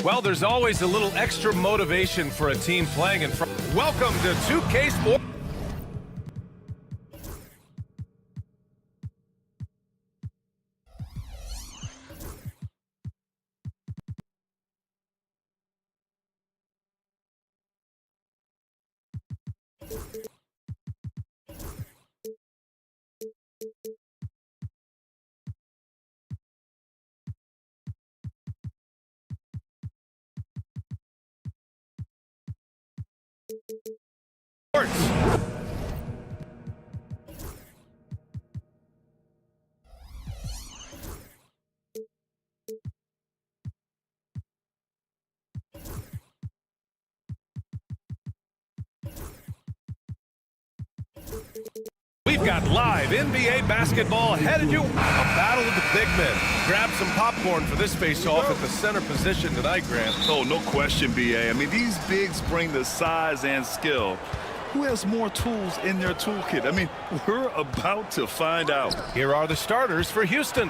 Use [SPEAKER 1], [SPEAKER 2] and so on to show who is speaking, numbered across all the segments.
[SPEAKER 1] Well, there's always a little extra motivation for a team playing in front. Welcome to 2K Sports. We've got live NBA basketball ahead of you. A battle of the big men. Grab some popcorn for this face-off at the center position tonight, Grant.
[SPEAKER 2] Oh, no question, B.A. I mean, these bigs bring the size and skill. Who has more tools in their toolkit? I mean, we're about to find out.
[SPEAKER 1] Here are the starters for Houston.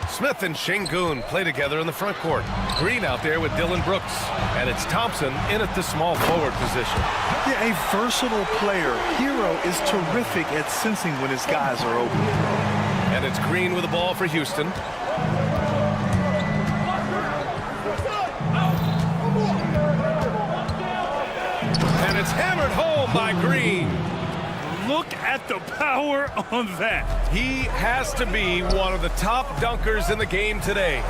[SPEAKER 1] Smith and Şengün play together in the front court. Green out there with Dillon Brooks. And it's Thompson in at the small forward position.
[SPEAKER 2] Yeah, a versatile player. Hero is terrific at sensing when his guys are open.
[SPEAKER 1] And it's Green with the ball for Houston. And it's hammered home by Green.
[SPEAKER 2] Look at the power on that.
[SPEAKER 1] He has to be one of the top dunkers in the game today.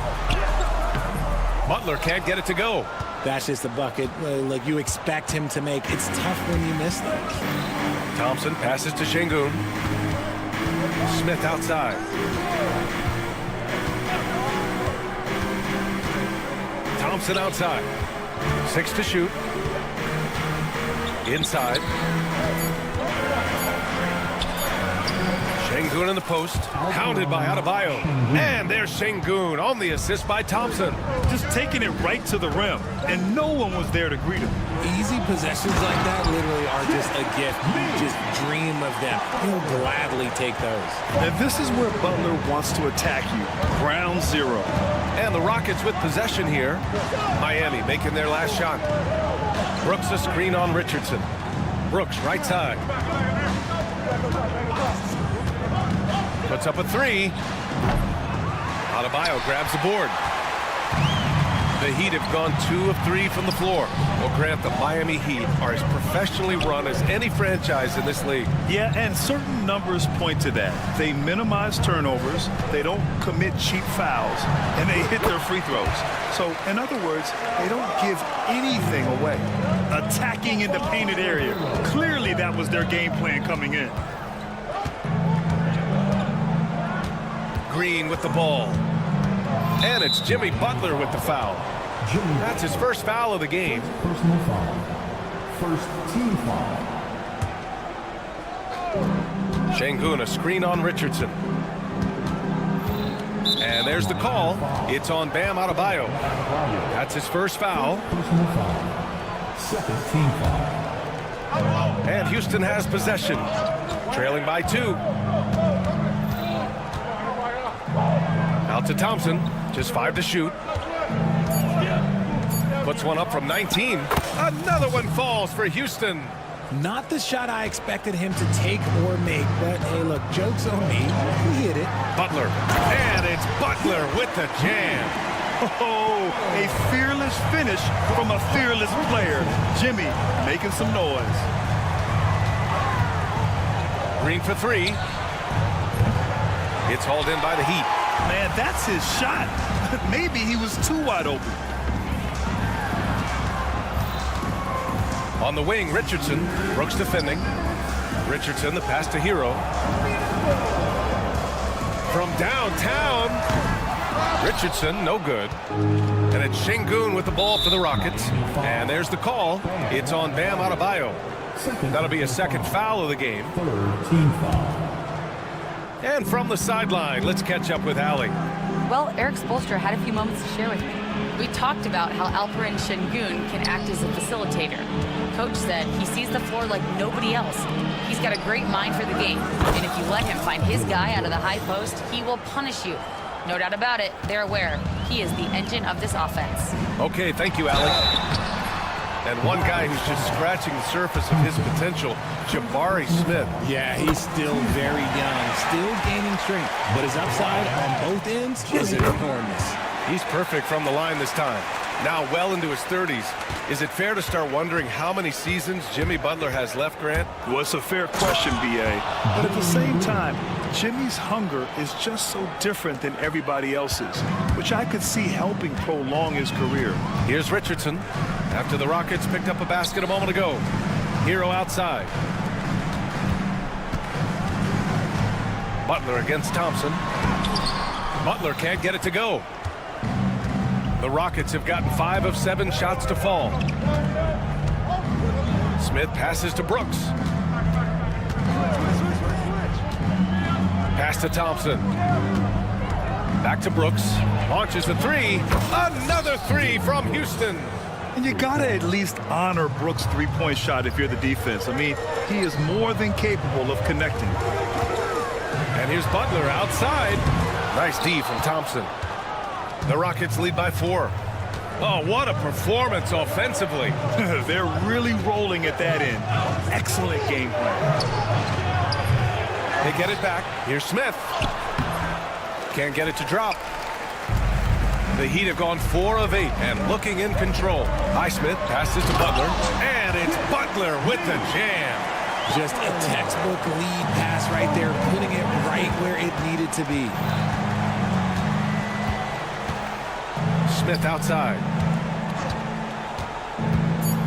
[SPEAKER 1] Butler can't get it to go.
[SPEAKER 3] That's just a bucket like you expect him to make. It's tough when you miss that.
[SPEAKER 1] Thompson passes to Şengün. Smith outside. Thompson outside. 6 to shoot. Inside. Şengün in the post, hounded by Adebayo. And there's Şengün on the assist by Thompson.
[SPEAKER 2] Just taking it right to the rim, and no one was there to greet him.
[SPEAKER 3] Easy possessions like that literally are just a gift. You just dream of them. He'll gladly take those.
[SPEAKER 2] And this is where Butler wants to attack you. Ground zero.
[SPEAKER 1] And the Rockets with possession here. Miami making their last shot. Brooks a screen on Richardson. Brooks right side. Puts up a 3. Adebayo grabs the board. The Heat have gone 2 of 3 from the floor. Well, Grant, the Miami Heat are as professionally run as any franchise in this league.
[SPEAKER 2] Yeah, and certain numbers point to that. They minimize turnovers, they don't commit cheap fouls, and they hit their free throws. So, in other words, they don't give anything away. Attacking in the painted area. Clearly, that was their game plan coming in.
[SPEAKER 1] Green with the ball. And it's Jimmy Butler with the foul. That's his first foul of the game.
[SPEAKER 4] Personal foul. First team foul.
[SPEAKER 1] Şengün a screen on Richardson. And there's the call. It's on Bam Adebayo. That's his first foul.
[SPEAKER 4] Personal foul. Second team foul.
[SPEAKER 1] And Houston has possession. Trailing by 2. Out to Thompson, just 5 to shoot. Puts one up from 19. Another one falls for Houston.
[SPEAKER 3] Not the shot I expected him to take or make, but hey, look, joke's on me. He hit it.
[SPEAKER 1] Butler, and it's Butler with the jam.
[SPEAKER 2] Oh, a fearless finish from a fearless player. Jimmy making some noise.
[SPEAKER 1] Green for 3. It's hauled in by the Heat.
[SPEAKER 2] Man, that's his shot. Maybe he was too wide open.
[SPEAKER 1] On the wing, Richardson. Brooks defending. Richardson, the pass to Hero. From downtown. Richardson, no good. And it's Şengün with the ball for the Rockets. And there's the call. It's on Bam Adebayo. That'll be a second foul of the game.
[SPEAKER 4] Third team foul.
[SPEAKER 1] And from the sideline, let's catch up with Allie.
[SPEAKER 5] Well, Eric Spoelstra had a few moments to share with me. We talked about how Alperen Şengün can act as a facilitator. Coach said he sees the floor like nobody else. He's got a great mind for the game, and if you let him find his guy out of the high post, he will punish you. No doubt about it. They're aware. He is the engine of this offense.
[SPEAKER 1] Okay, thank you, Allie. And one guy who's just scratching the surface of his potential, Jabari Smith.
[SPEAKER 3] Yeah, he's still very young, still gaining strength, but his upside on both ends is enormous.
[SPEAKER 1] He's perfect from the line this time. Now well into his 30s. Is it fair to start wondering how many seasons Jimmy Butler has left, Grant?
[SPEAKER 2] Well, it's a fair question, B.A. But at the same time, Jimmy's hunger is just so different than everybody else's, which I could see helping prolong his career.
[SPEAKER 1] Here's Richardson. After the Rockets picked up a basket a moment ago. Hero outside. Butler against Thompson. Butler can't get it to go. The Rockets have gotten 5 of 7 shots to fall. Smith passes to Brooks. Pass to Thompson. Back to Brooks. Launches the 3. Another 3 from Houston.
[SPEAKER 2] And you gotta at least honor Brooks' three-point shot if you're the defense. I mean, he is more than capable of connecting.
[SPEAKER 1] And here's Butler outside. Nice D from Thompson. The Rockets lead by 4. Oh, what a performance offensively.
[SPEAKER 2] They're really rolling at that end. Excellent game plan.
[SPEAKER 1] They get it back. Here's Smith. Can't get it to drop. The Heat have gone 4 of 8 and looking in control. Highsmith passes to Butler, and it's Butler with the jam.
[SPEAKER 3] Just a textbook lead pass right there, putting it right where it needed to be.
[SPEAKER 1] Smith outside.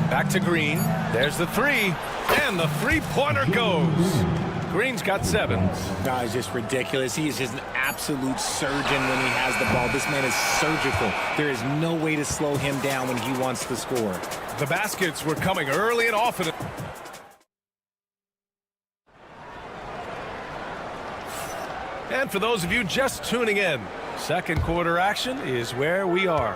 [SPEAKER 1] Back to Green. There's the 3, and the three-pointer goes. Green's got 7.
[SPEAKER 3] Guys, just ridiculous. He is just an absolute surgeon when he has the ball. This man is surgical. There is no way to slow him down when he wants to score.
[SPEAKER 1] The baskets were coming early and often. And for those of you just tuning in, second quarter action is where we are.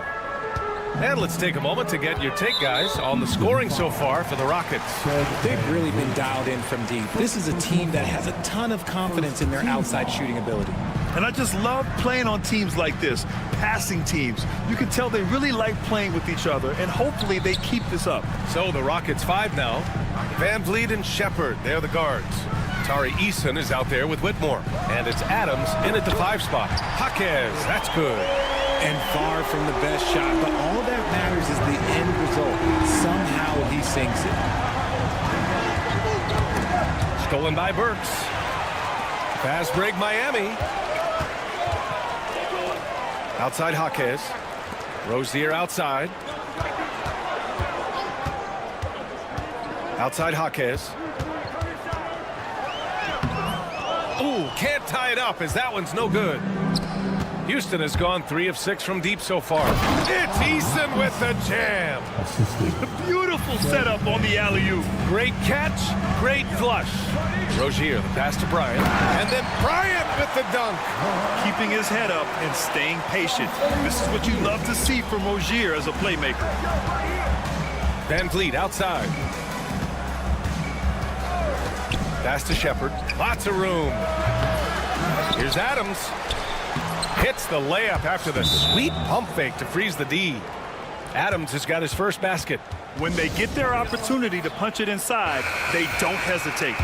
[SPEAKER 1] And let's take a moment to get your take, guys, on the scoring so far for the Rockets.
[SPEAKER 3] They've really been dialed in from deep. This is a team that has a ton of confidence in their outside shooting ability.
[SPEAKER 2] And I just love playing on teams like this, passing teams. You can tell they really like playing with each other, and hopefully they keep this up.
[SPEAKER 1] So the Rockets 5 now. Van Vliet and Shepard, they're the guards. Tari Eason is out there with Whitmore. And it's Adams in at the 5 spot. Jaquez, that's good.
[SPEAKER 3] And far from the best shot, but all that matters is the end result. Somehow he sinks it.
[SPEAKER 1] Stolen by Burks. Fast break Miami. Outside Jaquez. Rozier outside. Outside Jaquez. Ooh, can't tie it up as that one's no good. Houston has gone 3 of 6 from deep so far. It's Eason with the jam.
[SPEAKER 2] Beautiful setup on the alley-oop.
[SPEAKER 1] Great catch, great flush. Rozier, the pass to Bryant. And then Bryant with the dunk.
[SPEAKER 2] Keeping his head up and staying patient. This is what you love to see from Rozier as a playmaker.
[SPEAKER 1] Van Vliet outside. Pass to Shepard. Lots of room. Here's Adams. Hits the layup after the sweet pump fake to freeze the D. Adams has got his first basket.
[SPEAKER 2] When they get their opportunity to punch it inside, they don't hesitate.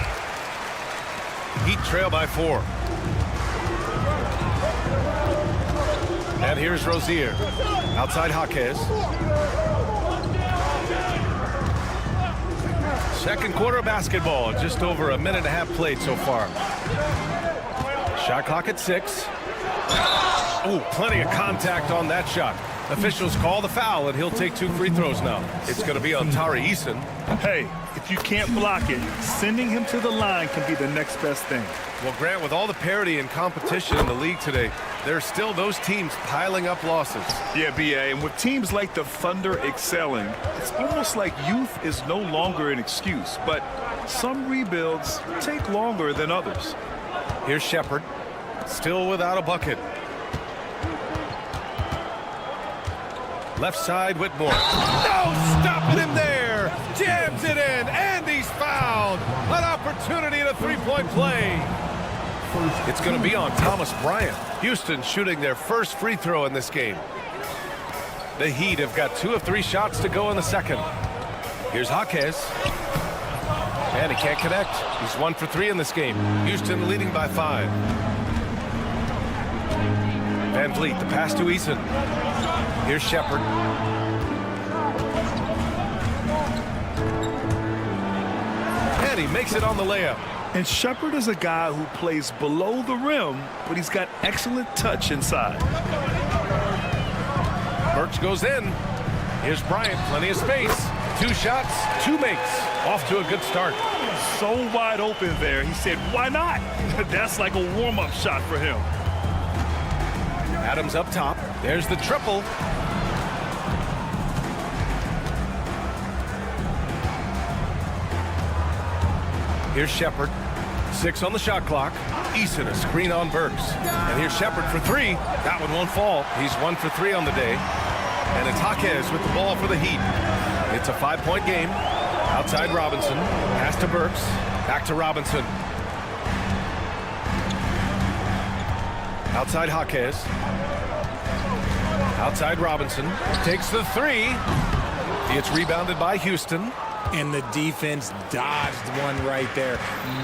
[SPEAKER 1] Heat trail by 4. And here's Rozier. Outside Jaquez. Second quarter basketball. Just over a minute and a half played so far. Shot clock at 6. Ooh, plenty of contact on that shot. Officials call the foul, and he'll take 2 free throws now. It's going to be on Tari Eason.
[SPEAKER 2] Hey, if you can't block it, sending him to the line can be the next best thing.
[SPEAKER 1] Well, Grant, with all the parity and competition in the league today, there are still those teams piling up losses.
[SPEAKER 2] Yeah, B.A., and with teams like the Thunder excelling, it's almost like youth is no longer an excuse, but some rebuilds take longer than others.
[SPEAKER 1] Here's Shepard, still without a bucket. Left side, Whitmore. No, stopping him there. Jams it in, and he's fouled. An opportunity at a three-point play. It's going to be on Thomas Bryant. Houston shooting their first free throw in this game. The Heat have got 2 of 3 shots to go in the second. Here's Jaquez. And he can't connect. He's 1 for 3 in this game. Houston leading by 5. Van Vliet, the pass to Eason. Here's Shepard. And he makes it on the layup.
[SPEAKER 2] And Shepard is a guy who plays below the rim, but he's got excellent touch inside.
[SPEAKER 1] Burks goes in. Here's Bryant, plenty of space. 2 shots, 2 makes. Off to a good start.
[SPEAKER 2] So wide open there. He said, why not? That's like a warm-up shot for him.
[SPEAKER 1] Adams up top. There's the triple. Here's Shepard. 6 on the shot clock. Eason, a screen on Burks. And here's Shepard for 3. That one won't fall. He's 1 for 3 on the day. And it's Jaquez with the ball for the Heat. It's a 5-point game. Outside Robinson. Pass to Burks. Back to Robinson. Outside Jaquez. Outside Robinson. Takes the 3. It's rebounded by Houston.
[SPEAKER 3] And the defense dodged one right there.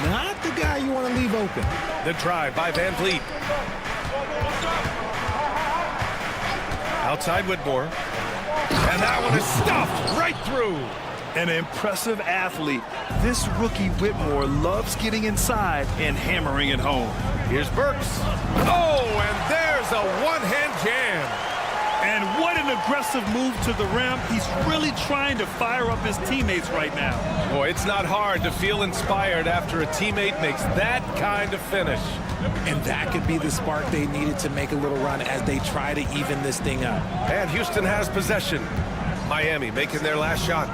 [SPEAKER 3] Not the guy you want to leave open.
[SPEAKER 1] The drive by Van Vliet. Outside Whitmore. And that one is stuffed right through.
[SPEAKER 2] An impressive athlete. This rookie Whitmore loves getting inside and hammering it home.
[SPEAKER 1] Here's Burks. Oh, and there's a one-hand jam.
[SPEAKER 2] And what an aggressive move to the rim. He's really trying to fire up his teammates right now.
[SPEAKER 1] Boy, it's not hard to feel inspired after a teammate makes that kind of finish.
[SPEAKER 3] And that could be the spark they needed to make a little run as they try to even this thing up.
[SPEAKER 1] And Houston has possession. Miami making their last shot.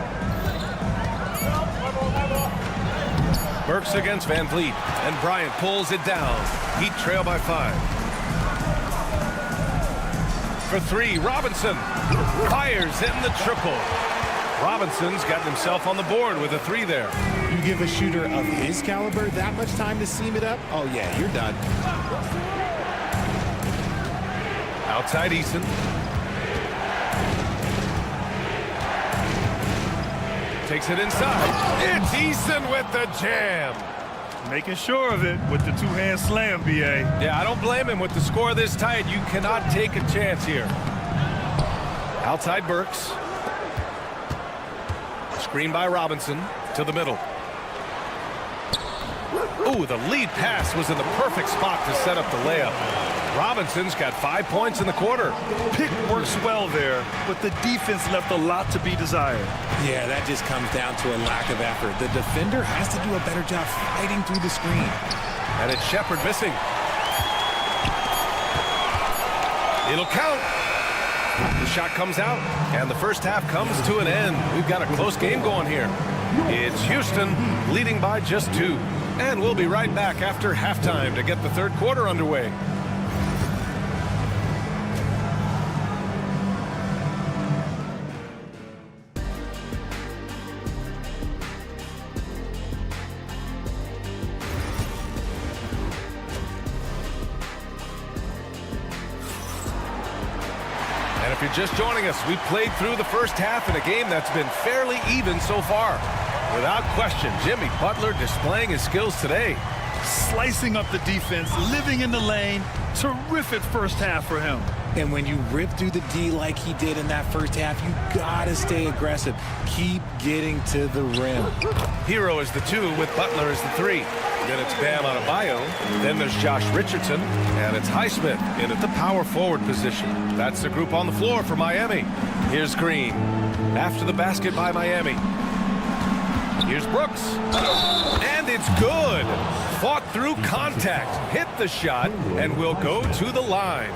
[SPEAKER 1] Burks against Van Vliet. And Bryant pulls it down. Heat trail by 5. For 3, Robinson fires in the triple. Robinson's gotten himself on the board with a 3 there.
[SPEAKER 3] You give a shooter of his caliber that much time to seam it up, oh yeah, you're done.
[SPEAKER 1] Outside Eason. Takes it inside. It's Eason with the jam.
[SPEAKER 2] Making sure of it with the 2-hand slam, B.A.
[SPEAKER 1] Yeah, I don't blame him with the score this tight. You cannot take a chance here. Outside Burks. Screen by Robinson to the middle. Ooh, the lead pass was in the perfect spot to set up the layup. Robinson's got 5 points in the quarter.
[SPEAKER 2] Pick works well there, but the defense left a lot to be desired.
[SPEAKER 3] Yeah, that just comes down to a lack of effort. The defender has to do a better job fighting through the screen.
[SPEAKER 1] And it's Shepard missing. It'll count. The shot comes out, and the first half comes to an end. We've got a close game going here. It's Houston leading by just 2. And we'll be right back after halftime to get the third quarter underway. And if you're just joining us, we played through the first half in a game that's been fairly even so far. Without question, Jimmy Butler displaying his skills today.
[SPEAKER 2] Slicing up the defense, living in the lane. Terrific first half for him.
[SPEAKER 3] And when you rip through the D like he did in that first half, you gotta stay aggressive. Keep getting to the rim.
[SPEAKER 1] Hero is the 2 with Butler as the 3. Then it's Bam Adebayo. Then there's Josh Richardson. And it's Highsmith in at the power forward position. That's the group on the floor for Miami. Here's Green. After the basket by Miami. Here's Brooks. And it's good. Fought through contact. Hit the shot and will go to the line.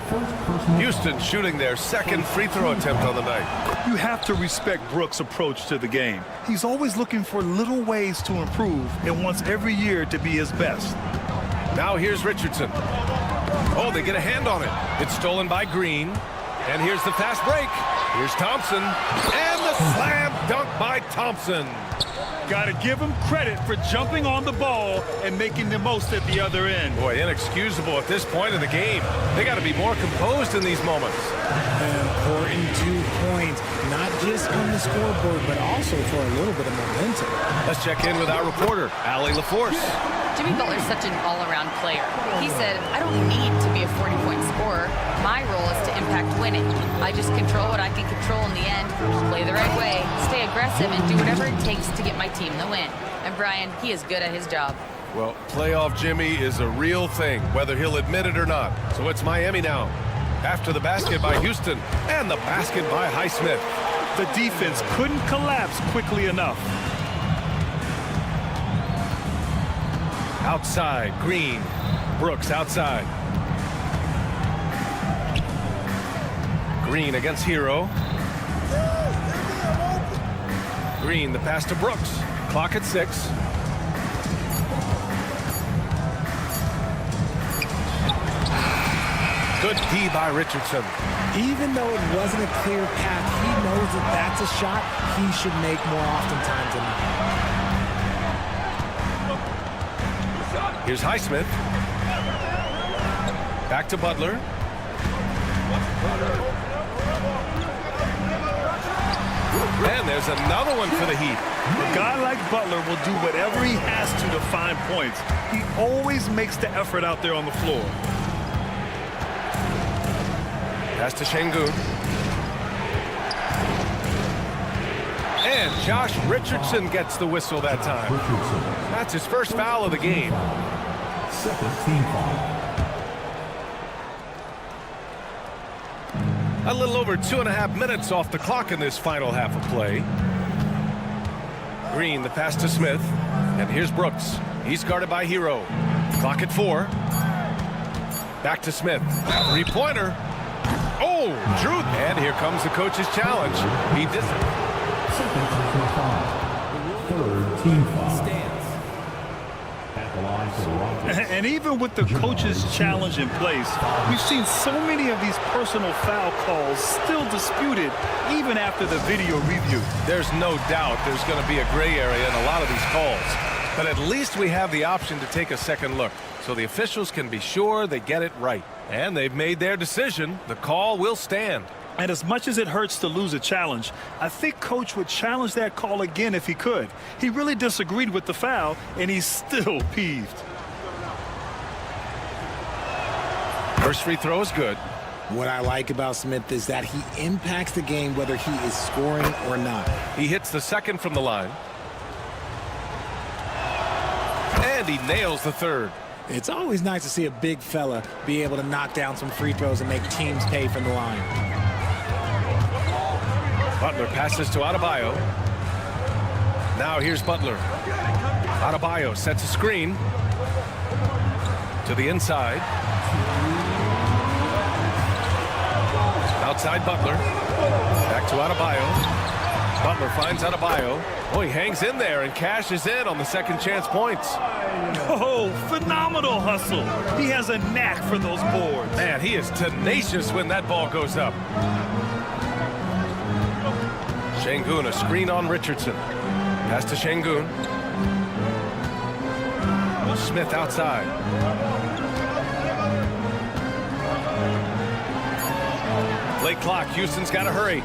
[SPEAKER 1] Houston shooting their second free throw attempt on the night.
[SPEAKER 2] You have to respect Brooks' approach to the game. He's always looking for little ways to improve and wants every year to be his best.
[SPEAKER 1] Now here's Richardson. Oh, they get a hand on it. It's stolen by Green. And here's the fast break. Here's Thompson. And the slam dunk by Thompson.
[SPEAKER 2] Got to give him credit for jumping on the ball and making the most at the other end.
[SPEAKER 1] Boy, inexcusable at this point in the game. They got to be more composed in these moments.
[SPEAKER 3] An important 2 points, not just on the scoreboard, but also for a little bit of momentum.
[SPEAKER 1] Let's check in with our reporter, Allie LaForce.
[SPEAKER 5] Jimmy Butler's such an all-around player. He said, I don't need to be a 40-point scorer. My role is to impact winning. I just control what I can control in the end, play the right way, stay aggressive, and do whatever it takes to get my team the win. And Brian, he is good at his job.
[SPEAKER 1] Well, playoff Jimmy is a real thing, whether he'll admit it or not. So it's Miami now. After the basket by Houston and the basket by Highsmith.
[SPEAKER 2] The defense couldn't collapse quickly enough.
[SPEAKER 1] Outside, Green. Brooks outside. Green against Hero. Green, the pass to Brooks. Clock at 6. Good D by Richardson.
[SPEAKER 3] Even though it wasn't a clear path, he knows that that's a shot he should make more oftentimes than not.
[SPEAKER 1] Here's Highsmith. Back to Butler. And there's another one for the Heat.
[SPEAKER 2] A guy like Butler will do whatever he has to find points. He always makes the effort out there on the floor.
[SPEAKER 1] Pass to Şengün. And Josh Richardson gets the whistle that time. That's his first foul of the game.
[SPEAKER 4] Second team foul.
[SPEAKER 1] A little over 2.5 minutes off the clock in this final half of play. Green, the pass to Smith. And here's Brooks. He's guarded by Hero. Clock at 4. Back to Smith. Three-pointer. Oh, Drew. And here comes the coach's challenge. He did.
[SPEAKER 4] Second team foul. Third team foul. At the line for the Rockets.
[SPEAKER 2] And even with the coach's challenge in place, we've seen so many of these personal foul calls still disputed even after the video review.
[SPEAKER 1] There's no doubt there's going to be a gray area in a lot of these calls. But at least we have the option to take a second look, so the officials can be sure they get it right. And they've made their decision. The call will stand.
[SPEAKER 2] And as much as it hurts to lose a challenge, I think Coach would challenge that call again if he could. He really disagreed with the foul, and he's still peeved.
[SPEAKER 1] First free throw is good.
[SPEAKER 3] What I like about Smith is that he impacts the game whether he is scoring or not.
[SPEAKER 1] He hits the second from the line. And he nails the third.
[SPEAKER 3] It's always nice to see a big fella be able to knock down some free throws and make teams pay from the line.
[SPEAKER 1] Butler passes to Adebayo. Now here's Butler. Adebayo sets a screen to the inside. Outside Butler. Back to Adebayo. Butler finds Adebayo. Oh, he hangs in there and cashes in on the second chance points.
[SPEAKER 2] Oh, phenomenal hustle. He has a knack for those boards.
[SPEAKER 1] Man, he is tenacious when that ball goes up. Şengün, a screen on Richardson. Pass to Şengün. Smith outside. Late clock. Houston's got to hurry.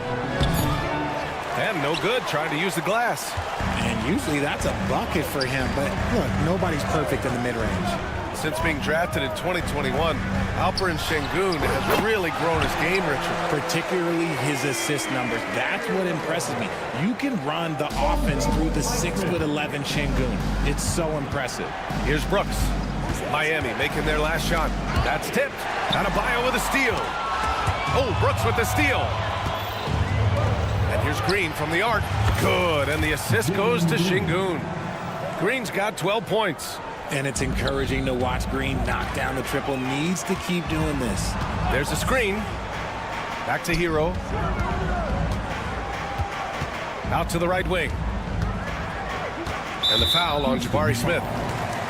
[SPEAKER 1] And no good. Trying to use the glass.
[SPEAKER 3] And usually that's a bucket for him. But look, nobody's perfect in the mid-range.
[SPEAKER 1] Since being drafted in 2021, Alperen Şengün has really grown his game, Richard.
[SPEAKER 3] Particularly his assist numbers. That's what impresses me. You can run the offense through the 6'11" Şengün. It's so impressive.
[SPEAKER 1] Here's Brooks. Miami making their last shot. That's tipped. Adebayo with a steal. Oh, Brooks with the steal. And here's Green from the arc. Good. And the assist goes to Şengün. Green's got 12 points.
[SPEAKER 3] And it's encouraging to watch Green knock down the triple. Needs to keep doing this.
[SPEAKER 1] There's a screen. Back to Hero. Out to the right wing. And the foul on Jabari Smith.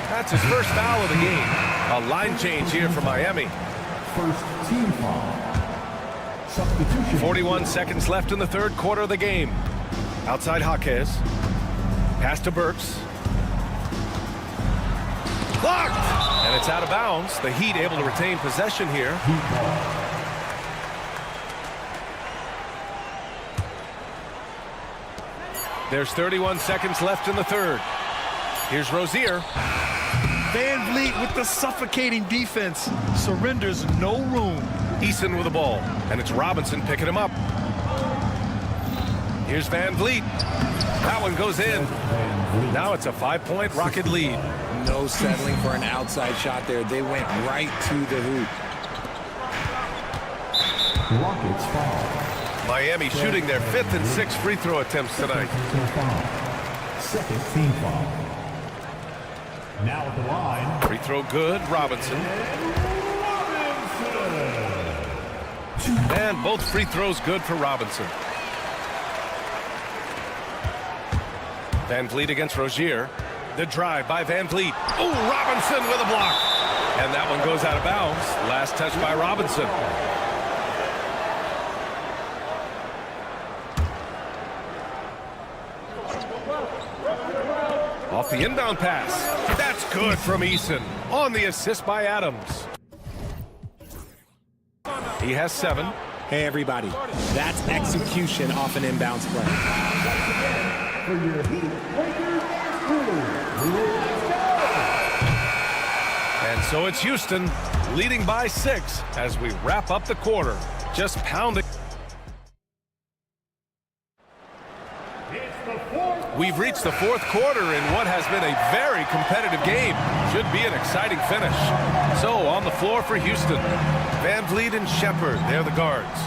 [SPEAKER 1] That's his first foul of the game. A line change here for Miami.
[SPEAKER 4] First team foul. Substitution.
[SPEAKER 1] 41 seconds left in the third quarter of the game. Outside Jaquez. Pass to Burks. Blocked! And it's out of bounds. The Heat able to retain possession here. There's 31 seconds left in the third. Here's Rozier.
[SPEAKER 2] Van Vliet with the suffocating defense. Surrenders no room.
[SPEAKER 1] Eason with the ball. And it's Robinson picking him up. Here's Van Vliet. That one goes in. Now it's a 5-point Rocket lead.
[SPEAKER 3] No settling for an outside shot there. They went right to the hoop.
[SPEAKER 4] Rockets foul.
[SPEAKER 1] Miami shooting their 5th and 6th free throw attempts tonight.
[SPEAKER 4] Second team foul. Now at the line.
[SPEAKER 1] Free throw good, Robinson. And both free throws good for Robinson. Van Vliet against Rozier. The drive by Van Vliet. Oh, Robinson with a block. And that one goes out of bounds. Last touch by Robinson. Off the inbound pass. That's good from Eason. On the assist by Adams. He has 7.
[SPEAKER 3] Hey, everybody. That's execution off an inbounds play.
[SPEAKER 4] For your Heat,
[SPEAKER 1] And so it's Houston leading by 6 as we wrap up the quarter. Just pounding. We've reached the 4th quarter in what has been a very competitive game. Should be an exciting finish. So on the floor for Houston, Van Vliet and Shepherd, they're the guards.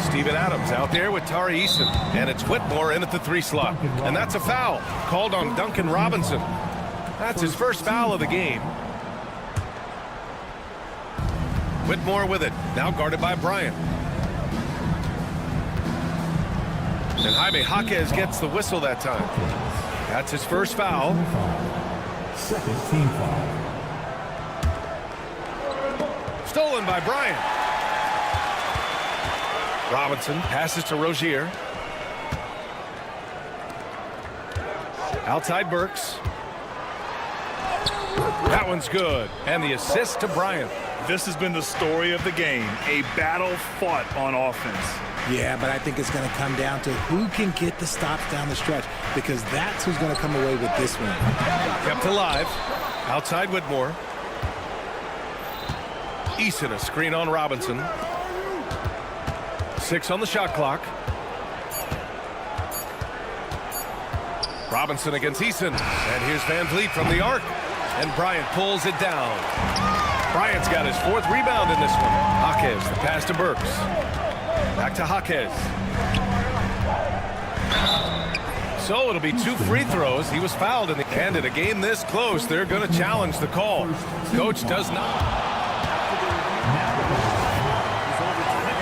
[SPEAKER 1] Steven Adams out there with Tari Eason. And it's Whitmore in at the 3 slot. And that's a foul called on Duncan Robinson. That's his first foul of the game. Whitmore with it. Now guarded by Bryant. And Jaime Jaquez gets the whistle that time. That's his first foul.
[SPEAKER 4] Second team foul.
[SPEAKER 1] Stolen by Bryant. Robinson passes to Rozier. Outside Burks. That one's good. And the assist to Bryant.
[SPEAKER 2] This has been the story of the game. A battle fought on offense.
[SPEAKER 3] Yeah, but I think it's going to come down to who can get the stops down the stretch, because that's who's going to come away with this one.
[SPEAKER 1] Kept alive. Outside Whitmore. Eason a screen on Robinson. 6 on the shot clock. Robinson against Eason. And here's Van Vliet from the arc. And Bryant pulls it down. Bryant's got his 4th rebound in this one. Jaquez, the pass to Burks. Back to Jaquez. So it'll be 2 free throws. He was fouled in the end. In a game this close, they're going to challenge the call. Coach does not.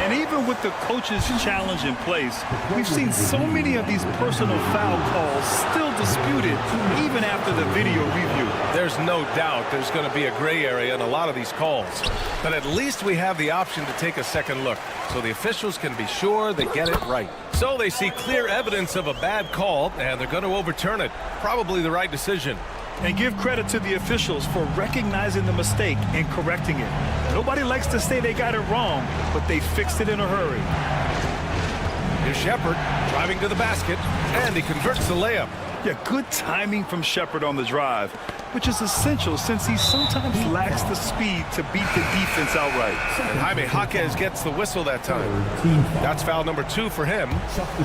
[SPEAKER 2] And even with the coach's challenge in place, we've seen so many of these personal foul calls still disputed even after the video review.
[SPEAKER 1] There's no doubt there's going to be a gray area in a lot of these calls. But at least we have the option to take a second look, so the officials can be sure they get it right. So they see clear evidence of a bad call, and they're going to overturn it. Probably the right decision.
[SPEAKER 2] And give credit to the officials for recognizing the mistake and correcting it. Nobody likes to say they got it wrong, but they fixed it in a hurry.
[SPEAKER 1] Here's Shepherd driving to the basket, and he converts the layup.
[SPEAKER 2] Yeah, good timing from Shepherd on the drive, which is essential since he sometimes lacks the speed to beat the defense outright.
[SPEAKER 1] And Jaime Jaquez gets the whistle that time. That's foul number 2 for him.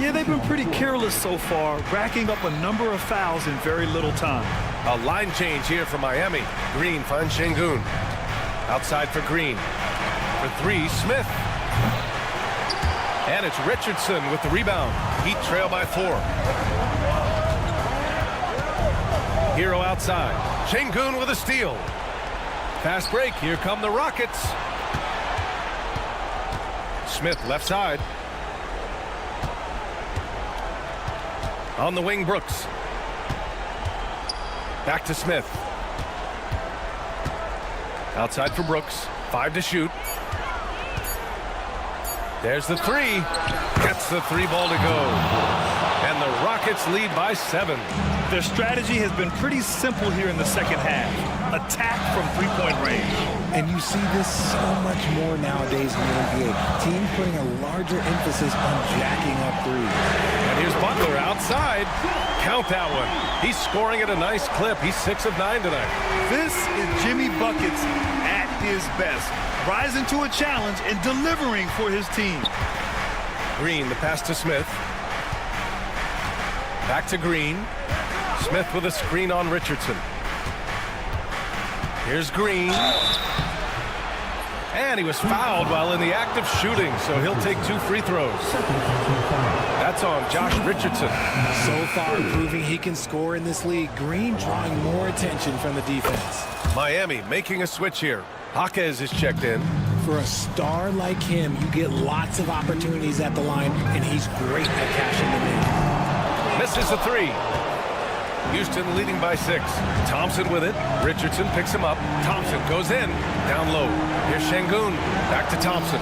[SPEAKER 2] Yeah, they've been pretty careless so far, racking up a number of fouls in very little time.
[SPEAKER 1] A line change here for Miami. Green finds Şengün. Outside for Green. For 3, Smith. And it's Richardson with the rebound. Heat trail by 4. Hero outside. Şengün with a steal. Fast break. Here come the Rockets. Smith left side. On the wing, Brooks. Back to Smith. Outside for Brooks. 5 to shoot. There's the 3. Gets the 3 ball to go. And And the Rockets lead by 7.
[SPEAKER 2] Their strategy has been pretty simple here in the second half. Attack from three-point range.
[SPEAKER 3] And you see this so much more nowadays in the NBA. Teams putting a larger emphasis on jacking up threes.
[SPEAKER 1] And here's Butler outside. Count that one. He's scoring at a nice clip. He's 6 of 9 tonight.
[SPEAKER 2] This is Jimmy Buckets at his best. Rising to a challenge and delivering for his team.
[SPEAKER 1] Green, the pass to Smith. Back to Green. Smith with a screen on Richardson. Here's Green. And he was fouled while in the act of shooting, so he'll take 2 free throws. That's on Josh Richardson.
[SPEAKER 3] So far proving he can score in this league. Green drawing more attention from the defense.
[SPEAKER 1] Miami making a switch here. Jaquez is checked in.
[SPEAKER 3] For a star like him, you get lots of opportunities at the line, and he's great at cashing them in.
[SPEAKER 1] Misses the 3. Houston leading by 6. Thompson with it. Richardson picks him up. Thompson goes in. Down low. Here's Şengün. Back to Thompson.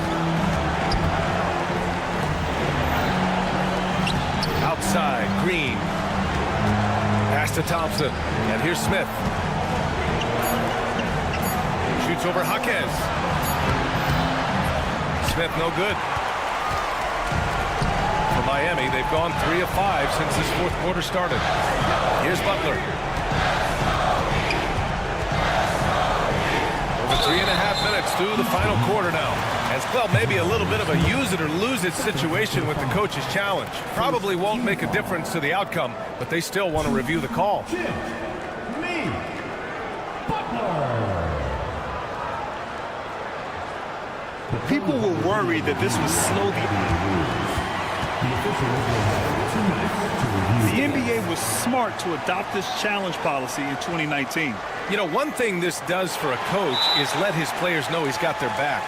[SPEAKER 1] Outside. Green. Pass to Thompson. And here's Smith. Shoots over Jaquez. Smith no good. For Miami, they've gone 3 of 5 since this fourth quarter started. Here's Butler. Over 3.5 minutes through the final quarter now. As well, maybe a little bit of a use it or lose it situation with the coach's challenge. Probably won't make a difference to the outcome, but they still want to review the call.
[SPEAKER 2] People were worried that this would slow the NBA was smart to adopt this challenge policy in 2019.
[SPEAKER 1] You know, one thing this does for a coach is let his players know he's got their back.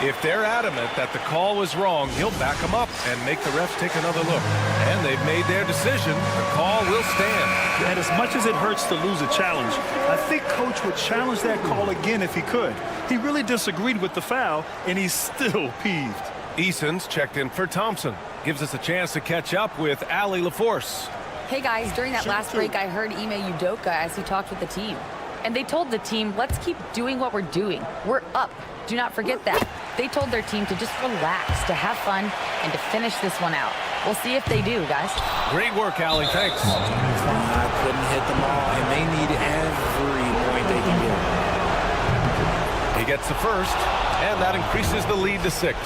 [SPEAKER 1] If they're adamant that the call was wrong, he'll back them up and make the refs take another look. And they've made their decision. The call will stand.
[SPEAKER 2] And as much as it hurts to lose a challenge, I think Coach would challenge that call again if he could. He really disagreed with the foul, and he's still peeved.
[SPEAKER 1] Eason's checked in for Thompson. Gives us a chance to catch up with Allie LaForce.
[SPEAKER 5] Hey guys, during that last break, I heard Ime Udoka as he talked with the team. And they told the team, let's keep doing what we're doing. We're up. Do not forget that. They told their team to just relax, to have fun, and to finish this one out. We'll see if they do, guys.
[SPEAKER 1] Great work, Allie. Thanks.
[SPEAKER 3] Couldn't hit them all, and they need every point they can get.
[SPEAKER 1] He gets the first, and that increases the lead to 6.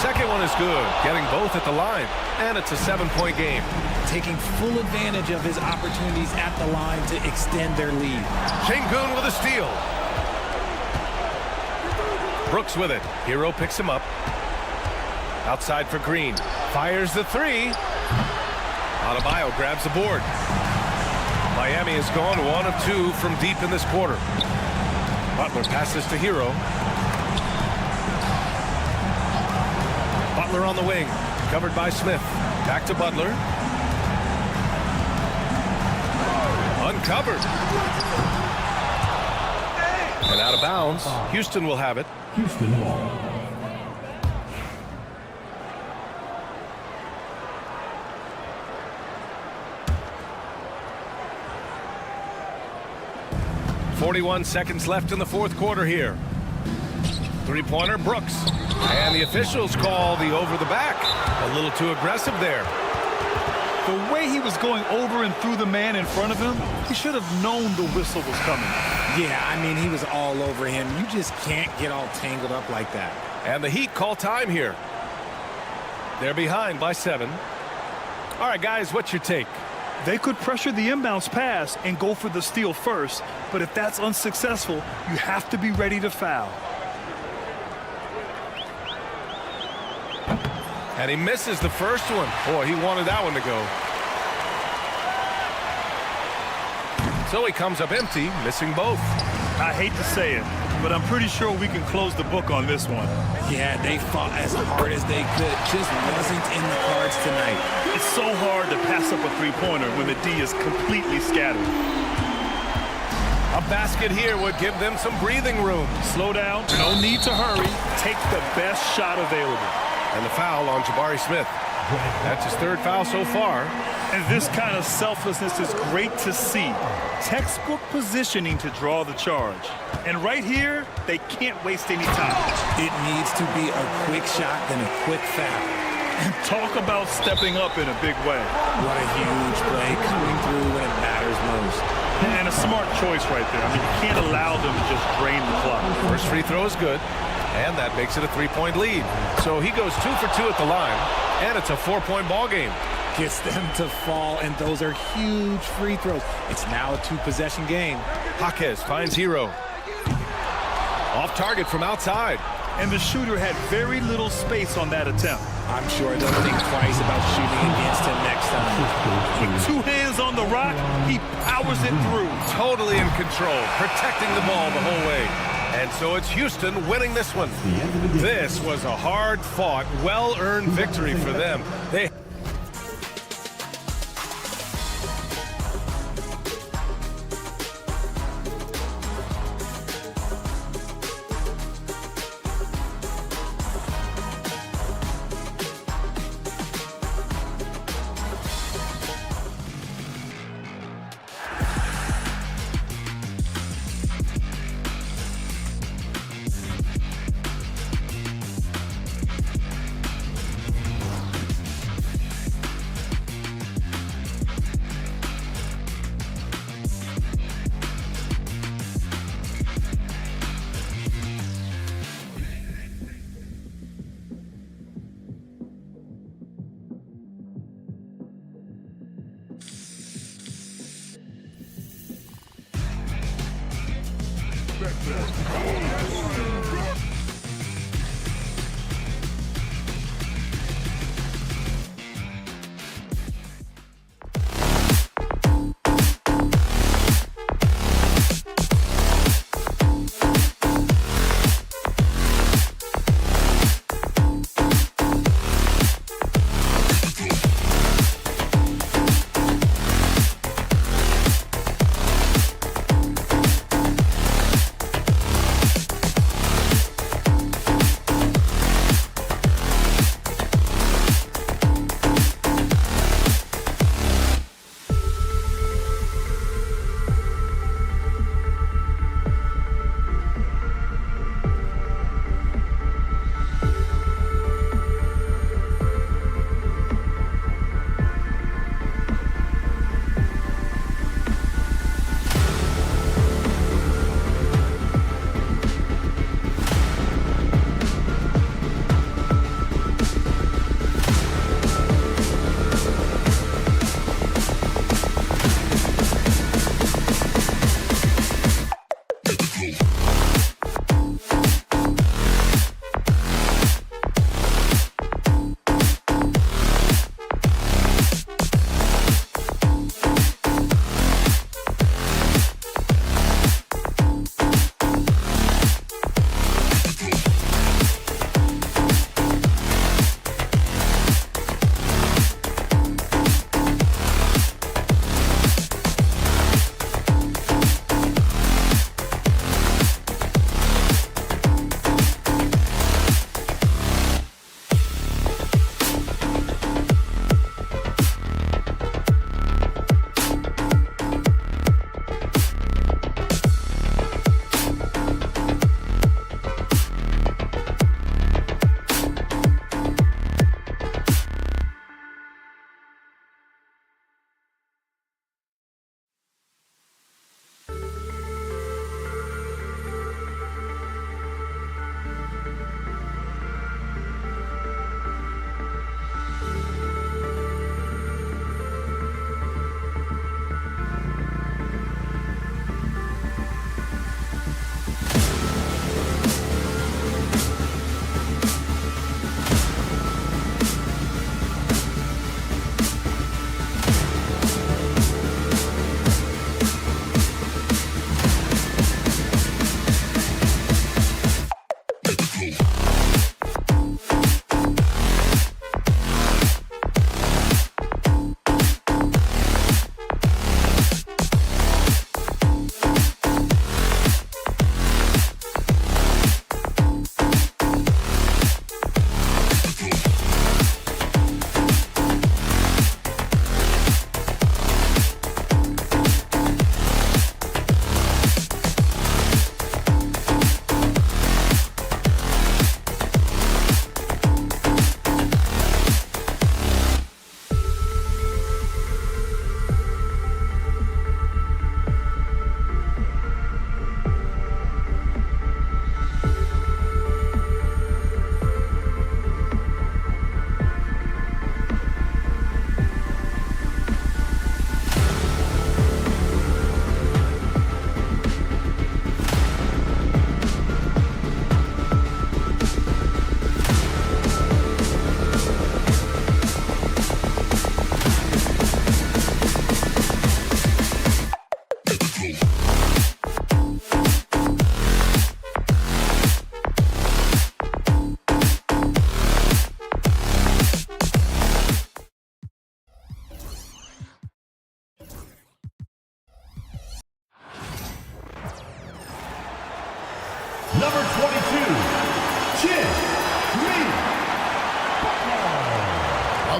[SPEAKER 1] Second one is good, getting both at the line, and it's a 7-point game.
[SPEAKER 3] Taking full advantage of his opportunities at the line to extend their lead.
[SPEAKER 1] Şengün with a steal. Brooks with it. Hero picks him up. Outside for Green. Fires the 3. Adebayo grabs the board. Miami has gone 1 of 2 from deep in this quarter. Butler passes to Hero. Butler on the wing. Covered by Smith. Back to Butler. Uncovered. And out of bounds. Houston will have it.
[SPEAKER 4] Houston ball.
[SPEAKER 1] .41 seconds left in the fourth quarter here. Three-pointer, Brooks. And the officials call the over the back. A little too aggressive there.
[SPEAKER 2] The way he was going over and through the man in front of him, he should have known the whistle was coming.
[SPEAKER 3] Yeah, I mean, he was all over him. You just can't get all tangled up like that.
[SPEAKER 1] And the Heat call time here. They're behind by 7. All right, guys, what's your take?
[SPEAKER 2] They could pressure the inbounds pass and go for the steal first, but if that's unsuccessful, you have to be ready to foul.
[SPEAKER 1] And he misses the first one. Boy, he wanted that one to go. So he comes up empty, missing both.
[SPEAKER 2] I hate to say it, but I'm pretty sure we can close the book on this one.
[SPEAKER 3] Yeah, they fought as hard as they could. Just wasn't in the cards tonight.
[SPEAKER 2] It's so hard to pass up a three-pointer when the D is completely scattered.
[SPEAKER 1] A basket here would give them some breathing room.
[SPEAKER 2] Slow down, no need to hurry. Take the best shot available.
[SPEAKER 1] And the foul on Jabari Smith. That's his third foul so far.
[SPEAKER 2] And this kind of selflessness is great to see. Textbook positioning to draw the charge. And right here, they can't waste any time.
[SPEAKER 3] It needs to be a quick shot, then a quick foul.
[SPEAKER 2] And talk about stepping up in a big way.
[SPEAKER 3] What a huge play coming through when it matters most.
[SPEAKER 2] And a smart choice right there. I mean, you can't allow them to just drain the clock.
[SPEAKER 1] First free throw is good, and that makes it a 3-point lead. So he goes 2 for 2 at the line, and it's a 4-point ball game.
[SPEAKER 3] Gets them to fall, and those are huge free throws. It's now a 2-possession game.
[SPEAKER 1] Jaquez finds Hero. Off target from outside.
[SPEAKER 2] And the shooter had very little space on that attempt.
[SPEAKER 3] I'm sure they'll think twice about shooting against him next time.
[SPEAKER 2] With 2 hands on the rock, he powers it through.
[SPEAKER 1] Totally in control, protecting the ball the whole way. And so it's Houston winning this one. This was a hard-fought, well-earned victory for them. They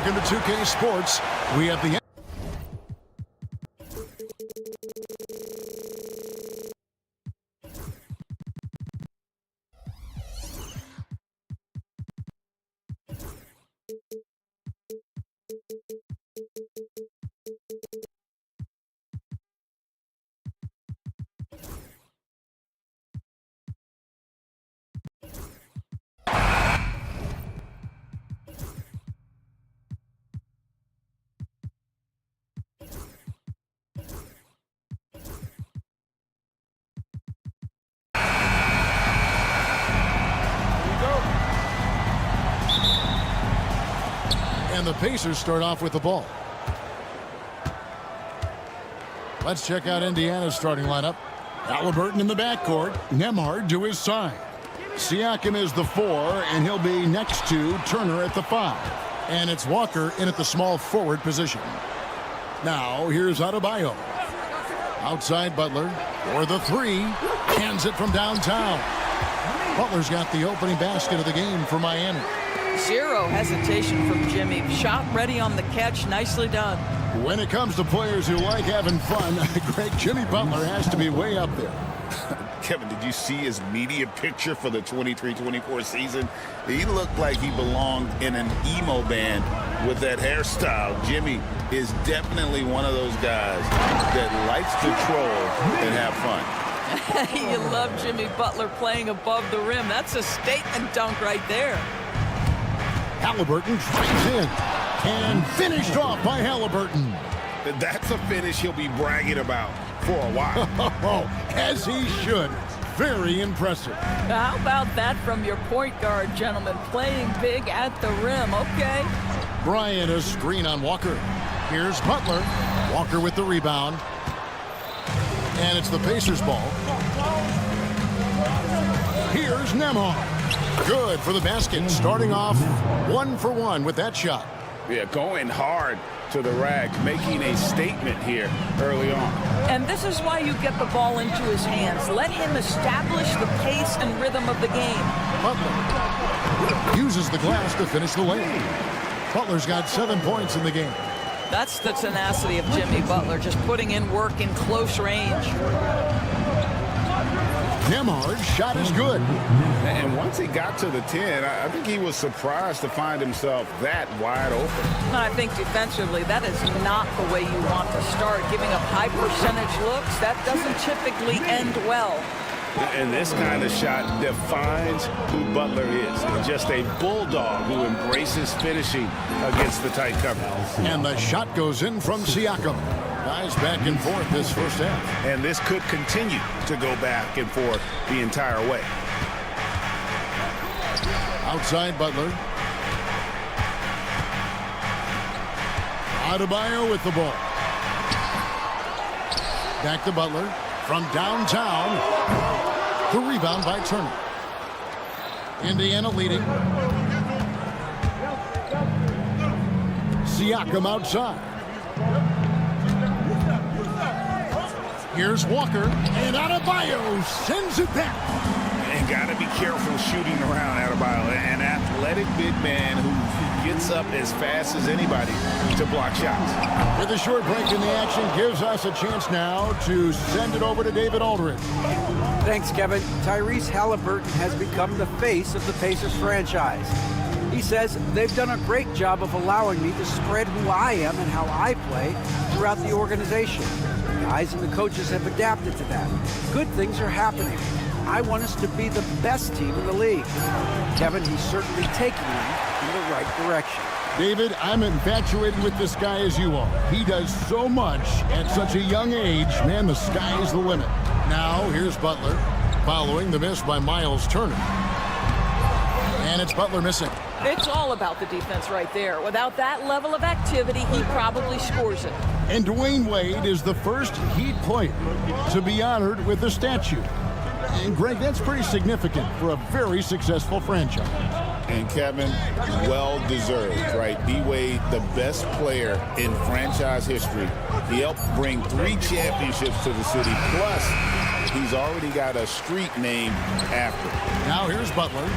[SPEAKER 6] Welcome to 2K Sports. We have the and the Pacers start off with the ball. Let's check out Indiana's starting lineup. Halliburton in the backcourt. Nembhard to his side. Siakam is the 4, and he'll be next to Turner at the 5. And it's Walker in at the small forward position. Now, here's Adebayo. Outside Butler for the 3. Hands it from downtown. Butler's got the opening basket of the game for Miami.
[SPEAKER 7] Zero hesitation from Jimmy. Shot ready on the catch. Nicely done.
[SPEAKER 6] When it comes to players who like having fun, Greg, Jimmy Butler has to be way up there.
[SPEAKER 8] Kevin, did you see his media picture for the 23-24 season? He looked like he belonged in an emo band with that hairstyle. Jimmy is definitely one of those guys that likes to troll and have fun.
[SPEAKER 7] You love Jimmy Butler playing above the rim. That's a statement dunk right there.
[SPEAKER 6] Halliburton drives in and finished off by Halliburton.
[SPEAKER 8] That's a finish he'll be bragging about for a while.
[SPEAKER 6] As he should. Very impressive.
[SPEAKER 7] How about that from your point guard, gentlemen? Playing big at the rim. Okay.
[SPEAKER 6] Bryant, a screen on Walker. Here's Butler. Walker with the rebound. And it's the Pacers ball. Here's Nembhard. Good for the basket. Starting off 1 for 1 with that shot.
[SPEAKER 8] Yeah, going hard to the rack, making a statement here early on.
[SPEAKER 7] And this is why you get the ball into his hands. Let him establish the pace and rhythm of the game.
[SPEAKER 6] Butler uses the glass to finish the lane. Butler's got 7 points in the game.
[SPEAKER 7] That's the tenacity of Jimmy Butler, just putting in work in close range.
[SPEAKER 6] Nembhard's shot is good.
[SPEAKER 8] And once he got to the 10, I think he was surprised to find himself that wide open.
[SPEAKER 7] I think defensively, that is not the way you want to start. Giving up high percentage looks, that doesn't typically end well.
[SPEAKER 8] And this kind of shot defines who Butler is. Just a bulldog who embraces finishing against the tight cover.
[SPEAKER 6] And the shot goes in from Siakam. Guys back and forth this first half.
[SPEAKER 8] And this could continue to go back and forth the entire way.
[SPEAKER 6] Outside Butler. Adebayo with the ball. Back to Butler. From downtown. The rebound by Turner. Indiana leading. Siakam outside. Here's Walker, and Adebayo sends it back.
[SPEAKER 8] And got to be careful shooting around Adebayo. An athletic big man who gets up as fast as anybody to block shots.
[SPEAKER 6] With a short break in the action, gives us a chance now to send it over to David Aldridge.
[SPEAKER 9] Thanks, Kevin. Tyrese Halliburton has become the face of the Pacers franchise. He says they've done a great job of allowing me to spread who I am and how I play throughout the organization. The guys and the coaches have adapted to that. Good things are happening. I want us to be the best team in the league. Kevin, he's certainly taking me in the right direction.
[SPEAKER 6] David, I'm infatuated with this guy as you are. He does so much at such a young age. Man, the sky's the limit. Now, here's Butler, following the miss by Miles Turner. And it's Butler missing.
[SPEAKER 7] It's all about the defense right there. Without that level of activity, he probably scores it.
[SPEAKER 6] And Dwayne Wade is the first Heat player to be honored with a statue. And Greg, that's pretty significant for a very successful franchise.
[SPEAKER 8] And Kevin, well-deserved, right? D-Wade, the best player in franchise history. He helped bring 3 championships to the city. Plus, he's already got a street named after him.
[SPEAKER 6] Now here's Butler,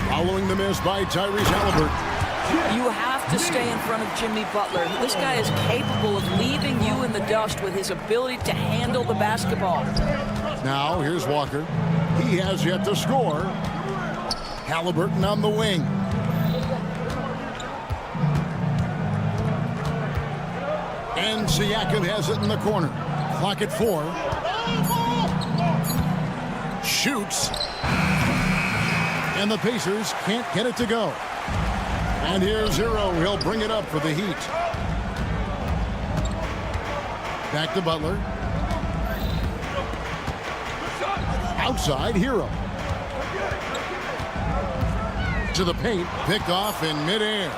[SPEAKER 6] following the miss by Tyrese Halliburton.
[SPEAKER 7] You have to stay in front of Jimmy Butler. This guy is capable of leaving you in the dust with his ability to handle the basketball.
[SPEAKER 6] Now, here's Walker. He has yet to score. Halliburton on the wing. And Siakam has it in the corner. Clock at 4. Shoots. And the Pacers can't get it to go. And here's Hero. He'll bring it up for the Heat. Back to Butler. Outside, Hero. To the paint. Picked off in midair.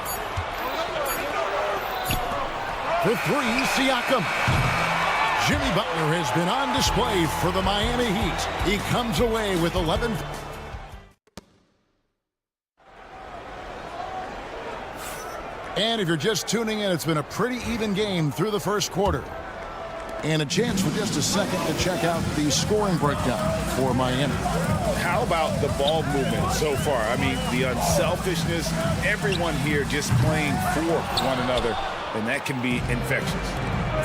[SPEAKER 6] For 3, Siakam. Jimmy Butler has been on display for the Miami Heat. He comes away with 11. And if you're just tuning in, it's been a pretty even game through the first quarter. And a chance for just a second to check out the scoring breakdown for Miami.
[SPEAKER 8] How about the ball movement so far? I mean, the unselfishness, everyone here just playing for one another, and that can be infectious.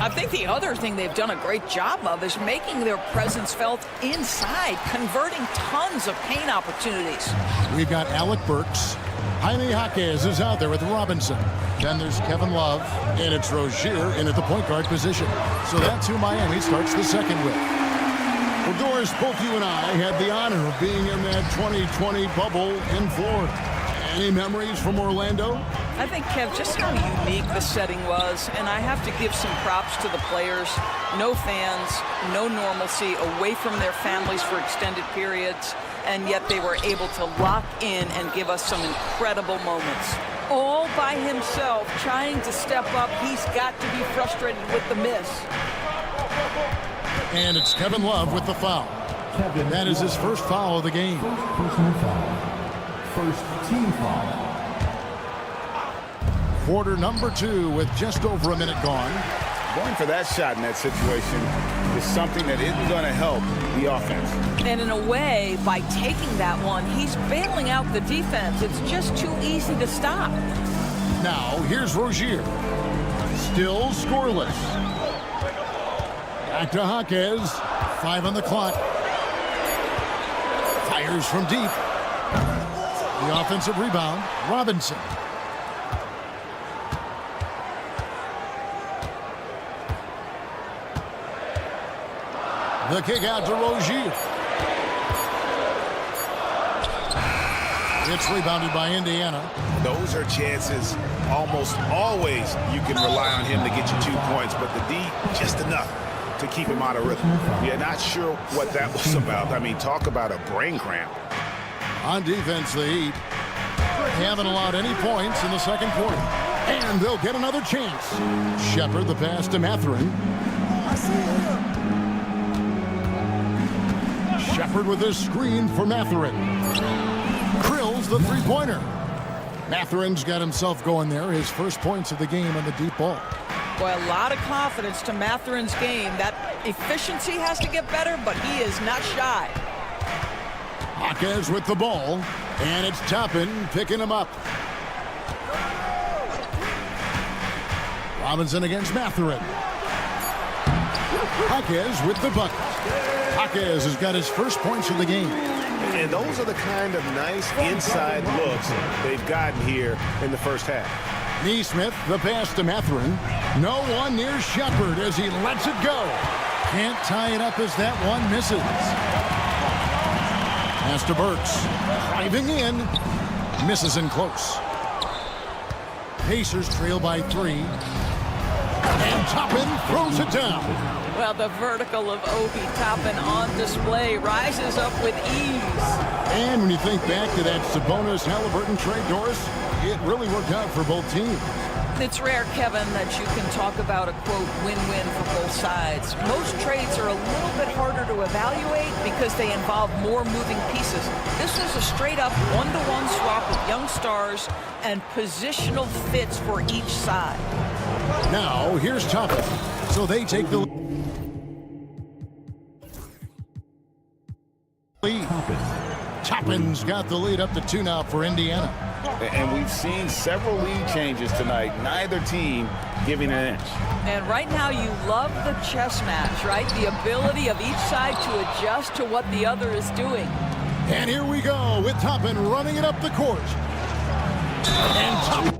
[SPEAKER 7] I think the other thing they've done a great job of is making their presence felt inside, converting tons of paint opportunities.
[SPEAKER 6] We've got Alec Burks. Jaime Jaquez is out there with Robinson. Then there's Kevin Love, and it's Rozier in at the point guard position. So that's who Miami starts the second with. Well, Doris, both you and I had the honor of being in that 2020 bubble in Florida. Any memories from Orlando?
[SPEAKER 7] I think, Kev, just how unique the setting was, and I have to give some props to the players. No fans, no normalcy, away from their families for extended periods, and yet they were able to lock in and give us some incredible moments. All by himself, trying to step up. He's got to be frustrated with the miss.
[SPEAKER 6] And it's Kevin Love with the foul. That is his first foul of the game.
[SPEAKER 4] Personal foul. First team foul.
[SPEAKER 6] Quarter number 2 with just over a minute gone.
[SPEAKER 8] Going for that shot in that situation is something that isn't going to help the offense.
[SPEAKER 7] And in a way, by taking that one, he's bailing out the defense. It's just too easy to stop.
[SPEAKER 6] Now, here's Rozier. Still scoreless. Back to Jaquez. 5 on the clock. Fires from deep. The offensive rebound, Robinson. The kick out to Rozier. It's rebounded by Indiana.
[SPEAKER 8] Those are chances almost always you can rely on him to get you 2 points, but the D, just enough to keep him out of rhythm. Yeah, not sure what that was about. I mean, talk about a brain cramp.
[SPEAKER 6] On defense, the Heat haven't allowed any points in the second quarter. And they'll get another chance. Shepard the pass to Mathurin. Shepard with his screen for Mathurin. Krill's the three-pointer. Mathurin's got himself going there. His first points of the game on the deep ball.
[SPEAKER 7] Boy, a lot of confidence to Mathurin's game. That efficiency has to get better, but he is not shy.
[SPEAKER 6] Jaquez with the ball, and it's Toppin picking him up. Robinson against Mathurin. Jaquez with the bucket. Jaquez has got his first points of the game.
[SPEAKER 8] And those are the kind of nice inside looks they've gotten here in the first half.
[SPEAKER 6] Neesmith, the pass to Mathurin. No one near Shepard as he lets it go. Can't tie it up as that one misses. Pass to Burks. Driving in. Misses in close. Pacers trail by 3. And Toppin throws it down.
[SPEAKER 7] Well, the vertical of Obi Toppin on display rises up with ease.
[SPEAKER 6] And when you think back to that Sabonis-Halliburton trade, Doris, it really worked out for both teams.
[SPEAKER 7] It's rare, Kevin, that you can talk about a, quote, win-win for both sides. Most trades are a little bit harder to evaluate because they involve more moving pieces. This is a straight-up one-to-one swap with young stars and positional fits for each side.
[SPEAKER 6] Now, here's Toppin. So they take the lead. Toppin's got the lead up to 2 now for Indiana.
[SPEAKER 8] And we've seen several lead changes tonight, neither team giving an inch.
[SPEAKER 7] And right now you love the chess match, right? The ability of each side to adjust to what the other is doing.
[SPEAKER 6] And here we go with Toppin running it up the court. And Toppin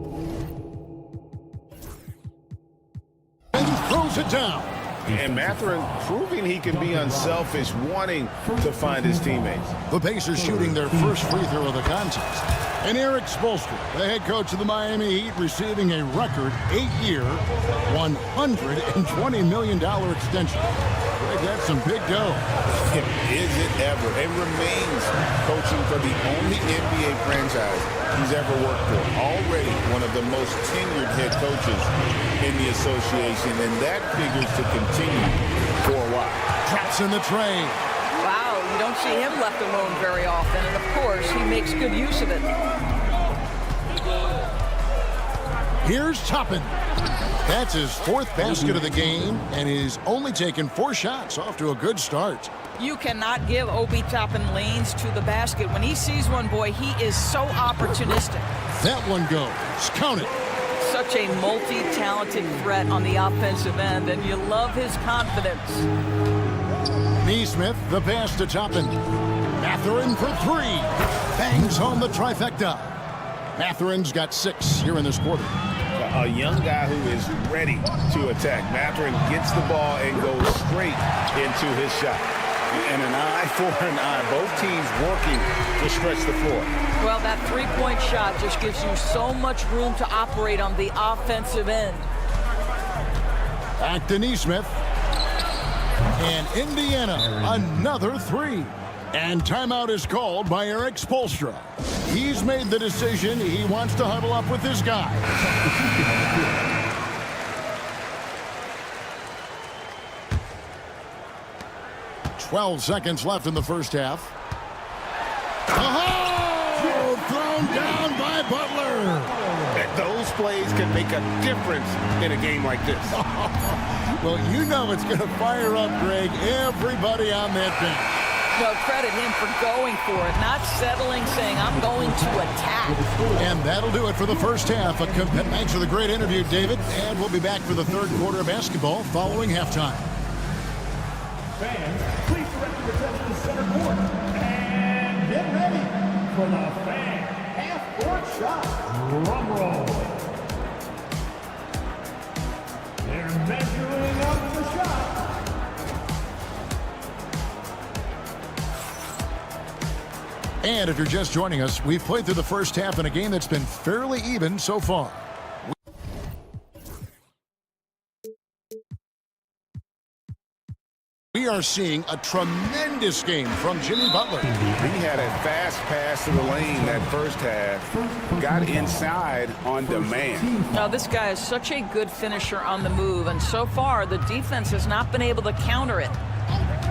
[SPEAKER 6] throws it down.
[SPEAKER 8] And Mathurin proving he can be unselfish, wanting to find his teammates.
[SPEAKER 6] The Pacers shooting their first free throw of the contest. And Eric Spoelstra, the head coach of the Miami Heat, receiving a record 8-year, $120 million extension. Greg, that's some big dough.
[SPEAKER 8] Is it ever? And remains coaching for the only NBA franchise he's ever worked for. Already one of the most tenured head coaches in the association, and that figures to continue for a while.
[SPEAKER 6] Drops in the tray.
[SPEAKER 7] Wow, you don't see him left alone very often, and of course, he makes good use of it.
[SPEAKER 6] Here's Toppin. That's his 4th basket of the game, and he's only taken 4 shots. Off to a good start.
[SPEAKER 7] You cannot give Obi Toppin lanes to the basket. When he sees one, boy, he is so opportunistic.
[SPEAKER 6] That one goes. Count it.
[SPEAKER 7] Such a multi-talented threat on the offensive end, and you love his confidence.
[SPEAKER 6] Neesmith, the pass to Toppin. Mathurin for 3. Bangs home the trifecta. Mathurin's got 6 here in this quarter.
[SPEAKER 8] A young guy who is ready to attack. Mathurin gets the ball and goes straight into his shot. And an eye for an eye. Both teams working to stretch the floor.
[SPEAKER 7] Well, that three-point shot just gives you so much room to operate on the offensive end.
[SPEAKER 6] Back to Neesmith. And Indiana, another 3. And timeout is called by Eric Spoelstra. He's made the decision. He wants to huddle up with his guy. 12 seconds left in the first half. Oh! Thrown down by Butler.
[SPEAKER 8] Those plays can make a difference in a game like this.
[SPEAKER 6] Well, you know it's going to fire up, Greg, everybody on that bench.
[SPEAKER 7] No, credit him for going for it, not settling, saying, I'm going to attack.
[SPEAKER 6] And that'll do it for the first half. Thanks for the great interview, David. And we'll be back for the third quarter of basketball following halftime.
[SPEAKER 4] Fans, please represent the center court. And get ready for the fan half-court shot. Drum roll. They're measuring up the shot.
[SPEAKER 6] And if you're just joining us, we've played through the first half in a game that's been fairly even so far. We are seeing a tremendous game from Jimmy Butler.
[SPEAKER 8] He had a fast pass to the lane that first half. Got inside on demand.
[SPEAKER 7] Now, this guy is such a good finisher on the move, and so far, the defense has not been able to counter it.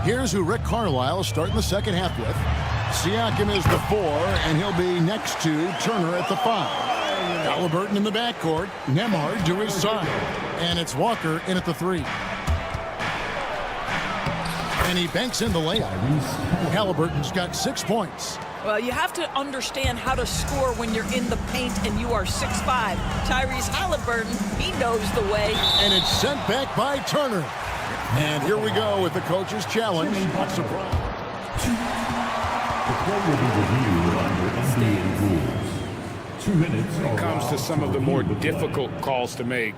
[SPEAKER 6] Here's who Rick Carlisle is starting the second half with. Siakam is the 4, and he'll be next to Turner at the 5. Halliburton in the backcourt. Nembhard to his side. And it's Walker in at the 3. And he banks in the layup. Halliburton's got 6 points.
[SPEAKER 7] Well, you have to understand how to score when you're in the paint and you are 6'5". Tyrese Halliburton, he knows the way.
[SPEAKER 6] And it's sent back by Turner. And here we go with the coach's challenge. Not surprised.
[SPEAKER 4] The play will be reviewed under NBA rules. 2 minutes.
[SPEAKER 8] When it comes to some of the more difficult calls to make,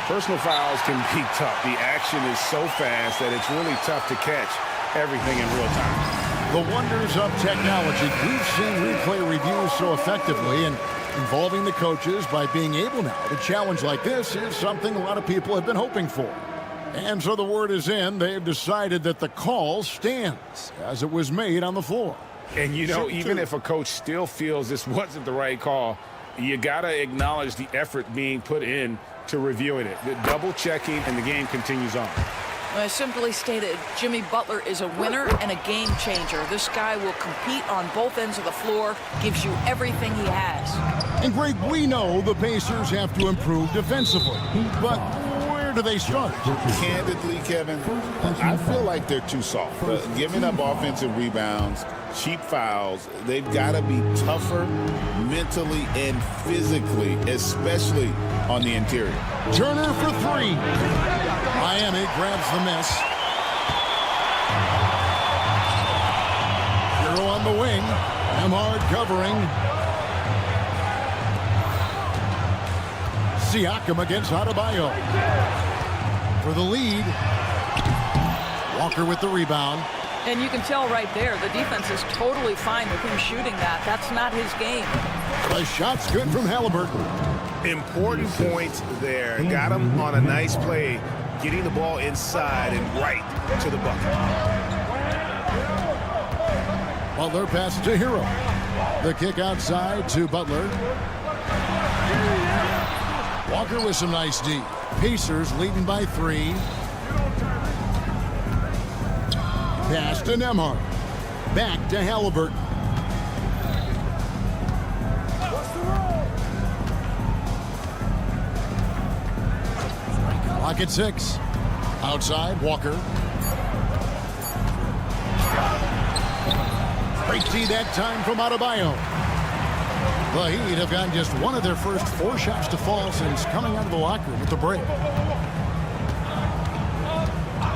[SPEAKER 8] personal fouls can be tough. The action is so fast that it's really tough to catch everything in real time.
[SPEAKER 6] The wonders of technology. We've seen replay reviews so effectively, and involving the coaches by being able now to challenge like this is something a lot of people have been hoping for. And so the word is in. They've decided that the call stands as it was made on the floor.
[SPEAKER 8] And, you know, even if a coach still feels this wasn't the right call, you got to acknowledge the effort being put in to reviewing it. The double checking, and the game continues on.
[SPEAKER 7] I simply stated, Jimmy Butler is a winner and a game changer. This guy will compete on both ends of the floor, gives you everything he has.
[SPEAKER 6] And, Greg, we know the Pacers have to improve defensively. But where do they start?
[SPEAKER 8] Candidly, Kevin, I feel like they're too soft. Giving up offensive rebounds, cheap fouls, they've got to be tougher mentally and physically, especially on the interior.
[SPEAKER 6] Turner for three. Miami grabs the miss. Euro on the wing. Nemhard covering. Siakam against Adebayo. For the lead. Walker with the rebound.
[SPEAKER 7] And you can tell right there, the defense is totally fine with him shooting that. That's not his game.
[SPEAKER 6] The shot's good from Halliburton.
[SPEAKER 10] Important points there. Got him on a nice play, getting the ball inside and right to the bucket.
[SPEAKER 6] Butler passes to Hero. The kick outside to Butler. Walker with some nice D. Pacers leading by 3. Pass to Nemhard. Back to Halliburton. Clock at 6. Outside, Walker. Break D that time from Adebayo. The Heat have gotten just one of their first 4 shots to fall since coming out of the locker room with the break.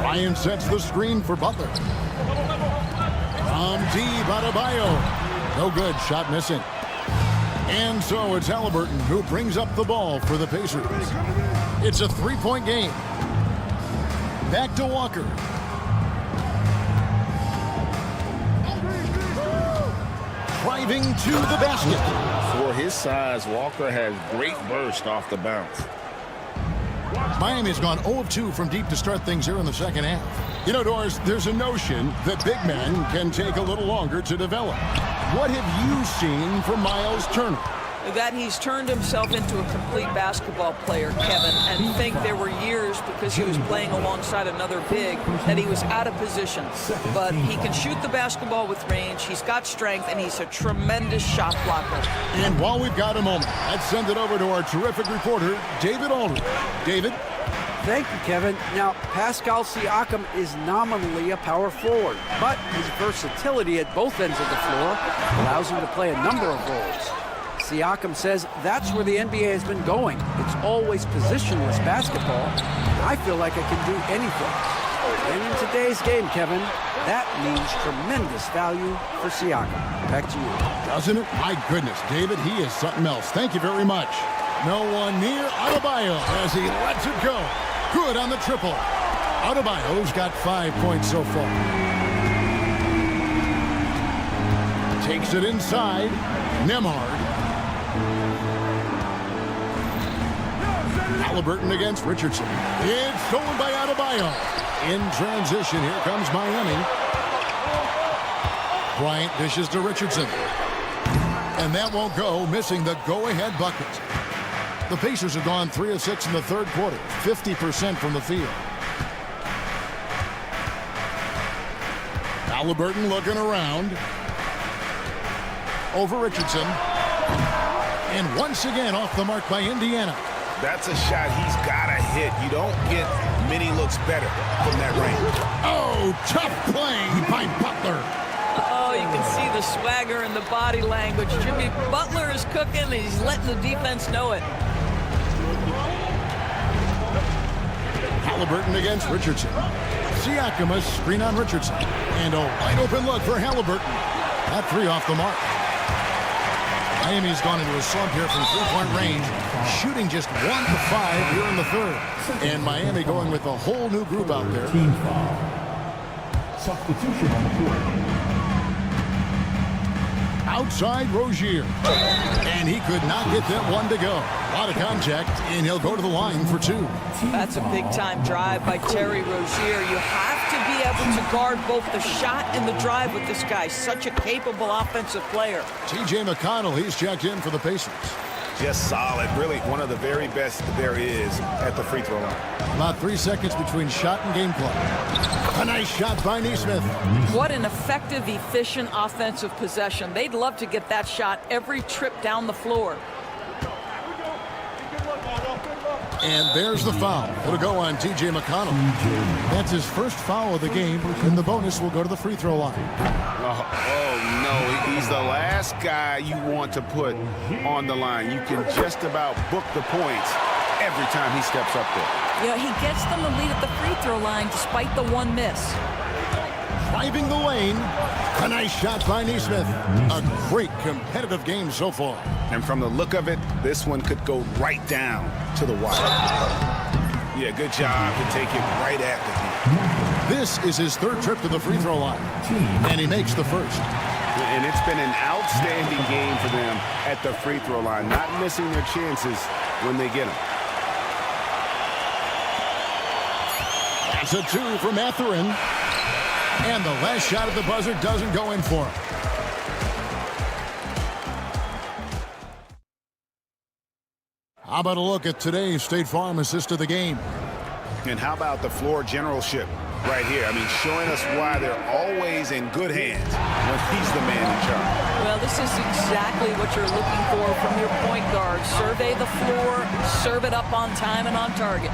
[SPEAKER 6] Ryan sets the screen for Butler. From deep, Adebayo. No good, shot missing. And so it's Halliburton who brings up the ball for the Pacers. It's a 3-point game. Back to Walker. Driving to the basket.
[SPEAKER 8] For his size, Walker has great burst off the bounce.
[SPEAKER 6] Miami's gone 0 of 2 from deep to start things here in the second half. You know, Doris, there's a notion that big men can take a little longer to develop. What have you seen from Miles Turner?
[SPEAKER 7] That he's turned himself into a complete basketball player, Kevin, and think there were years because he was playing alongside another big that he was out of position. But he can shoot the basketball with range, he's got strength, and he's a tremendous shot blocker.
[SPEAKER 6] And while we've got a moment, let's send it over to our terrific reporter, David Aldridge. David?
[SPEAKER 9] Thank you, Kevin. Now, Pascal Siakam is nominally a power forward, but his versatility at both ends of the floor allows him to play a number of roles. Siakam says that's where the NBA has been going. It's always positionless basketball. I feel like I can do anything. And in today's game, Kevin, that means tremendous value for Siakam. Back to you.
[SPEAKER 6] Doesn't it? My goodness, David, he is something else. Thank you very much. No one near Adebayo as he lets it go. Good on the triple. Adebayo's got 5 points so far. Takes it inside. Nemhard. Halliburton against Richardson. It's stolen by Adebayo. In transition, here comes Miami. Bryant dishes to Richardson. And that won't go, missing the go-ahead bucket. The Pacers have gone 3 of 6 in the third quarter, 50% from the field. Halliburton looking around. Over Richardson. And once again off the mark by Indiana.
[SPEAKER 10] That's a shot he's got to hit. You don't get many looks better from that range.
[SPEAKER 6] Oh, tough play by Butler.
[SPEAKER 7] Oh, you can see the swagger and the body language. Jimmy Butler is cooking, and he's letting the defense know it.
[SPEAKER 6] Halliburton against Richardson. Siakam a screen on Richardson. And a wide open look for Halliburton. That 3 off the mark. Miami's gone into a slump here from 3-point range, shooting just 1 of 5 here in the third. And Miami going with a whole new group out there.
[SPEAKER 4] Team foul. Substitution on the court.
[SPEAKER 6] Outside Rozier. And he could not get that one to go. A lot of contact, and he'll go to the line for 2.
[SPEAKER 7] That's a big-time drive by Terry Rozier. You have to be able to guard both the shot and the drive with this guy. Such a capable offensive player.
[SPEAKER 6] T.J. McConnell, he's checked in for the Pacers.
[SPEAKER 10] Just solid. Really one of the very best there is at the free throw line.
[SPEAKER 6] About 3 seconds between shot and game clock. A nice shot by Nesmith.
[SPEAKER 7] What an effective, efficient offensive possession. They'd love to get that shot every trip down the floor.
[SPEAKER 6] And there's the foul. It'll go on T.J. McConnell. That's his first foul of the game, and the bonus will go to the free throw line.
[SPEAKER 10] Oh, no, he's the last guy you want to put on the line. You can just about book the points every time he steps up there.
[SPEAKER 7] Yeah, he gets them the lead at the free throw line despite the one miss.
[SPEAKER 6] Driving the lane. A nice shot by Neesmith. A great competitive game so far.
[SPEAKER 10] And from the look of it, this one could go right down to the wire. Yeah, good job to take it right at the heat.
[SPEAKER 6] This is his third trip to the free throw line, and he makes the first.
[SPEAKER 10] And it's been an outstanding game for them at the free throw line, not missing their chances when they get them.
[SPEAKER 6] That's a 2 for Mathurin. And the last shot at the buzzer doesn't go in for him. How about a look at today's State Farm assist of the game?
[SPEAKER 10] And how about the floor generalship right here? I mean, showing us why they're always in good hands when he's the man in charge.
[SPEAKER 7] Well, this is exactly what you're looking for from your point guard. Survey the floor, serve it up on time and on target.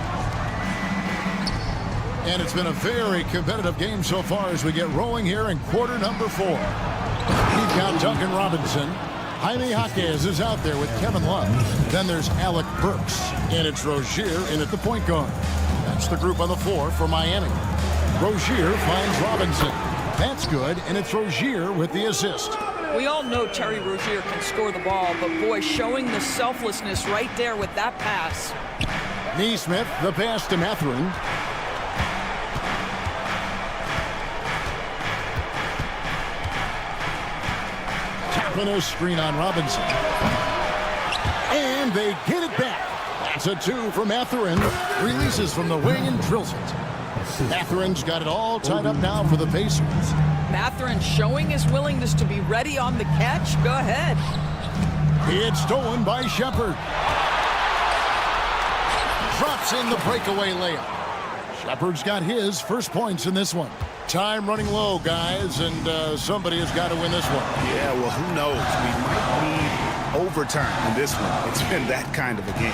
[SPEAKER 6] And it's been a very competitive game so far as we get rolling here in quarter number 4. We've got Duncan Robinson. Jaime Jaquez is out there with Kevin Love. Then there's Alec Burks. And it's Rozier in at the point guard. That's the group on the floor for Miami. Rozier finds Robinson. That's good, and it's Rozier with the assist.
[SPEAKER 7] We all know Terry Rozier can score the ball, but boy, showing the selflessness right there with that pass.
[SPEAKER 6] Neesmith, the pass to Mathurin. A screen on Robinson. And they get it back. That's a 2 for Mathurin. Releases from the wing and drills it. Mathurin's got it all tied up now for the Pacers.
[SPEAKER 7] Mathurin showing his willingness to be ready on the catch. Go ahead.
[SPEAKER 6] It's stolen by Shepard. Drops in the breakaway layup. Shepard's got his first points in this one. Time running low, guys, and somebody has got to win this one.
[SPEAKER 10] Yeah, well, who knows? We might need overtime in this one. It's been that kind of a game.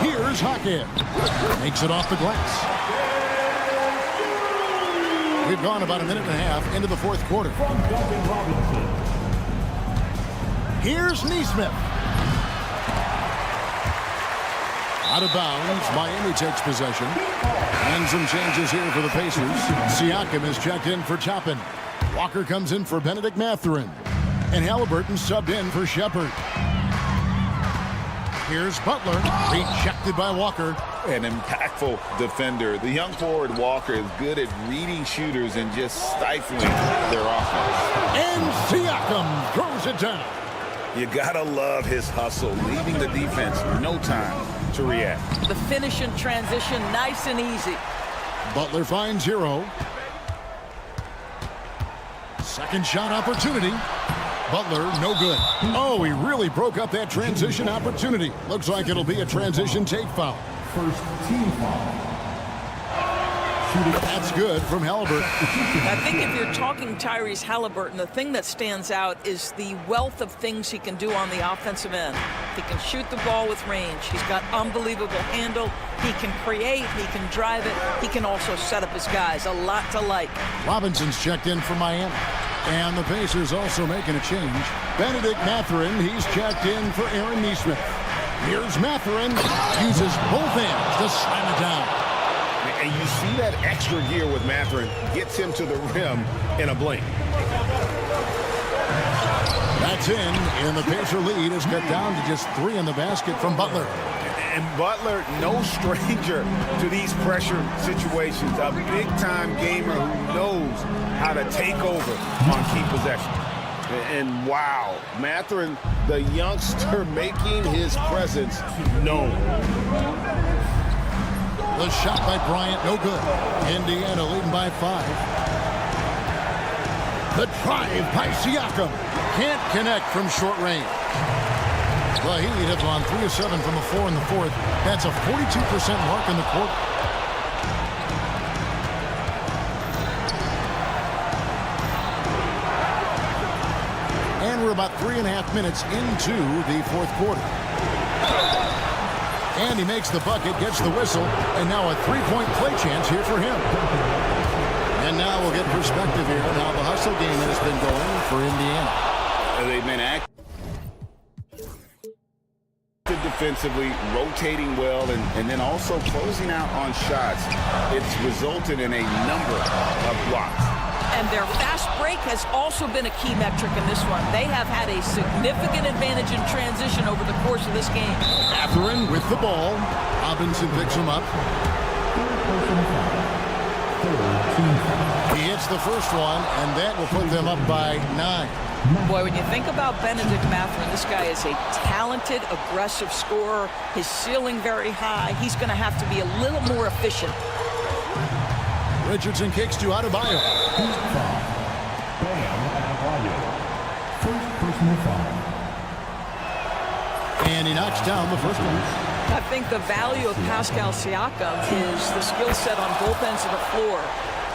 [SPEAKER 6] Here's Jaquez. Makes it off the glass. We've gone about a minute and a half into the fourth quarter. Here's Neesmith. Out of bounds, Miami takes possession. And some changes here for the Pacers. Siakam is checked in for Toppin. Walker comes in for Benedict Mathurin. And Halliburton subbed in for Shepard. Here's Butler, rejected by Walker.
[SPEAKER 8] An impactful defender. The young forward Walker is good at reading shooters and just stifling their offense.
[SPEAKER 6] And Siakam throws it down.
[SPEAKER 8] You gotta love his hustle, leaving the defense no time to react.
[SPEAKER 7] The finish in transition, nice and easy.
[SPEAKER 6] Butler finds Hero. Second shot opportunity. Butler, no good. Oh, he really broke up that transition opportunity. Looks like it'll be a transition take foul.
[SPEAKER 4] First team foul.
[SPEAKER 6] That's good from Halliburton.
[SPEAKER 7] I think if you're talking Tyrese Halliburton, the thing that stands out is the wealth of things he can do on the offensive end. He can shoot the ball with range. He's got unbelievable handle. He can create. He can drive it. He can also set up his guys. A lot to like.
[SPEAKER 6] Robinson's checked in for Miami. And the Pacers also making a change. Benedict Mathurin, he's checked in for Aaron Neesmith. Here's Mathurin. Uses both hands to slam it down.
[SPEAKER 10] And you see that extra gear with Mathurin. Gets him to the rim in a blink.
[SPEAKER 6] That's in, and the Pacer lead is cut down to just 3 in the basket from Butler.
[SPEAKER 10] And Butler, no stranger to these pressure situations. A big-time gamer who knows how to take over on key possession. And wow, Mathurin, the youngster, making his presence known.
[SPEAKER 6] The shot by Bryant, no good. Indiana leading by 5. The drive by Siakam. Can't connect from short range. The Heat have gone 3 of 7 from the floor in the fourth. That's a 42% mark in the quarter. And we're about 3.5 minutes into the fourth quarter. And he makes the bucket, gets the whistle, and now a three-point play chance here for him. And now we'll get perspective here on how the hustle game has been going for Indiana.
[SPEAKER 8] They've been active defensively, rotating well, and then also closing out on shots. It's resulted in a number of blocks.
[SPEAKER 7] And their fast break has also been a key metric in this one. They have had a significant advantage in transition over the course of this game.
[SPEAKER 6] Mathurin with the ball. Robinson picks him up. He hits the first one, and that will put them up by 9.
[SPEAKER 7] Boy, when you think about Benedict Mathurin, this guy is a talented, aggressive scorer. His ceiling very high. He's going to have to be a little more efficient.
[SPEAKER 6] Richardson kicks to Adebayo. And he knocks down the first one.
[SPEAKER 7] I think the value of Pascal Siakam is the skill set on both ends of the floor.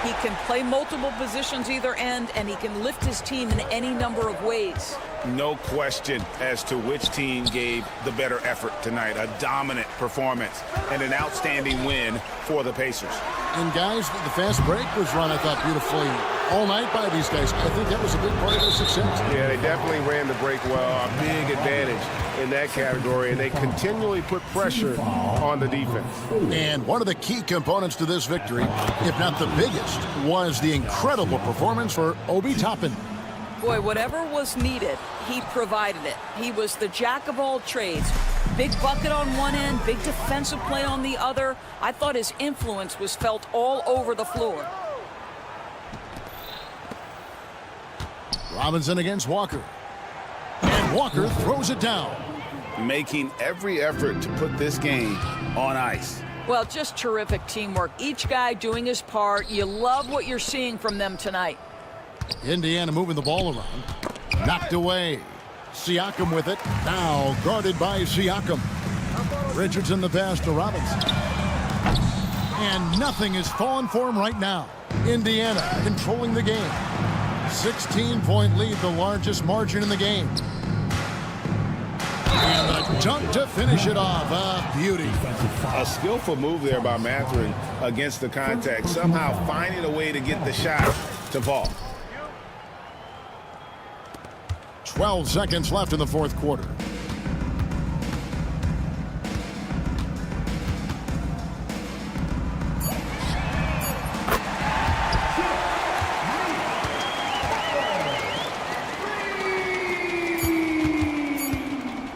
[SPEAKER 7] He can play multiple positions either end, and he can lift his team in any number of ways.
[SPEAKER 10] No question as to which team gave the better effort tonight. A dominant performance and an outstanding win for the Pacers.
[SPEAKER 6] And guys, the fast break was run, I thought, beautifully all night by these guys. I think that was a big part of their success.
[SPEAKER 10] Yeah, they definitely ran the break well. A big advantage in that category, and they continually put pressure on the defense.
[SPEAKER 6] And one of the key components to this victory, if not the biggest, was the incredible performance for Obi Toppin.
[SPEAKER 7] Boy, whatever was needed, he provided it. He was the jack of all trades. Big bucket on one end, big defensive play on the other. I thought his influence was felt all over the floor.
[SPEAKER 6] Robinson against Walker. And Walker throws it down.
[SPEAKER 8] Making every effort to put this game on ice.
[SPEAKER 7] Well, just terrific teamwork. Each guy doing his part. You love what you're seeing from them tonight.
[SPEAKER 6] Indiana moving the ball around. Knocked away. Siakam with it. Now guarded by Siakam. Richardson the pass to Robinson. And nothing is falling for him right now. Indiana controlling the game. 16-point lead, the largest margin in the game. And a dunk to finish it off. A beauty.
[SPEAKER 10] A skillful move there by Mathurin against the contact. Somehow finding a way to get the shot to fall.
[SPEAKER 6] 12 seconds left in the fourth quarter.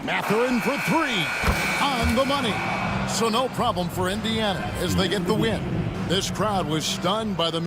[SPEAKER 6] Mathurin for three. On the money. So no problem for Indiana as they get the win. This crowd was stunned by the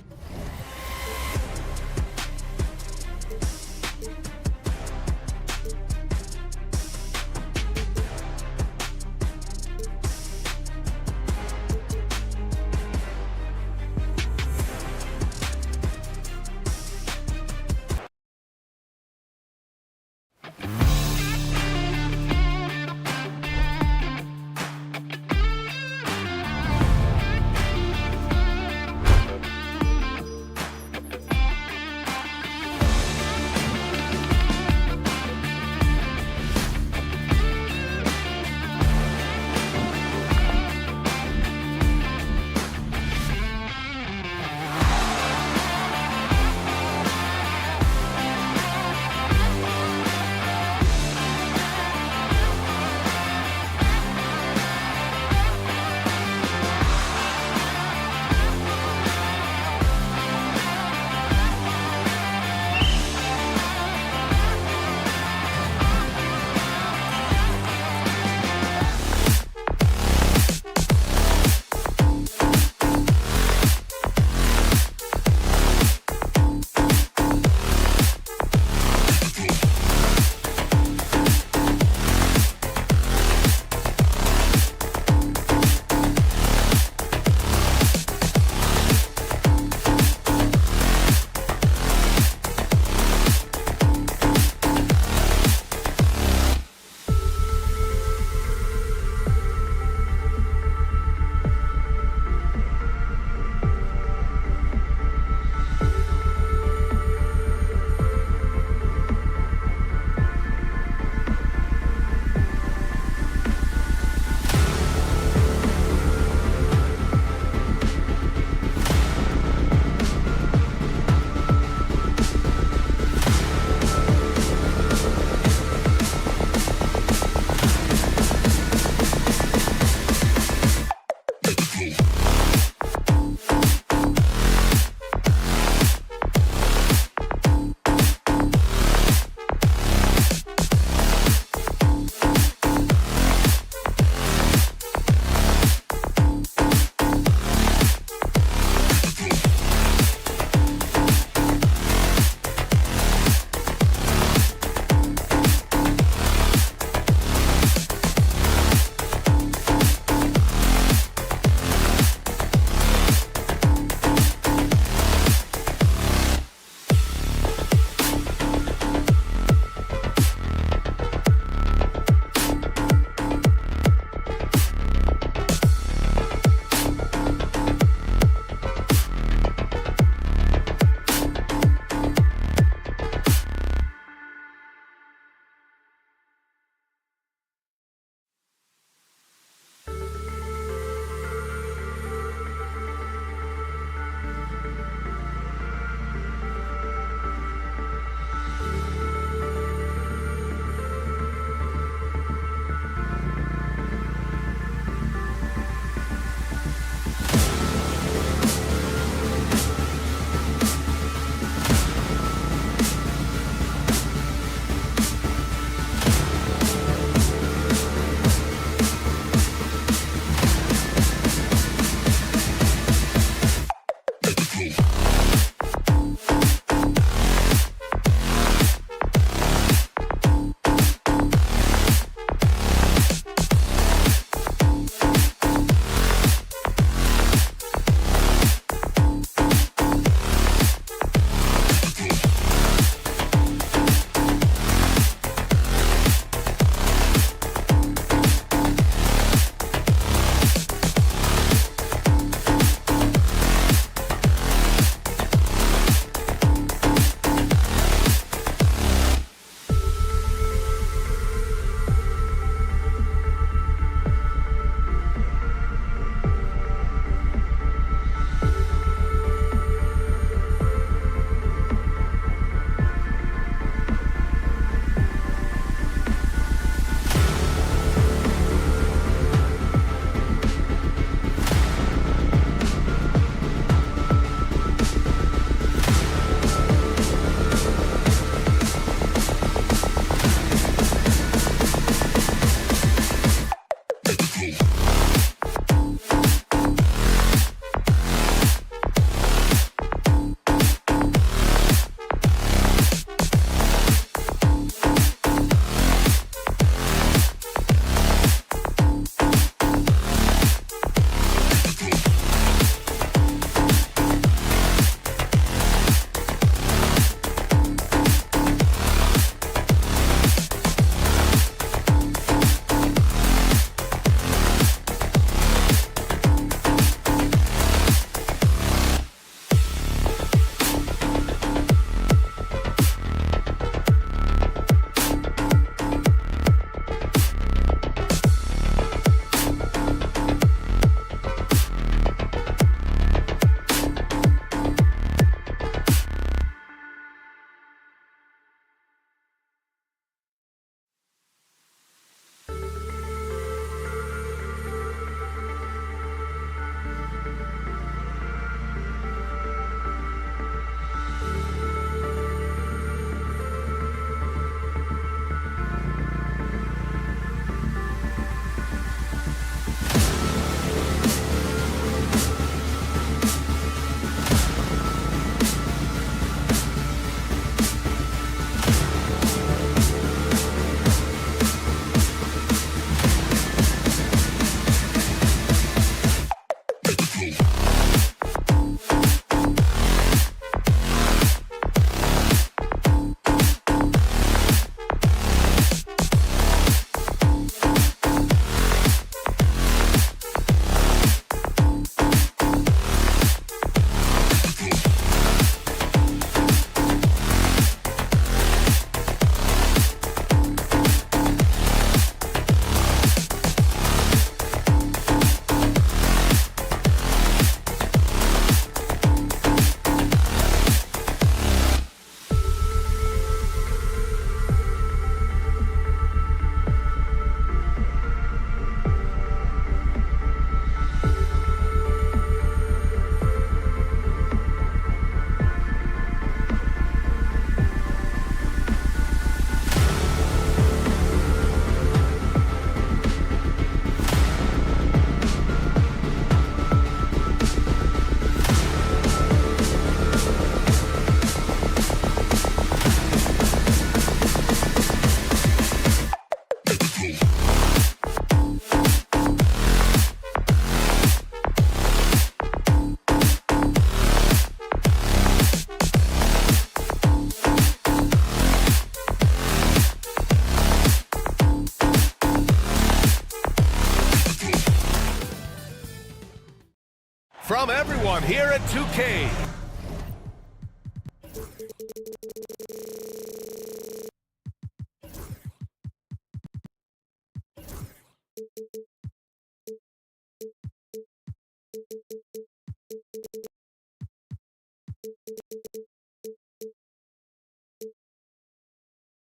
[SPEAKER 1] From everyone here at 2K.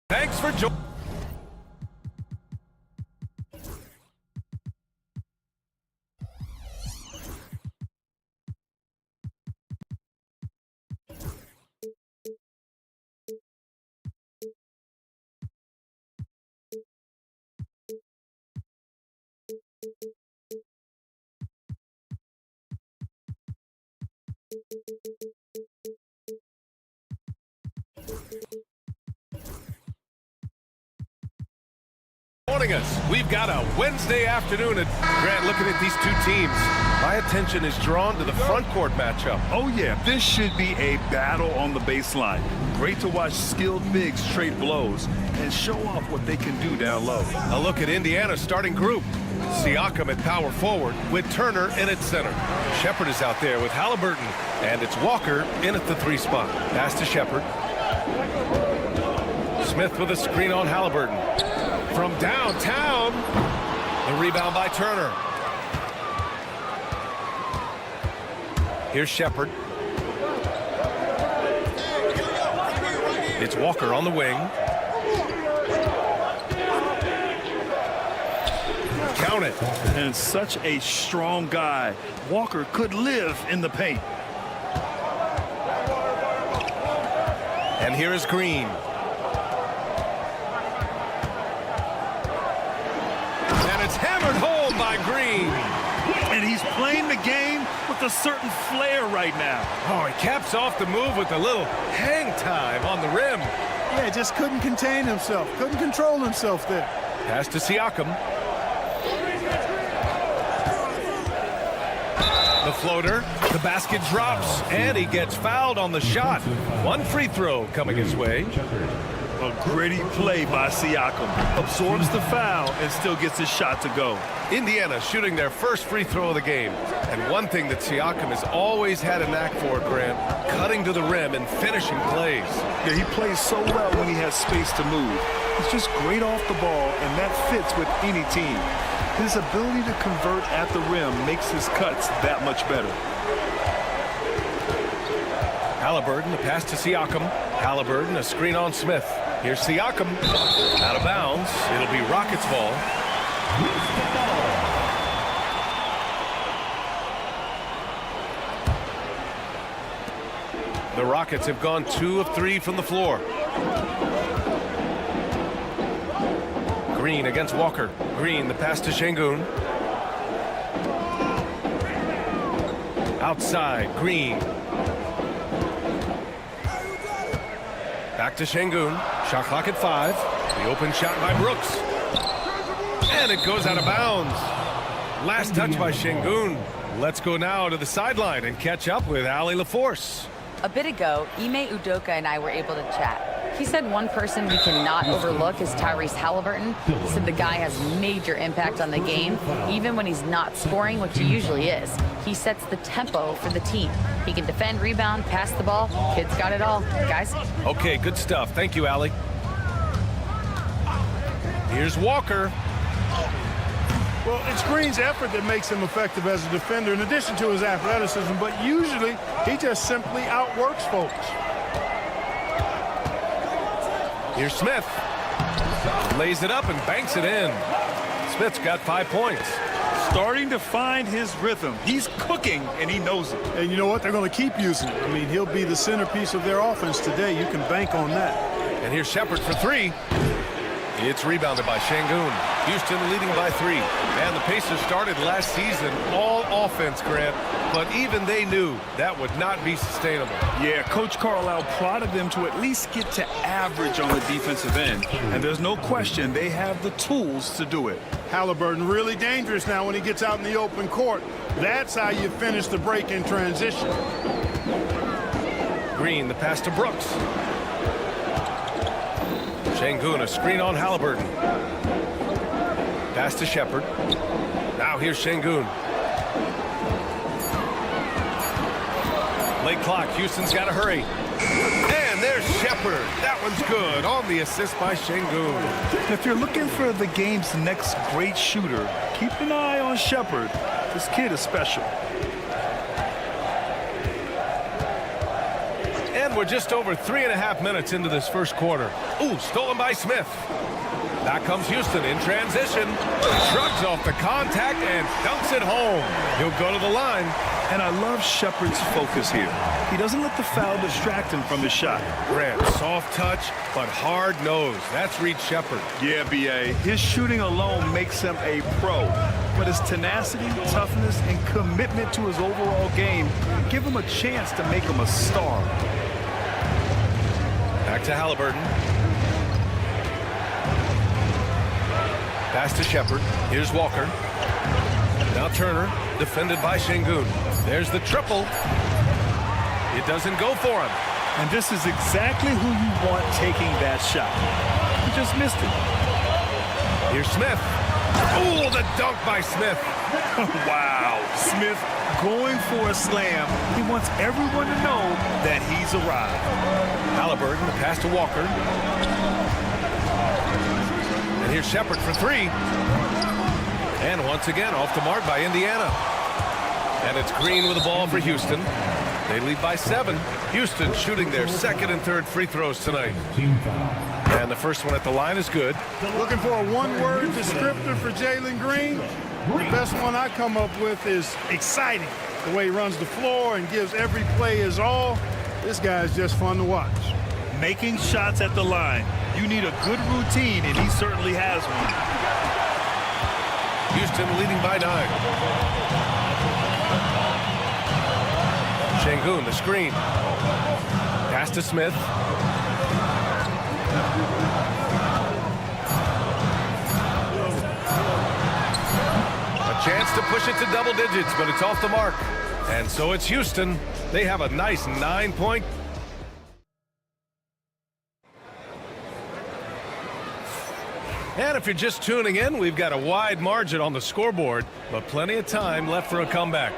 [SPEAKER 1] Thanks for joining. Joining us, we've got a Wednesday afternoon at Grant. Looking at these two teams, my attention is drawn to the front court matchup.
[SPEAKER 2] Oh, yeah, this should be a battle on the baseline. Great to watch skilled bigs trade blows and show off what they can do down low.
[SPEAKER 1] A look at Indiana's starting group. Siakam at power forward with Turner in at center. Shepherd is out there with Halliburton, and it's Walker in at the 3 spot. Pass to Shepherd. Smith with a screen on Halliburton. From downtown, the rebound by Turner. Here's Shepherd. It's Walker on the wing. Count it.
[SPEAKER 2] And such a strong guy. Walker could live in the paint.
[SPEAKER 1] And here is Green. It's hammered home by Green.
[SPEAKER 2] And he's playing the game with a certain flair right now.
[SPEAKER 1] Oh, he caps off the move with a little hang time on the rim.
[SPEAKER 11] Yeah, just couldn't contain himself. Couldn't control himself there.
[SPEAKER 1] Pass to Siakam. The floater. The basket drops, and he gets fouled on the shot. One free throw coming his way.
[SPEAKER 2] A gritty play by Siakam. Absorbs the foul and still gets his shot to go.
[SPEAKER 1] Indiana shooting their first free throw of the game. And one thing that Siakam has always had a knack for, Grant, cutting to the rim and finishing plays.
[SPEAKER 2] Yeah, he plays so well when he has space to move. He's just great off the ball, and that fits with any team. His ability to convert at the rim makes his cuts that much better.
[SPEAKER 1] Halliburton, the pass to Siakam. Halliburton, a screen on Smith. Here's Siakam. Out of bounds. It'll be Rockets ball. The Rockets have gone 2 of 3 from the floor. Green against Walker. Green, the pass to Şengün. Outside, Green. Back to Şengün. Shot clock at 5. The open shot by Brooks. And it goes out of bounds. Last touch by Şengün. Let's go now to the sideline and catch up with Allie LaForce.
[SPEAKER 5] A bit ago, Ime Udoka and I were able to chat. He said one person we cannot overlook is Tyrese Halliburton. He said the guy has major impact on the game, even when he's not scoring, which he usually is. He sets the tempo for the team. He can defend, rebound, pass the ball. Kid's got it all. Guys?
[SPEAKER 1] Okay, good stuff. Thank you, Allie. Here's Walker.
[SPEAKER 11] Well, it's Green's effort that makes him effective as a defender in addition to his athleticism, but usually he just simply outworks folks.
[SPEAKER 1] Here's Smith. Lays it up and banks it in. Smith's got 5 points.
[SPEAKER 2] Starting to find his rhythm. He's cooking, and he knows it.
[SPEAKER 11] And you know what? They're going to keep using it. I mean, he'll be the centerpiece of their offense today. You can bank on that.
[SPEAKER 1] And here's Shepherd for 3. It's rebounded by Şengün. Houston leading by 3. And the Pacers started last season all offense, Grant, but even they knew that would not be sustainable.
[SPEAKER 2] Yeah, Coach Carlisle prodded them to at least get to average on the defensive end. And there's no question they have the tools to do it.
[SPEAKER 11] Halliburton really dangerous now when he gets out in the open court. That's how you finish the break in transition.
[SPEAKER 1] Green, the pass to Brooks. Şengün, a screen on Halliburton. Pass to Shepherd. Now here's Şengün. Late clock. Houston's got to hurry. And there's Shepherd. That one's good on the assist by Şengün.
[SPEAKER 2] If you're looking for the game's next great shooter, keep an eye on Shepherd. This kid is special.
[SPEAKER 1] And we're just over 3.5 minutes into this first quarter. Ooh, stolen by Smith. Back comes Houston in transition. Shrugs off the contact and dunks it home. He'll go to the line.
[SPEAKER 2] And I love Shepherd's focus here. He doesn't let the foul distract him from his shot.
[SPEAKER 1] Grant, soft touch, but hard nose. That's Reed Shepherd.
[SPEAKER 2] Yeah, B.A. His shooting alone makes him a pro. But his tenacity, toughness, and commitment to his overall game give him a chance to make him a star.
[SPEAKER 1] Back to Halliburton. Pass to Shepherd. Here's Walker. Now Turner, defended by Şengün. There's the triple. It doesn't go for him.
[SPEAKER 2] And this is exactly who you want taking that shot. He just missed it.
[SPEAKER 1] Here's Smith. Ooh, the dunk by Smith.
[SPEAKER 2] Wow. Smith going for a slam. He wants everyone to know that he's arrived.
[SPEAKER 1] Halliburton, the pass to Walker. And here's Shepherd for 3. And once again, off the mark by Indiana. And it's Green with the ball for Houston. They lead by 7. Houston shooting their second and third free throws tonight. And the first one at the line is good.
[SPEAKER 11] Looking for a one-word descriptor for Jalen Green? The best one I come up with is exciting. The way he runs the floor and gives every play his all. This guy is just fun to watch.
[SPEAKER 2] Making shots at the line. You need a good routine, and he certainly has one.
[SPEAKER 1] Houston leading by 9. Şengün, the screen. Pass to Smith. A chance to push it to double digits, but it's off the mark. And so it's Houston. They have a nice 9-point. And if you're just tuning in, we've got a wide margin on the scoreboard, but plenty of time left for a comeback.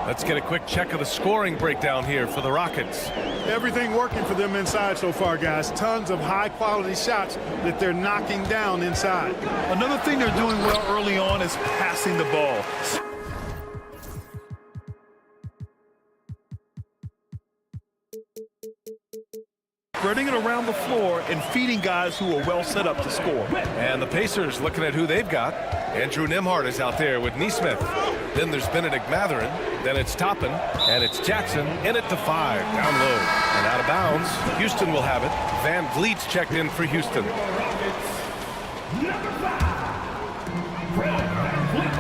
[SPEAKER 1] Let's get a quick check of the scoring breakdown here for the Rockets.
[SPEAKER 11] Everything working for them inside so far, guys. Tons of high-quality shots that they're knocking down inside.
[SPEAKER 2] Another thing they're doing well early on is passing the ball. Spreading it around the floor and feeding guys who are well set up to score.
[SPEAKER 1] And the Pacers looking at who they've got. Andrew Nembhard is out there with Nesmith. Then there's Benedict Mathurin. Then it's Toppin. And it's Jackson in at the 5. Down low. And out of bounds. Houston will have it. Van Vliet's checked in for Houston.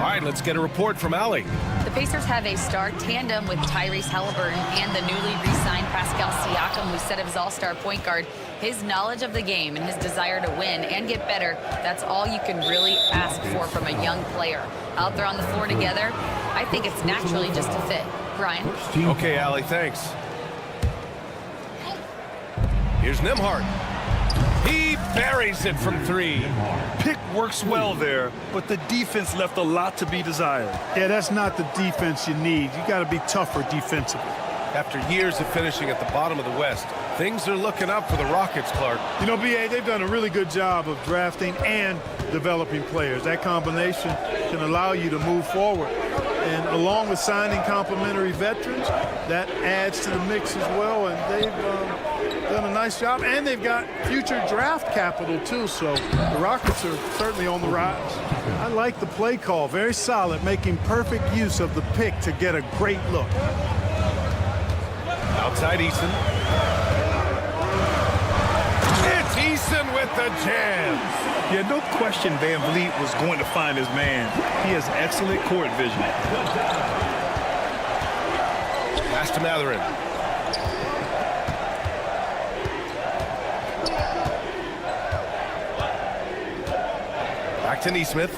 [SPEAKER 1] All right, let's get a report from Allie.
[SPEAKER 5] The Pacers have a star tandem with Tyrese Halliburton and the newly re-signed Pascal Siakam, who said of his all-star point guard, his knowledge of the game and his desire to win and get better, that's all you can really ask for from a young player. Out there on the floor together, I think it's naturally just a fit. Brian?
[SPEAKER 1] Okay, Allie, thanks. Here's Nembhard. He buries it from 3.
[SPEAKER 2] Pick works well there, but the defense left a lot to be desired.
[SPEAKER 11] Yeah, that's not the defense you need. You got to be tougher defensively.
[SPEAKER 1] After years of finishing at the bottom of the West, things are looking up for the Rockets, Clark.
[SPEAKER 11] You know, B.A., they've done a really good job of drafting and developing players. That combination can allow you to move forward. And along with signing complementary veterans, that adds to the mix as well. And they've done a nice job. And they've got future draft capital, too. So the Rockets are certainly on the rise. I like the play call. Very solid, making perfect use of the pick to get a great look.
[SPEAKER 1] Outside Eason. It's Eason with the jam.
[SPEAKER 2] Yeah, no question Van Vliet was going to find his man. He has excellent court vision.
[SPEAKER 1] Pass to Matherin. Back to Neesmith.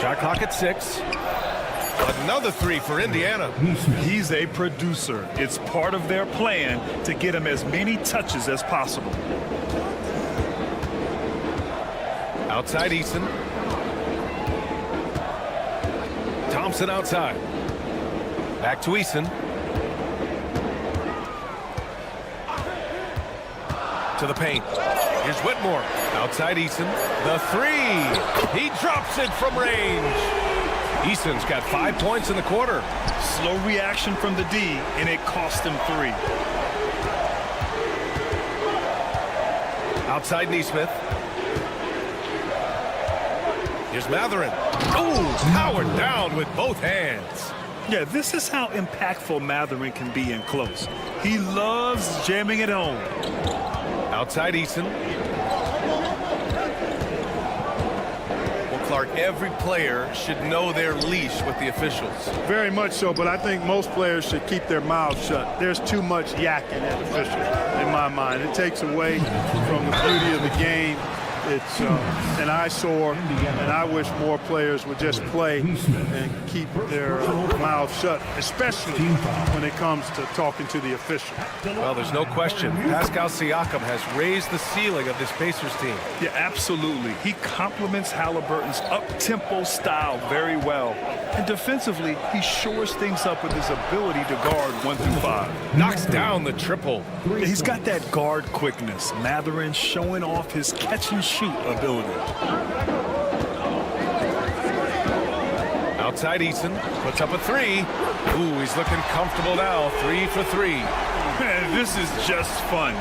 [SPEAKER 1] Shot clock at 6. Another 3 for Indiana.
[SPEAKER 2] He's a producer. It's part of their plan to get him as many touches as possible.
[SPEAKER 1] Outside Eason. Thompson outside. Back to Eason. To the paint. Here's Whitmore. Outside Eason. The 3. He drops it from range. Eason's got 5 points in the quarter.
[SPEAKER 2] Slow reaction from the D, and it cost him 3.
[SPEAKER 1] Outside Neesmith. Here's Matherin. Oh, powered down with both hands.
[SPEAKER 2] Yeah, this is how impactful Matherin can be in close. He loves jamming it home.
[SPEAKER 1] Outside Eason. Well, Clark, every player should know their leash with the officials.
[SPEAKER 11] Very much so, but I think most players should keep their mouths shut. There's too much yakking at officials, in my mind. It takes away from the beauty of the game. It's an eyesore, and I wish more players would just play and keep their mouths shut, especially when it comes to talking to the official.
[SPEAKER 1] Well, there's no question. Pascal Siakam has raised the ceiling of this Pacers team.
[SPEAKER 2] Yeah, absolutely. He complements Halliburton's up-tempo style very well. And defensively, he shores things up with his ability to guard 1 through 5.
[SPEAKER 1] Knocks down the triple.
[SPEAKER 2] He's got that guard quickness. Matherin showing off his catch-and-shoot ability.
[SPEAKER 1] Outside Eason. Puts up a 3. Ooh, he's looking comfortable now. 3 for 3.
[SPEAKER 2] Man, this is just fun.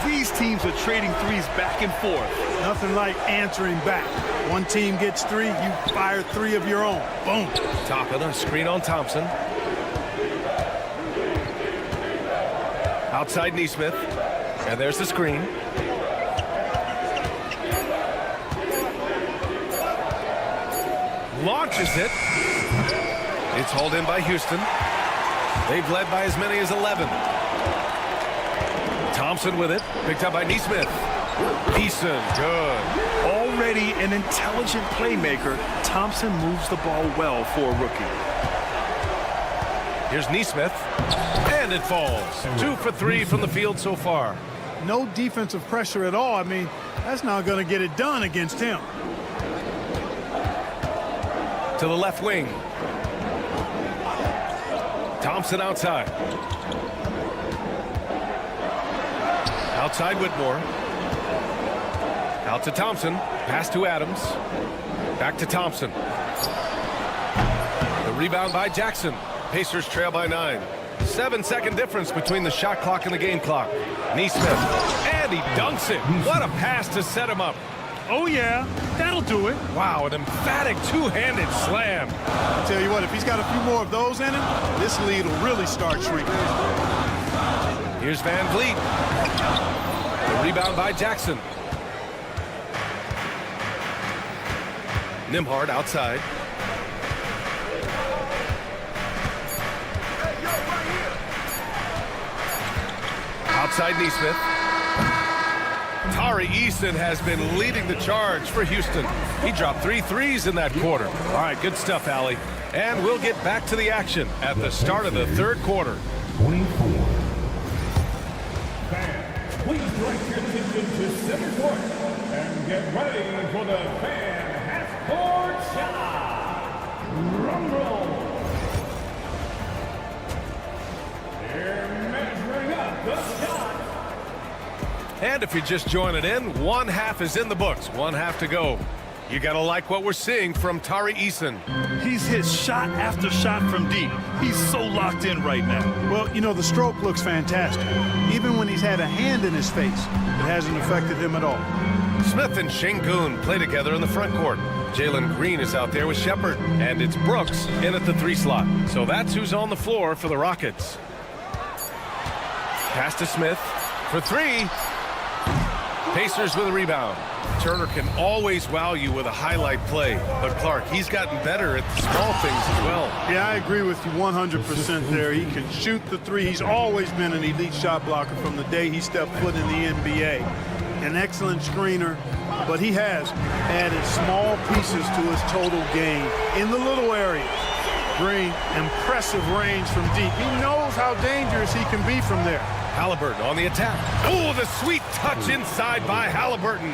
[SPEAKER 2] These teams are trading threes back and forth.
[SPEAKER 11] Nothing like answering back. One team gets 3, you fire 3 of your own. Boom.
[SPEAKER 1] Top of the screen on Thompson. Outside Neesmith. And there's the screen. Launches it. It's hauled in by Houston. They've led by as many as 11. Thompson with it. Picked up by Neesmith. Eason, good.
[SPEAKER 2] Already an intelligent playmaker, Thompson moves the ball well for a rookie.
[SPEAKER 1] Here's Neesmith. And it falls. 2 for 3 from the field so far.
[SPEAKER 11] No defensive pressure at all. I mean, that's not going to get it done against him.
[SPEAKER 1] To the left wing. Thompson outside. Outside Whitmore. Out to Thompson. Pass to Adams. Back to Thompson. The rebound by Jackson. Pacers trail by 9. 7-second difference between the shot clock and the game clock. Neesmith. And he dunks it. What a pass to set him up.
[SPEAKER 11] Oh, yeah, that'll do it.
[SPEAKER 1] Wow, an emphatic two-handed slam.
[SPEAKER 11] I tell you what, if he's got a few more of those in him, this lead will really start shrinking.
[SPEAKER 1] Here's Van Vliet. The rebound by Jackson. Nembhard outside. Outside Neesmith. Tari Eason has been leading the charge for Houston. He dropped 3 threes in that quarter. All right, good stuff, Allie. And we'll get back to the action at the start of the third quarter.
[SPEAKER 4] 24. Fans, please direct your attention to center court and get ready for the fan half-court shot. Drum roll. They're measuring up the shot.
[SPEAKER 1] And if you're just joining in, one half is in the books. One half to go. You got to like what we're seeing from Tari Eason.
[SPEAKER 2] He's hit shot after shot from deep. He's so locked in right now.
[SPEAKER 11] Well, you know, the stroke looks fantastic. Even when he's had a hand in his face, it hasn't affected him at all.
[SPEAKER 1] Smith and Şengün play together in the front court. Jalen Green is out there with Shepard. And it's Brooks in at the 3 slot. So that's who's on the floor for the Rockets. Pass to Smith for 3. Pacers with a rebound. Turner can always wow you with a highlight play, but Clark, he's gotten better at the small things as well.
[SPEAKER 11] Yeah, I agree with you 100% there. He can shoot the three. He's always been an elite shot blocker from the day he stepped foot in the NBA. An excellent screener, but he has added small pieces to his total game in the little areas. Green, impressive range from deep. He knows how dangerous he can be from there.
[SPEAKER 1] Halliburton on the attack. Oh, the sweet touch inside by Halliburton.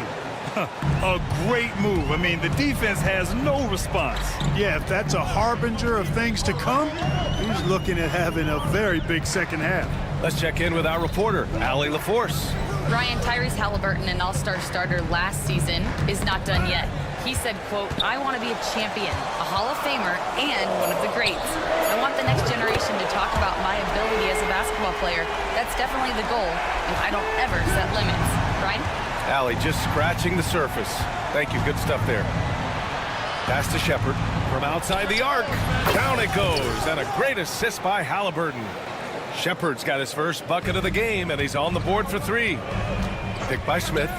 [SPEAKER 2] A great move. I mean, the defense has no response.
[SPEAKER 11] Yeah, if that's a harbinger of things to come, he's looking at having a very big second half.
[SPEAKER 1] Let's check in with our reporter, Allie LaForce.
[SPEAKER 5] Ryan, Tyrese Halliburton, an all-star starter last season, is not done yet. He said, quote, "I want to be a champion, a Hall of Famer, and one of the greats. I want the next generation to talk about my ability as a basketball player. That's definitely the goal, and I don't ever set limits." Ryan?
[SPEAKER 1] Allie just scratching the surface. Thank you. Good stuff there. Pass to Shepard from outside the arc. Down it goes, and a great assist by Halliburton. Shepard's got his first bucket of the game, and he's on the board for three. Picked by Smith.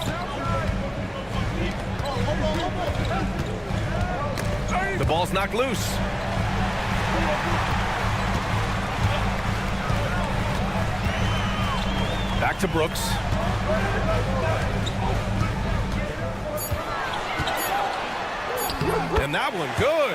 [SPEAKER 1] The ball's knocked loose. Back to Brooks. And that one good.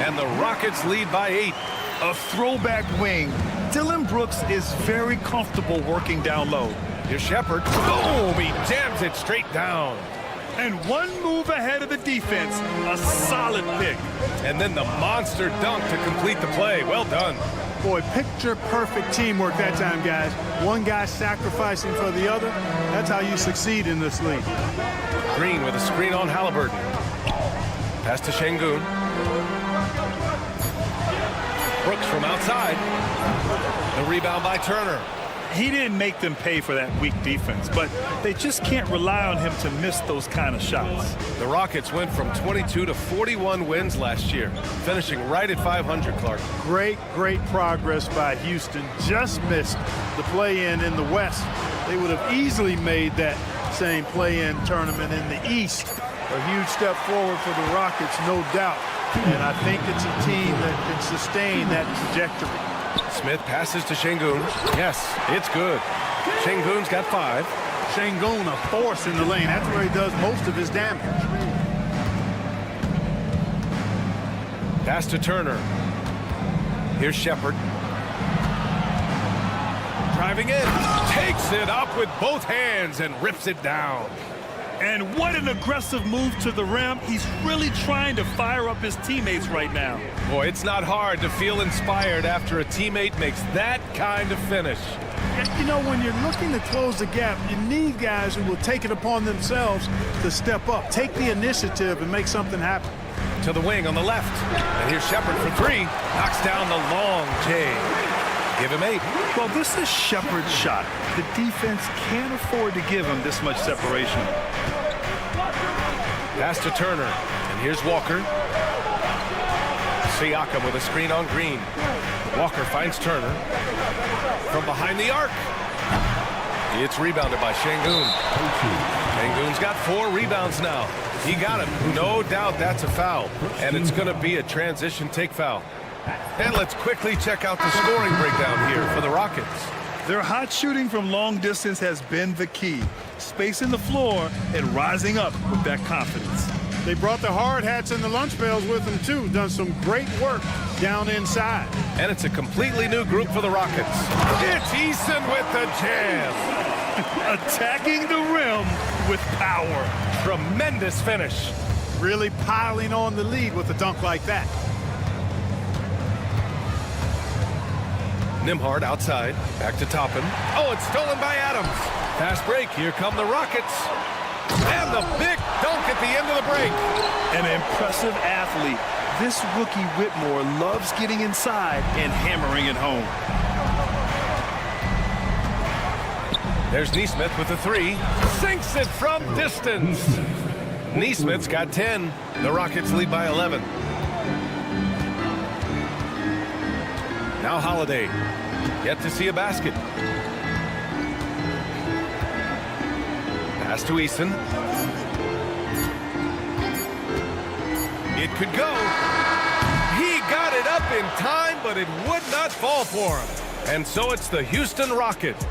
[SPEAKER 1] And the Rockets lead by 8.
[SPEAKER 2] A throwback wing. Dylan Brooks is very comfortable working down low.
[SPEAKER 1] Here's Shepard. Boom! He jams it straight down.
[SPEAKER 2] And one move ahead of the defense. A solid pick.
[SPEAKER 1] And then the monster dunk to complete the play. Well done.
[SPEAKER 11] Boy, picture-perfect teamwork that time, guys. One guy sacrificing for the other. That's how you succeed in this league.
[SPEAKER 1] Green with a screen on Halliburton. Pass to Şengün. Brooks from outside. The rebound by Turner.
[SPEAKER 2] He didn't make them pay for that weak defense, but they just can't rely on him to miss those kind of shots.
[SPEAKER 1] The Rockets went from 22 to 41 wins last year, finishing right at 500, Clark.
[SPEAKER 11] Great progress by Houston. Just missed the play-in in the West. They would have easily made that same play-in tournament in the East. A huge step forward for the Rockets, no doubt. And I think it's a team that can sustain that trajectory.
[SPEAKER 1] Smith passes to Şengün. Yes, it's good. Şengün's got 5.
[SPEAKER 11] Şengün, a force in the lane. That's where he does most of his damage.
[SPEAKER 1] Pass to Turner. Here's Shepard. Driving in. Takes it up with both hands and rips it down.
[SPEAKER 2] And what an aggressive move to the rim. He's really trying to fire up his teammates right now.
[SPEAKER 1] Boy, it's not hard to feel inspired after a teammate makes that kind of finish.
[SPEAKER 11] You know, when you're looking to close the gap, you need guys who will take it upon themselves to step up, take the initiative, and make something happen.
[SPEAKER 1] To the wing on the left. And here's Shepard for 3. Knocks down the long J. Give him 8.
[SPEAKER 2] Well, this is Shepard's shot. The defense can't afford to give him this much separation.
[SPEAKER 1] Pass to Turner. And here's Walker. Siakam with a screen on Green. Walker finds Turner. From behind the arc. It's rebounded by Şengün. Şengün's got 4 rebounds now. He got him. No doubt that's a foul. And it's going to be a transition take foul. And let's quickly check out the scoring breakdown here for the Rockets.
[SPEAKER 2] Their hot shooting from long distance has been the key. Spacing the floor and rising up with that confidence.
[SPEAKER 11] They brought the hard hats and the lunch pails with them, too. Done some great work down inside.
[SPEAKER 1] And it's a completely new group for the Rockets. It's Eason with the jam.
[SPEAKER 2] Attacking the rim with power.
[SPEAKER 1] Tremendous finish.
[SPEAKER 11] Really piling on the lead with a dunk like that.
[SPEAKER 1] Nembhard outside. Back to Toppin. Oh, it's stolen by Adams. Fast break. Here come the Rockets. And the big dunk at the end of the break.
[SPEAKER 2] An impressive athlete. This rookie Whitmore loves getting inside and hammering it home.
[SPEAKER 1] There's Nesmith with the 3. Sinks it from distance. Nesmith's got 10. The Rockets lead by 11. Now Holiday. Yet to see a basket. Pass to Eason. It could go. He got it up in time, but it would not fall for him. And so it's the Houston Rockets.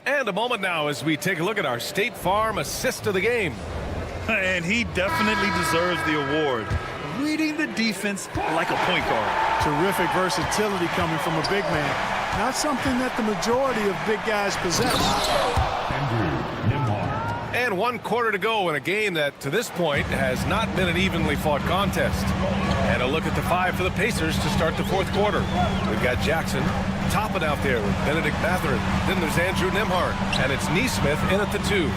[SPEAKER 1] And a moment now as we take a look at our State Farm assist of the game.
[SPEAKER 2] And he definitely deserves the award. Reading the defense like a point guard.
[SPEAKER 11] Terrific versatility coming from a big man. Not something that the majority of big guys possess.
[SPEAKER 1] And 1 quarter to go in a game that, to this point, has not been an evenly fought contest. And a look at the 5 for the Pacers to start the 4th quarter. We've got Jackson topping out there with Benedict Mathurin. Then there's Andrew Nembhard. And it's Neesmith in at the 2.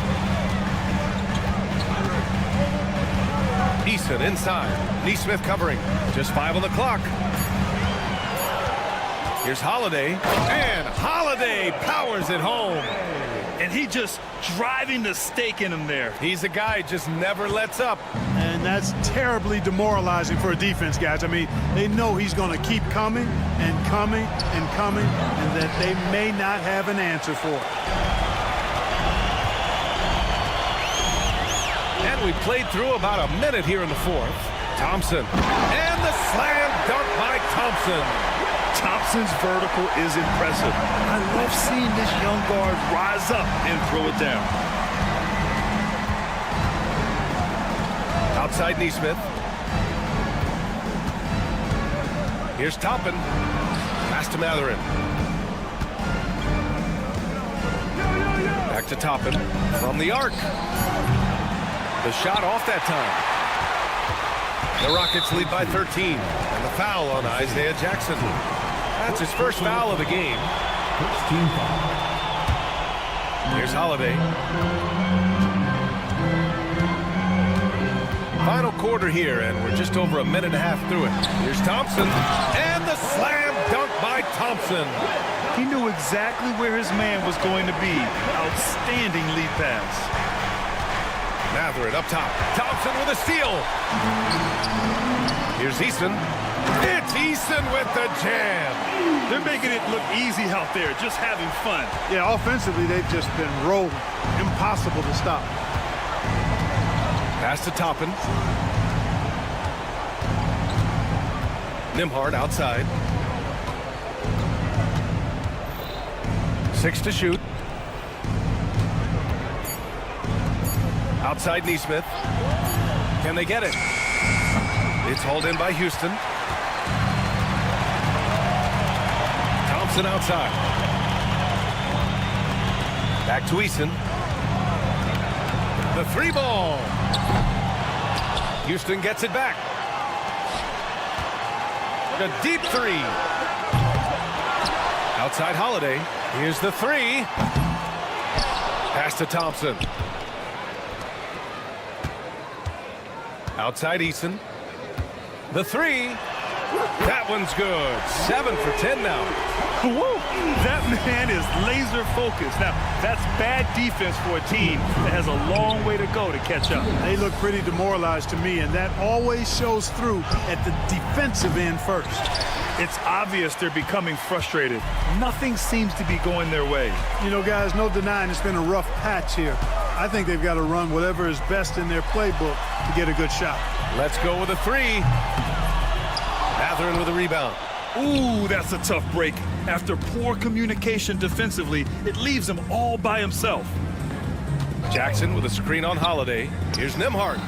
[SPEAKER 1] Eason inside. Neesmith covering. Just 5 on the clock. Here's Holiday. And Holiday powers it home.
[SPEAKER 2] And he just driving the stake in him there.
[SPEAKER 1] He's a guy just never lets up.
[SPEAKER 11] And that's terribly demoralizing for a defense, guys. I mean, they know he's going to keep coming and coming and coming, and that they may not have an answer for it.
[SPEAKER 1] And we played through about a minute here in the 4th. Thompson. And the slam dunk by Thompson.
[SPEAKER 2] Thompson's vertical is impressive. I love seeing this young guard rise up and throw it down.
[SPEAKER 1] Outside Neesmith. Here's Toppin. Pass to Mathurin. Back to Toppin. From the arc. The shot off that time. The Rockets lead by 13. And the foul on Isaiah Jackson. That's his first foul of the game. Here's Holiday. Final quarter here, and we're just over a minute and a half through it. Here's Thompson. And the slam dunk by Thompson.
[SPEAKER 2] He knew exactly where his man was going to be. Outstanding lead pass.
[SPEAKER 1] Mathurin up top. Thompson with a steal. Here's Eason. It's Eason with the jam.
[SPEAKER 2] They're making it look easy out there, just having fun.
[SPEAKER 11] Yeah, offensively, they've just been rolling. Impossible to stop.
[SPEAKER 1] Pass to Toppin. Nembhard outside. 6 to shoot. Outside Neesmith. Can they get it? It's hauled in by Houston. Thompson outside. Back to Eason. The 3 ball. Houston gets it back. The deep 3. Outside Holiday. Here's the 3. Pass to Thompson. Outside Eason. The 3. That one's good. 7 for 10 now.
[SPEAKER 2] Whoa, that man is laser focused. Now, that's bad defense for a team that has a long way to go to catch up.
[SPEAKER 11] They look pretty demoralized to me, and that always shows through at the defensive end first.
[SPEAKER 2] It's obvious they're becoming frustrated. Nothing seems to be going their way.
[SPEAKER 11] You know, guys, no denying it's been a rough patch here. I think they've got to run whatever is best in their playbook to get a good shot.
[SPEAKER 1] Let's go with a 3. Mathurin with a rebound.
[SPEAKER 2] Ooh, that's a tough break. After poor communication defensively, it leaves him all by himself.
[SPEAKER 1] Jackson with a screen on Holiday. Here's Nembhard.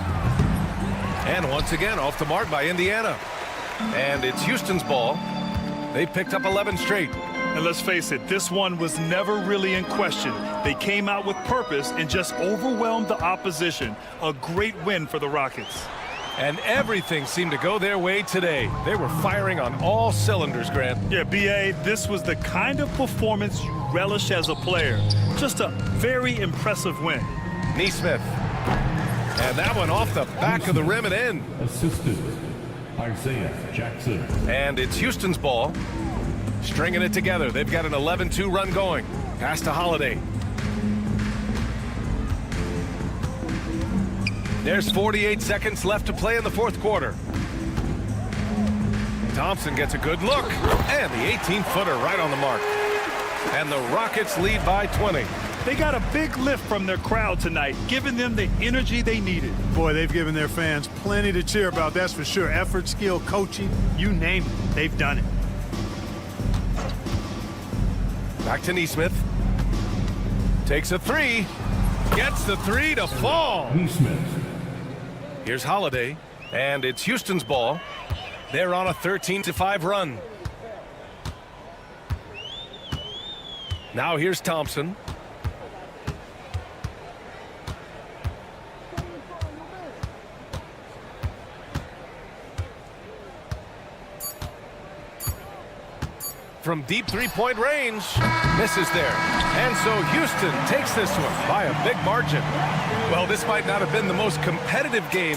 [SPEAKER 1] And once again, off the mark by Indiana. And it's Houston's ball. They picked up 11 straight.
[SPEAKER 2] And let's face it, this one was never really in question. They came out with purpose and just overwhelmed the opposition. A great win for the Rockets.
[SPEAKER 1] And everything seemed to go their way today. They were firing on all cylinders, Grant.
[SPEAKER 2] Yeah, B.A., this was the kind of performance you relish as a player. Just a very impressive win.
[SPEAKER 1] Neesmith. And that one off the back of the rim and in.
[SPEAKER 4] Assistant, Isaiah Jackson.
[SPEAKER 1] And it's Houston's ball. Stringing it together. They've got an 11-2 run going. Pass to Holiday. There's 48 seconds left to play in the 4th quarter. Thompson gets a good look. And the 18-footer right on the mark. And the Rockets lead by 20.
[SPEAKER 2] They got a big lift from their crowd tonight, giving them the energy they needed.
[SPEAKER 11] Boy, they've given their fans plenty to cheer about, that's for sure. Effort, skill, coaching, you name it, they've done it.
[SPEAKER 1] Back to Neesmith. Takes a three. Gets the three to fall. Here's Holiday, and it's Houston's ball. They're on a 13-5 run. Now here's Thompson. From deep three-point range, misses there. And so Houston takes this one by a big margin. Well, this might not have been the most competitive game.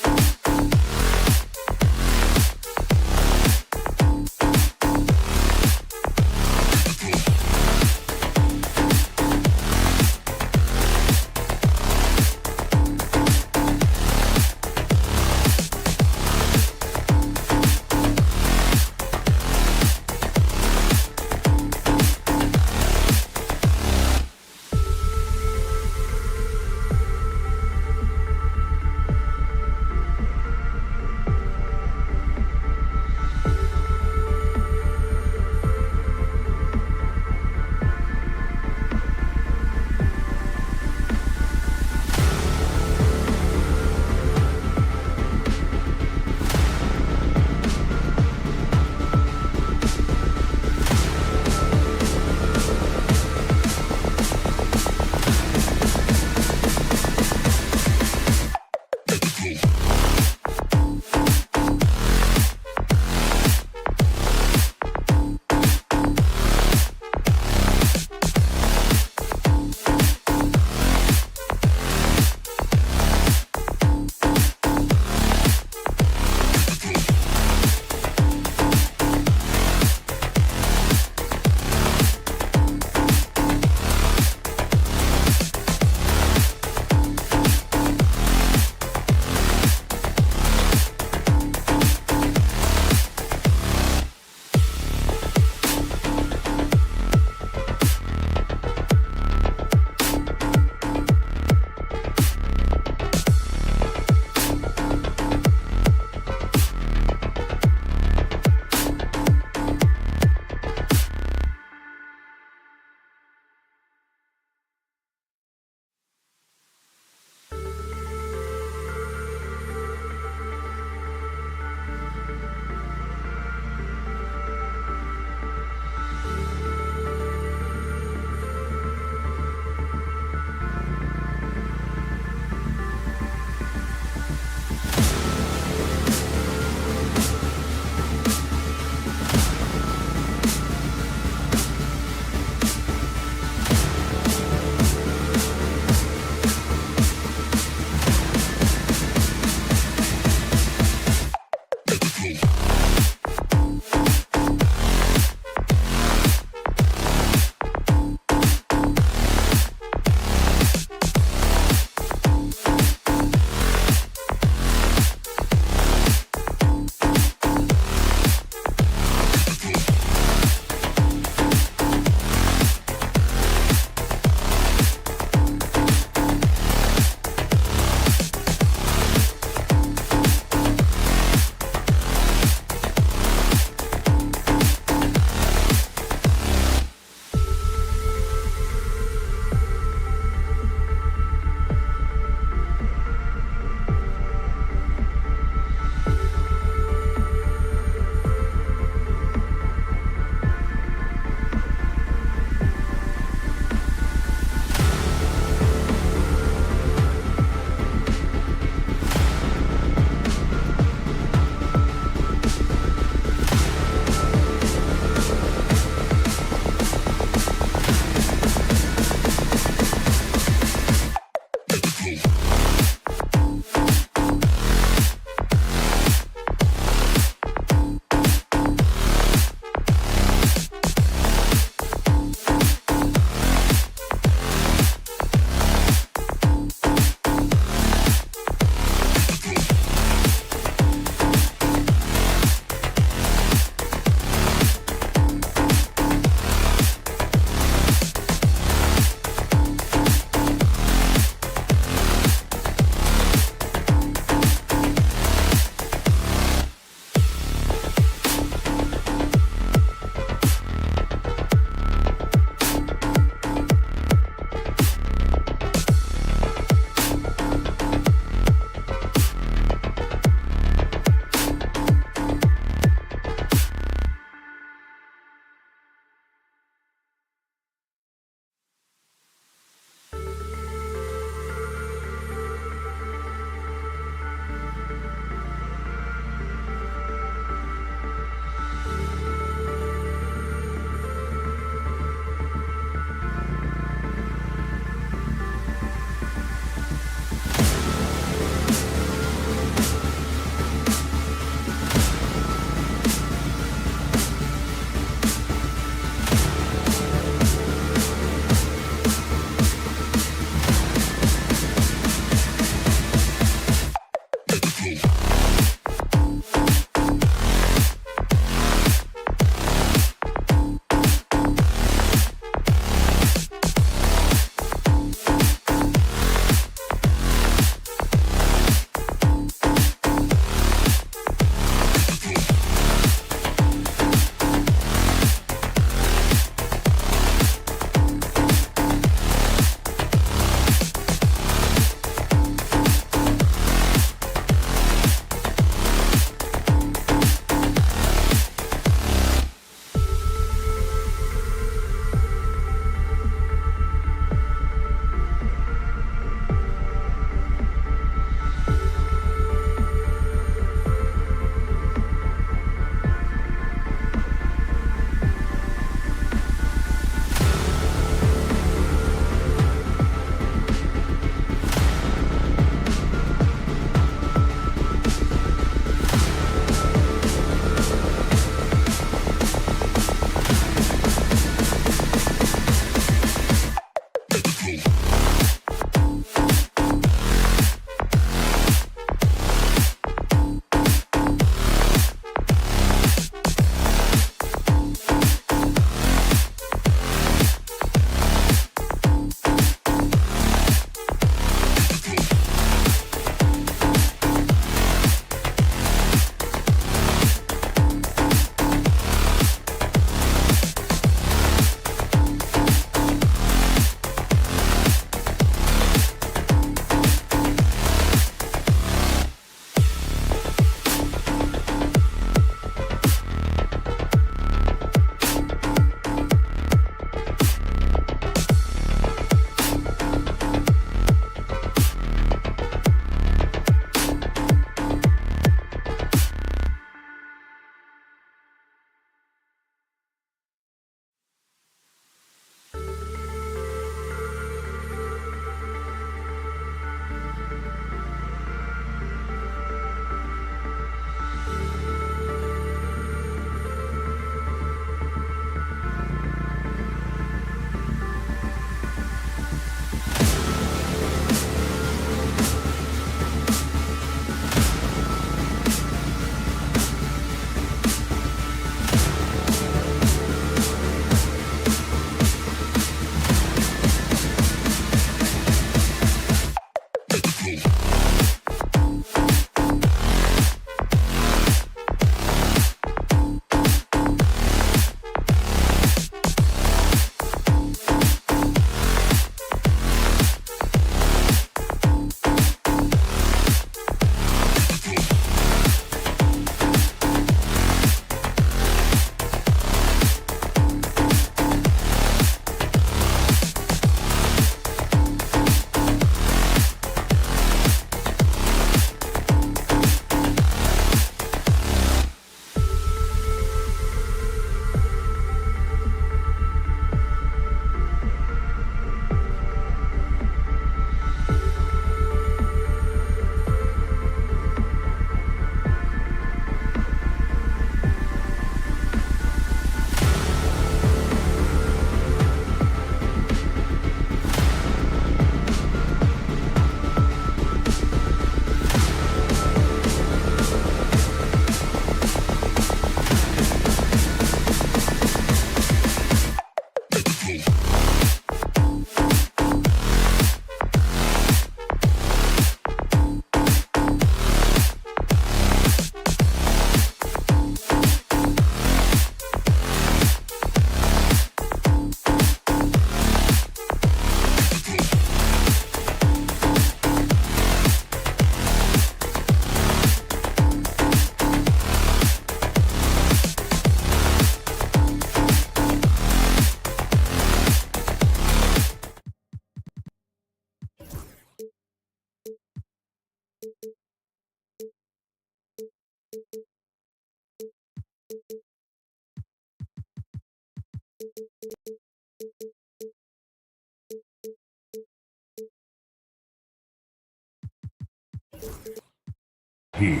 [SPEAKER 4] Heat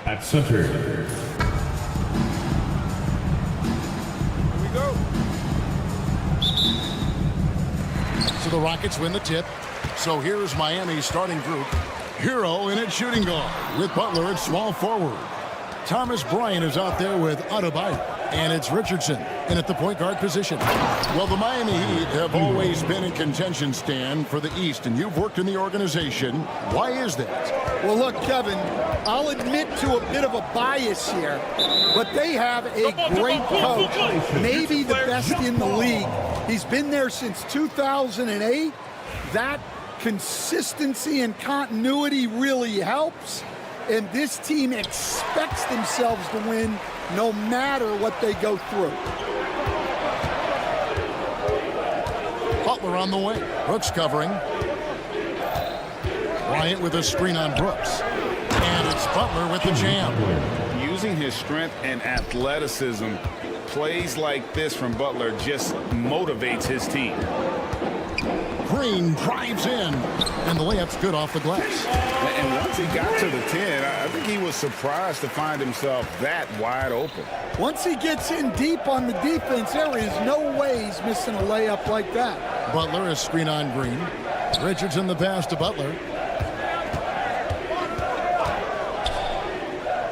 [SPEAKER 4] at center.
[SPEAKER 6] So the Rockets win the tip. So here's Miami's starting group. Hero in at shooting guard with Butler at small forward. Thomas Bryant is out there with Adebayo. And it's Richardson in at the point guard position. Well, the Miami Heat have always been in contention, Stan, for the East, and you've worked in the organization. Why is that?
[SPEAKER 12] Well, look, Kevin, I'll admit to a bit of a bias here, but they have a great coach, maybe the best in the league. He's been there since 2008. That consistency and continuity really helps, and this team expects themselves to win no matter what they go through.
[SPEAKER 6] Butler on the way. Brooks covering. Bryant with a screen on Brooks. And it's Butler with the jam.
[SPEAKER 8] Using his strength and athleticism, plays like this from Butler just motivates his team.
[SPEAKER 6] Green drives in, and the layup's good off the glass.
[SPEAKER 8] And once he got to the 10, I think he was surprised to find himself that wide open.
[SPEAKER 12] Once he gets in deep on the defense, there is no way he's missing a layup like that.
[SPEAKER 6] Butler is screen on Green. Richardson the pass to Butler.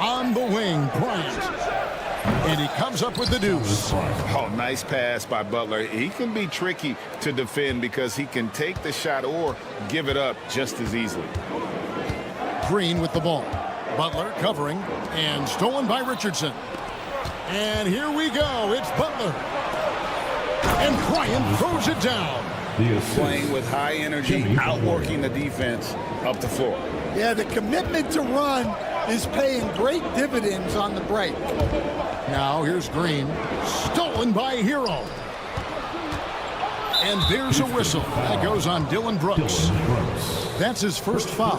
[SPEAKER 6] On the wing, Bryant. And he comes up with the deuce.
[SPEAKER 8] Oh, nice pass by Butler. He can be tricky to defend because he can take the shot or give it up just as easily.
[SPEAKER 6] Green with the ball. Butler covering and stolen by Richardson. And here we go. It's Butler. And Bryant throws it down.
[SPEAKER 8] Playing with high energy, outworking the defense up the floor.
[SPEAKER 12] Yeah, the commitment to run is paying great dividends on the break.
[SPEAKER 6] Now here's Green. Stolen by Hero. And there's a whistle. That goes on Dylan Brooks. That's his first foul.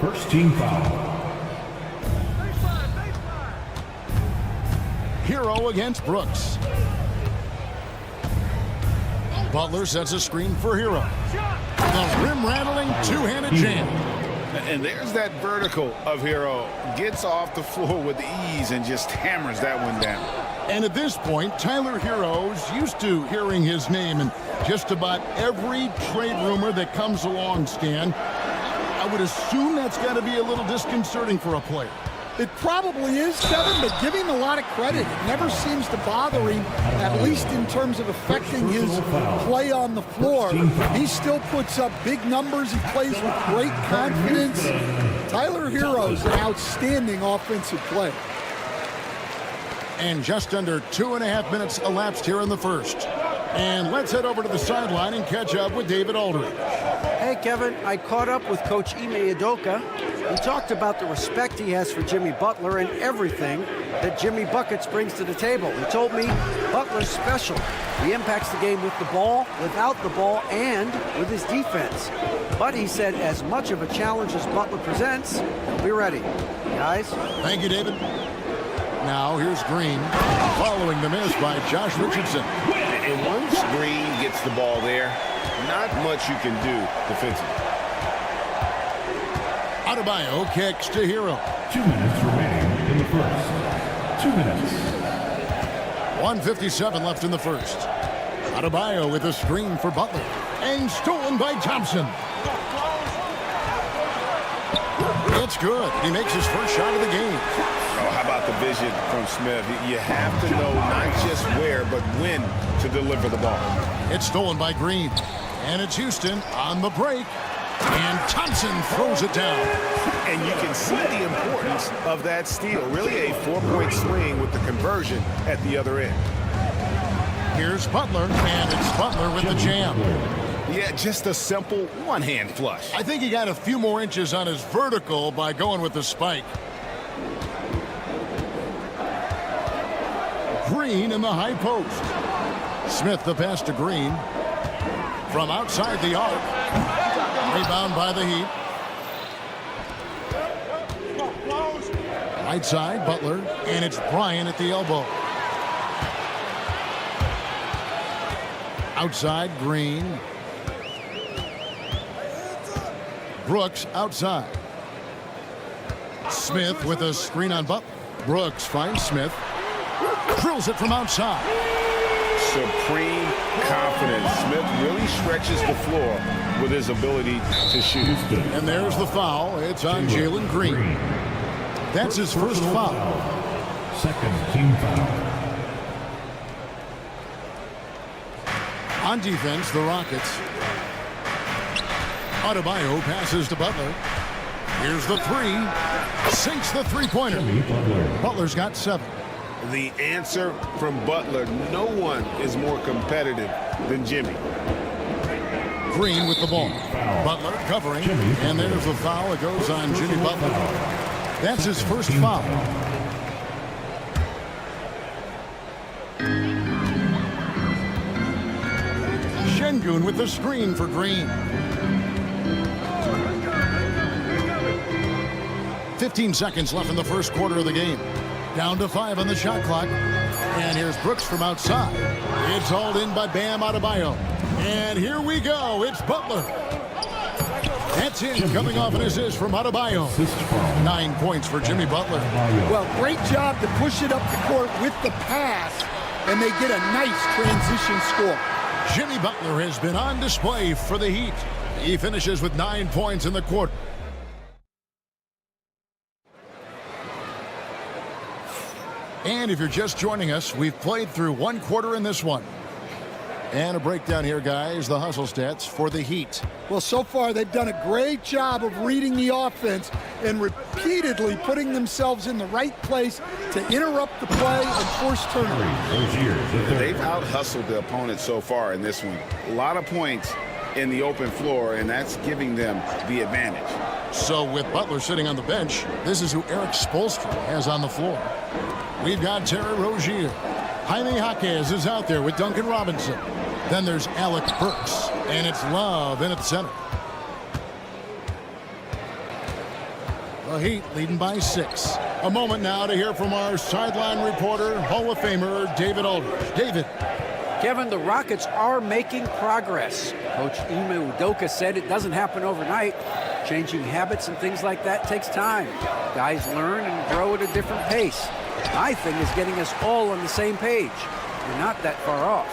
[SPEAKER 4] First team foul.
[SPEAKER 6] Hero against Brooks. Butler sets a screen for Hero. The rim-rattling two-handed jam.
[SPEAKER 8] And there's that vertical of Hero. Gets off the floor with ease and just hammers that one down.
[SPEAKER 6] And at this point, Tyler Hero's used to hearing his name in just about every trade rumor that comes along, Stan. I would assume that's got to be a little disconcerting for a player.
[SPEAKER 12] It probably is, Kevin, but give him a lot of credit. It never seems to bother him, at least in terms of affecting his play on the floor. He still puts up big numbers. He plays with great confidence. Tyler Hero's an outstanding offensive player.
[SPEAKER 6] And just under 2.5 minutes elapsed here in the first. And let's head over to the sideline and catch up with David Aldridge.
[SPEAKER 9] Hey, Kevin, I caught up with Coach Ime Udoka. He talked about the respect he has for Jimmy Butler and everything that Jimmy Buckets brings to the table. He told me Butler's special. He impacts the game with the ball, without the ball, and with his defense. But he said as much of a challenge as Butler presents, he'll be ready. Guys?
[SPEAKER 6] Thank you, David. Now here's Green, following the miss by Josh Richardson.
[SPEAKER 8] And once Green gets the ball there, not much you can do defensively.
[SPEAKER 6] Adebayo kicks to Hero.
[SPEAKER 4] 2 minutes remaining in the first. 2 minutes.
[SPEAKER 6] 1:57 left in the first. Adebayo with a screen for Butler. And stolen by Thompson. It's good. He makes his first shot of the game.
[SPEAKER 8] Oh, how about the vision from Smith? You have to know not just where, but when to deliver the ball.
[SPEAKER 6] It's stolen by Green. And it's Houston on the break. And Thompson throws it down.
[SPEAKER 8] And you can see the importance of that steal. Really a 4-point swing with the conversion at the other end.
[SPEAKER 6] Here's Butler, and it's Butler with the jam.
[SPEAKER 8] Yeah, just a simple one-hand flush.
[SPEAKER 6] I think he got a few more inches on his vertical by going with the spike. Green in the high post. Smith the pass to Green. From outside the arc. Rebound by the Heat. Right side, Butler, and it's Bryant at the elbow. Outside, Green. Brooks outside. Smith with a screen on Butler. Brooks finds Smith. Drills it from outside.
[SPEAKER 10] Supreme confidence. Smith really stretches the floor with his ability to shoot.
[SPEAKER 6] And there's the foul. It's on Jalen Green. That's his first foul.
[SPEAKER 4] Second team foul.
[SPEAKER 6] On defense, the Rockets. Adebayo passes to Butler. Here's the three. Sinks the three-pointer. Butler's got 7.
[SPEAKER 10] The answer from Butler, no one is more competitive than Jimmy.
[SPEAKER 6] Green with the ball. Butler covering. And there's the foul. It goes on Jimmy Butler. That's his first foul. Şengün with the screen for Green. 15 seconds left in the first quarter of the game. Down to 5 on the shot clock. And here's Brooks from outside. It's hauled in by Bam Adebayo. And here we go. It's Butler. That's in, coming off an assist from Adebayo. 9 points for Jimmy Butler.
[SPEAKER 12] Well, great job to push it up the court with the pass, and they get a nice transition score.
[SPEAKER 6] Jimmy Butler has been on display for the Heat. He finishes with 9 points in the quarter. And if you're just joining us, we've played through 1 quarter in this one. And a breakdown here, guys, the hustle stats for the Heat.
[SPEAKER 12] Well, so far they've done a great job of reading the offense and repeatedly putting themselves in the right place to interrupt the play and force turnovers.
[SPEAKER 10] They've out-hustled the opponent so far in this one. A lot of points in the open floor, and that's giving them the advantage.
[SPEAKER 6] So with Butler sitting on the bench, this is who Eric Spoelstra has on the floor. We've got Terry Rozier. Jaime Jaquez is out there with Duncan Robinson. Then there's Alec Burks, and it's Love in at center. The Heat leading by 6. A moment now to hear from our sideline reporter, Hall of Famer David Aldridge. David.
[SPEAKER 9] Kevin, the Rockets are making progress. Coach Ime Udoka said it doesn't happen overnight. Changing habits and things like that takes time. Guys learn and grow at a different pace. My thing is getting us all on the same page. We're not that far off.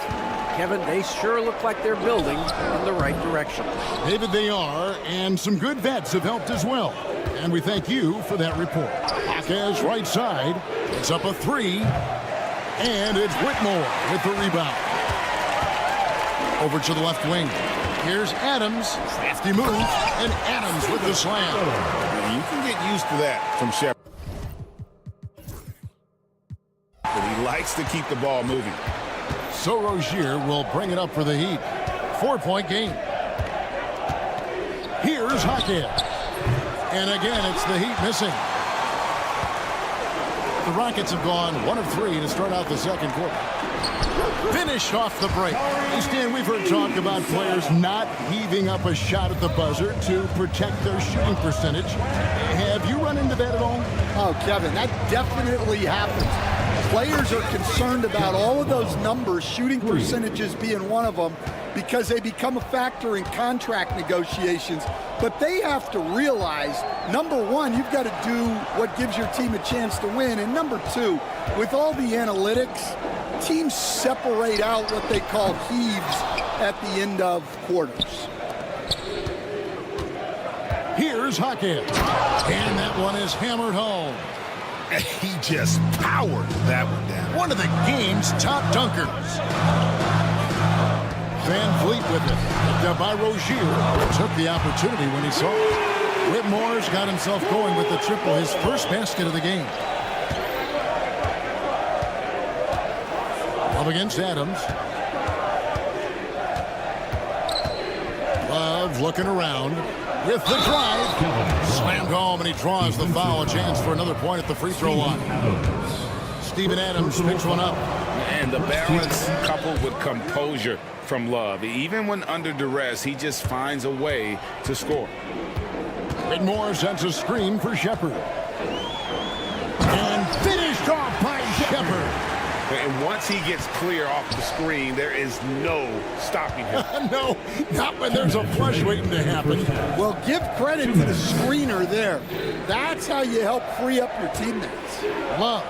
[SPEAKER 9] Kevin, they sure look like they're building in the right direction.
[SPEAKER 6] David, they are, and some good vets have helped as well. And we thank you for that report. Jaquez right side. It's up a 3. And it's Whitmore with the rebound. Over to the left wing. Here's Adams. Crafty move. And Adams with the slam.
[SPEAKER 10] You can get used to that from Shepard. But he likes to keep the ball moving.
[SPEAKER 6] So Rozier will bring it up for the Heat. 4-point game. Here's Jaquez. And again, it's the Heat missing. The Rockets have gone 1 of 3 to start out the second quarter. Finished off the break. Hey, Stan, we've heard talk about players not heaving up a shot at the buzzer to protect their shooting percentage. Have you run into that at all?
[SPEAKER 12] Oh, Kevin, that definitely happens. Players are concerned about all of those numbers, shooting percentages being one of them, because they become a factor in contract negotiations. But they have to realize, number one, you've got to do what gives your team a chance to win. And number two, with all the analytics, teams separate out what they call heaves at the end of quarters.
[SPEAKER 6] Here's Jaquez. And that one is hammered home.
[SPEAKER 10] He just powered that one down.
[SPEAKER 6] One of the game's top dunkers. Van Vliet with it. Picked up by Rozier. Took the opportunity when he saw it. Whitmore's got himself going with the triple, his first basket of the game. Up against Adams. Love looking around with the drive. Slammed home, and he draws the foul. A chance for another point at the free throw line. Steven Adams picks one up.
[SPEAKER 10] And the balance coupled with composure from Love. Even when under duress, he just finds a way to score.
[SPEAKER 6] Whitmore sends a screen for Shepard. And finished off by Shepard.
[SPEAKER 10] And once he gets clear off the screen, there is no stopping him.
[SPEAKER 6] No, not when there's a flush waiting to happen.
[SPEAKER 12] Well, give credit to the screener there. That's how you help free up your teammates.
[SPEAKER 6] Love.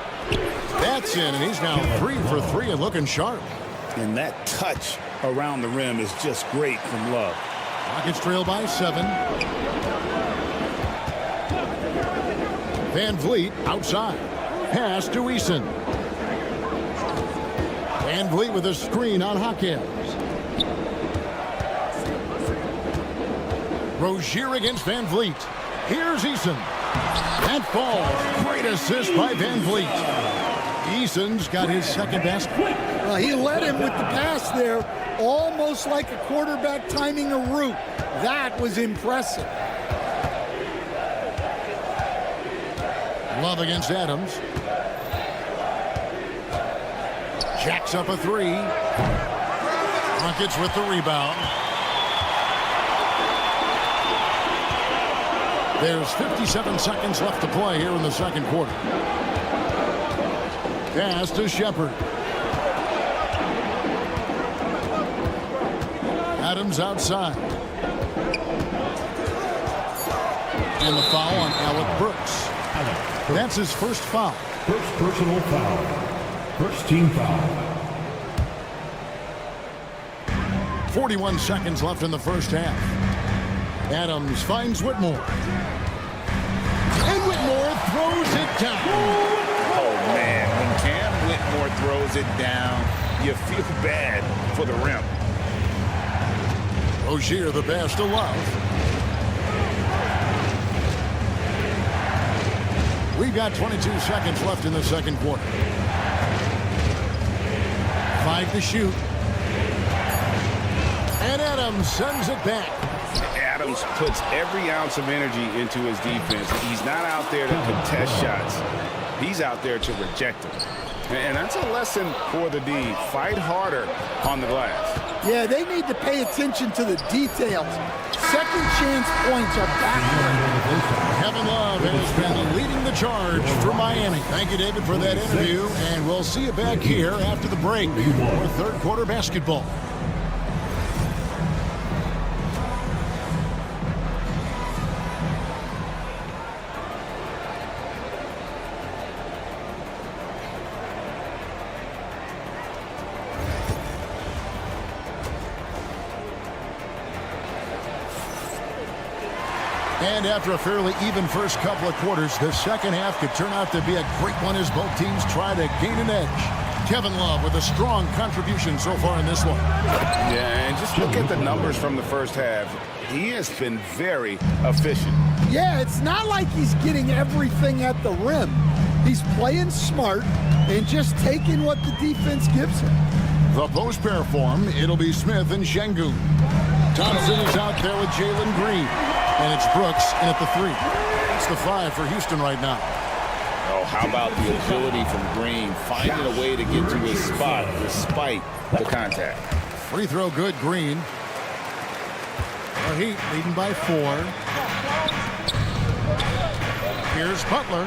[SPEAKER 6] That's in, and he's now 3 for 3 and looking sharp.
[SPEAKER 8] And that touch around the rim is just great from Love.
[SPEAKER 6] Rockets trail by 7. Van Vliet outside. Pass to Eason. Van Vliet with a screen on Hawkins. Rozier against Van Vliet. Here's Eason. That falls. Great assist by Van Vliet. Eason's got his second basket.
[SPEAKER 12] Well, he led him with the pass there, almost like a quarterback timing a route. That was impressive.
[SPEAKER 6] Love against Adams. Jacks up a 3. Rockets with the rebound. There's 57 seconds left to play here in the second quarter. Pass to Shepard. Adams outside. And the foul on Alec Brooks. That's his first foul.
[SPEAKER 4] First personal foul. First team foul.
[SPEAKER 6] 41 seconds left in the first half. Adams finds Whitmore. And Whitmore throws it down.
[SPEAKER 8] Oh, man. When Cam Whitmore throws it down, you feel bad for the rim.
[SPEAKER 6] Rozier the pass to Love. We've got 22 seconds left in the second quarter. 5 to shoot. And Adams sends it back.
[SPEAKER 10] Adams puts every ounce of energy into his defense. He's not out there to contest shots. He's out there to reject them. And that's a lesson for the D. Fight harder on the glass.
[SPEAKER 12] Yeah, they need to pay attention to the details. Second chance points are back.
[SPEAKER 6] Kevin Love has been leading the charge for Miami. Thank you, David, for that interview. And we'll see you back here after the break for third quarter basketball. And after a fairly even first couple of quarters, the second half could turn out to be a great one as both teams try to gain an edge. Kevin Love with a strong contribution so far in this one.
[SPEAKER 10] Yeah, and just look at the numbers from the first half. He has been very efficient.
[SPEAKER 12] Yeah, it's not like he's getting everything at the rim. He's playing smart and just taking what the defense gives him.
[SPEAKER 6] The post pair form, it'll be Smith and Şengün. Thompson is out there with Jalen Green. And it's Brooks in at the 3. It's the 5 for Houston right now.
[SPEAKER 8] Oh, how about the agility from Green, finding a way to get to his spot despite the contact.
[SPEAKER 6] Free throw good, Green. The Heat leading by 4. Here's Butler.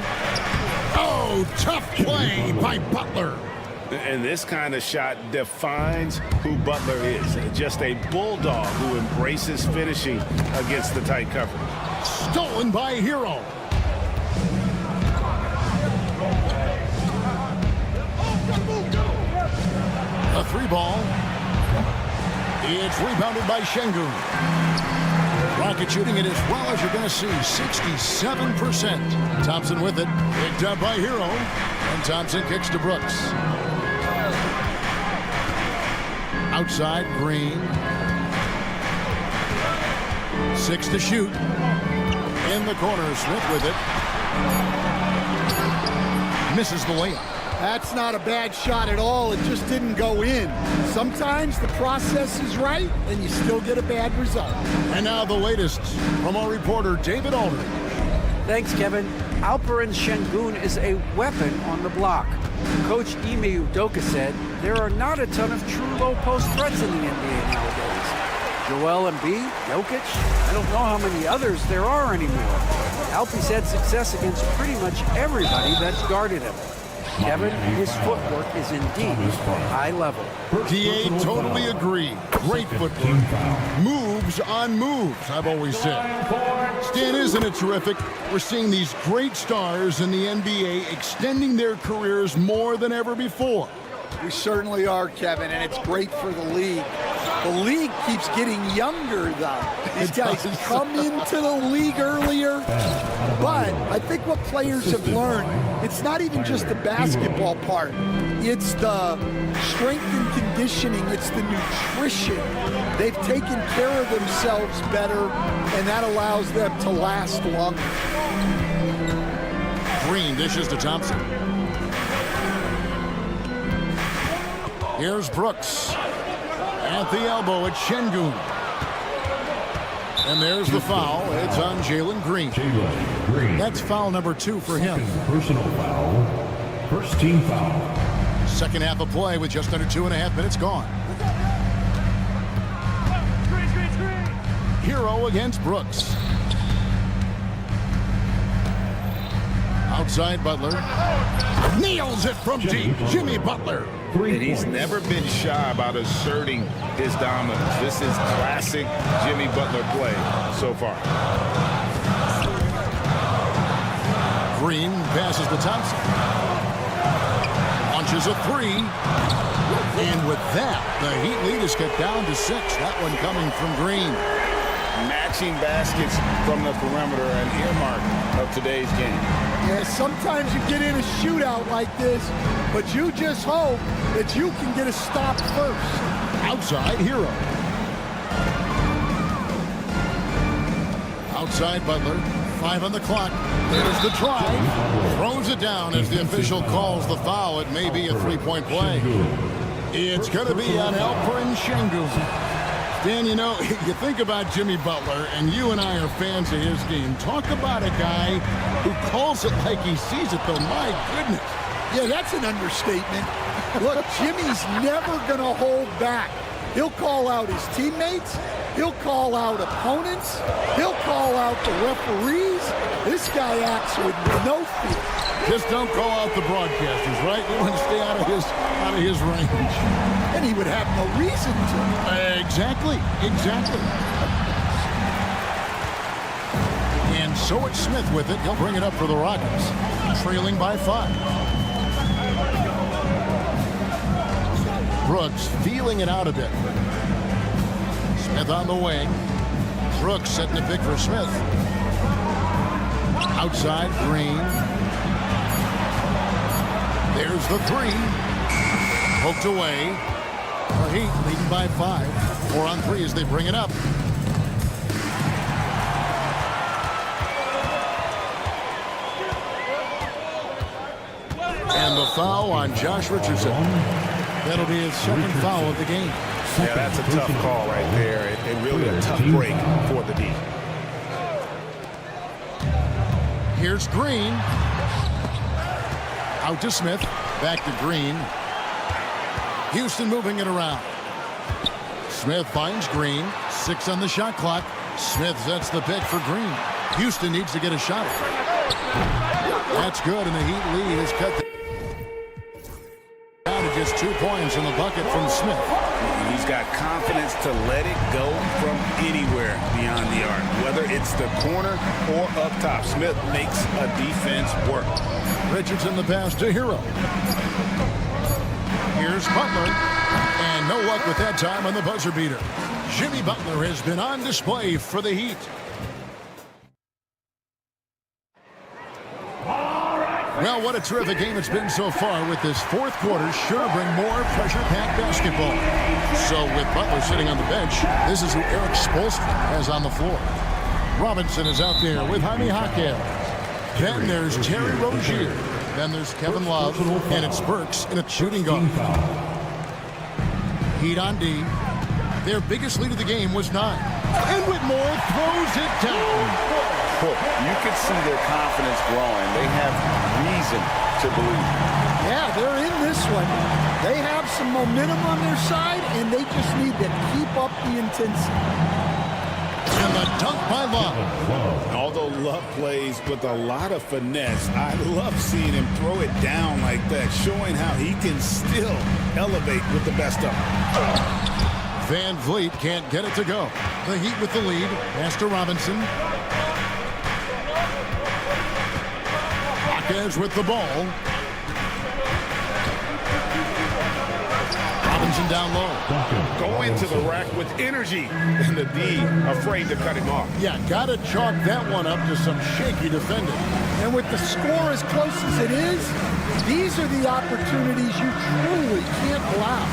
[SPEAKER 6] Oh, tough play by Butler.
[SPEAKER 10] And this kind of shot defines who Butler is. Just a bulldog who embraces finishing against the tight cover.
[SPEAKER 6] Stolen by Hero. A 3 ball. It's rebounded by Şengün. Rocket shooting it as well as you're going to see, 67%. Thompson with it. Picked up by Hero. And Thompson kicks to Brooks. Outside, Green. 6 to shoot. In the corner, Smith with it. Misses the layup.
[SPEAKER 12] That's not a bad shot at all. It just didn't go in. Sometimes the process is right, and you still get a bad result.
[SPEAKER 6] And now the latest from our reporter, David Aldridge.
[SPEAKER 9] Thanks, Kevin. Alperen Şengün is a weapon on the block. Coach Ime Udoka said there are not a ton of true low-post threats in the NBA nowadays. Joel Embiid, Jokic, I don't know how many others there are anymore. Alpie's had success against pretty much everybody that's guarded him. Kevin, his footwork is indeed high level.
[SPEAKER 6] DA totally agree. Great footwork. Moves on moves, I've always said. Stan, isn't it terrific? We're seeing these great stars in the NBA extending their careers more than ever before.
[SPEAKER 12] We certainly are, Kevin, and it's great for the league. The league keeps getting younger, though. These guys come into the league earlier, but I think what players have learned, it's not even just the basketball part. It's the strength and conditioning. It's the nutrition. They've taken care of themselves better, and that allows them to last longer.
[SPEAKER 6] Green dishes to Thompson. Here's Brooks. At the elbow, it's Şengün. And there's the foul. It's on Jalen Green. That's foul number 2 for him.
[SPEAKER 4] Personal foul. First team foul.
[SPEAKER 6] Second half of play with just under 2.5 minutes gone. Hero against Brooks. Outside Butler. Nails it from deep. Jimmy Butler.
[SPEAKER 8] And he's never been shy about asserting his dominance. This is classic Jimmy Butler play so far.
[SPEAKER 6] Green passes to Thompson. Launches a 3. And with that, the Heat lead is cut down to 6. That one coming from Green.
[SPEAKER 8] Matching baskets from the perimeter, an earmark of today's game.
[SPEAKER 12] Yeah, sometimes you get in a shootout like this, but you just hope that you can get a stop first.
[SPEAKER 6] Outside Hero. Outside Butler. 5 on the clock. There's the drive. Throws it down as the official calls the foul. It may be a 3-point play. It's going to be on Alperen Şengün. Dan, you know, you think about Jimmy Butler, and you and I are fans of his game. Talk about a guy who calls it like he sees it, though. My goodness.
[SPEAKER 12] Yeah, that's an understatement. Look, Jimmy's never going to hold back. He'll call out his teammates. He'll call out opponents. He'll call out the referees. This guy acts with no fear.
[SPEAKER 6] Just don't call out the broadcasters, right? You want to stay out of his range.
[SPEAKER 12] And he would have no reason to.
[SPEAKER 6] Exactly. And so it's Smith with it. He'll bring it up for the Rockets. Trailing by 5. Brooks feeling it out a bit. Smith on the wing. Brooks setting the pick for Smith. Outside Green. There's the 3. Poked away. The Heat leading by 5. 4 on 3 as they bring it up. And the foul on Josh Richardson. That'll be his second foul of the game.
[SPEAKER 2] Yeah, that's a tough call right there. And really a tough break for the D.
[SPEAKER 6] Here's Green. Out to Smith. Back to Green. Houston moving it around. Smith finds Green. 6 on the shot clock. Smith sets the pick for Green. Houston needs to get a shot. That's good, and the Heat lead is cut down to just 2 points in the bucket from Smith.
[SPEAKER 8] He's got confidence to let it go from anywhere beyond the arc, whether it's the corner or up top. Smith makes a defense work.
[SPEAKER 6] Richardson the pass to Hero. Here's Butler. And no luck with that time on the buzzer beater. Jimmy Butler has been on display for the Heat. Well, what a terrific game it's been so far, with this fourth quarter sure to bring more pressure-packed basketball. So with Butler sitting on the bench, this is who Eric Spoelstra has on the floor. Robinson is out there with Jaime Jaquez. Then there's Terry Rozier. Then there's Kevin Love, and it's Burks in a shooting guard. Heat on D. Their biggest lead of the game was 9. And Whitmore throws it down.
[SPEAKER 8] You can see their confidence growing. They have reason to believe.
[SPEAKER 12] Yeah, they're in this one. They have some momentum on their side, and they just need to keep up the intensity.
[SPEAKER 6] And the dunk by Love.
[SPEAKER 8] Although Love plays with a lot of finesse, I love seeing him throw it down like that, showing how he can still elevate with the best of them.
[SPEAKER 6] Van Vliet can't get it to go. The Heat with the lead. Pass to Robinson. Hawkins with the ball. Robinson down low.
[SPEAKER 10] Go into the rack with energy, and the D afraid to cut him off.
[SPEAKER 6] Yeah, got to chalk that one up to some shaky defending.
[SPEAKER 12] And with the score as close as it is, these are the opportunities you truly can't allow.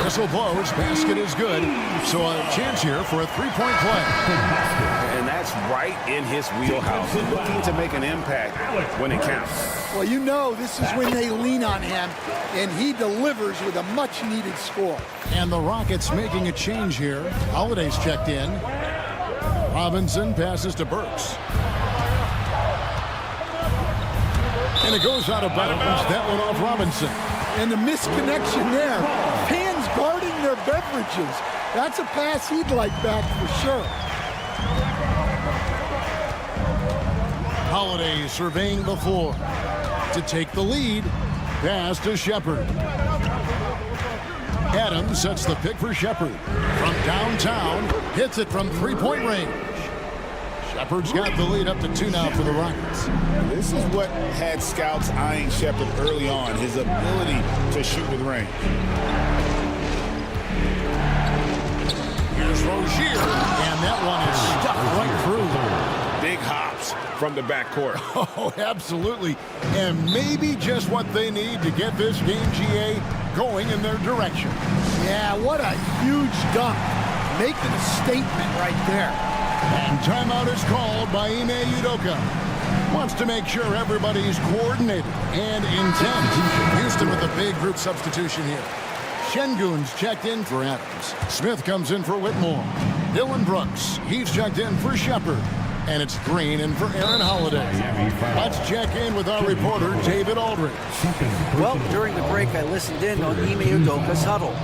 [SPEAKER 6] Whistle blows. Basket is good. So a chance here for a three-point play.
[SPEAKER 10] And that's right in his wheelhouse. Looking to make an impact when it counts.
[SPEAKER 12] Well, you know this is when they lean on him, and he delivers with a much-needed score.
[SPEAKER 6] And the Rockets making a change here. Holiday's checked in. Robinson passes to Burks. And it goes out of bounds. That one off Robinson.
[SPEAKER 12] And the misconnection there. Fans guarding their beverages. That's a pass he'd like back for sure.
[SPEAKER 6] Holiday surveying the floor. To take the lead. Pass to Shepard. Adams sets the pick for Shepard. From downtown, hits it from three-point range. Shepard's got the lead up to 2 now for the Rockets.
[SPEAKER 8] This is what had scouts eyeing Shepard early on, his ability to shoot with range.
[SPEAKER 6] Here's Rozier, and that one is stuck right through.
[SPEAKER 10] Big hops from the backcourt.
[SPEAKER 6] Oh, absolutely. And maybe just what they need to get this game, GA, going in their direction.
[SPEAKER 12] Yeah, what a huge dunk. Making a statement right there.
[SPEAKER 6] And timeout is called by Ime Udoka. Wants to make sure everybody's coordinated and intent. Houston with a big group substitution here. Şengün's checked in for Adams. Smith comes in for Whitmore. Dylan Brooks, he's checked in for Shepard. And it's Green in for Aaron Holiday. Let's check in with our reporter, David Aldridge.
[SPEAKER 9] Well, during the break, I listened in on Ime Udoka's huddle.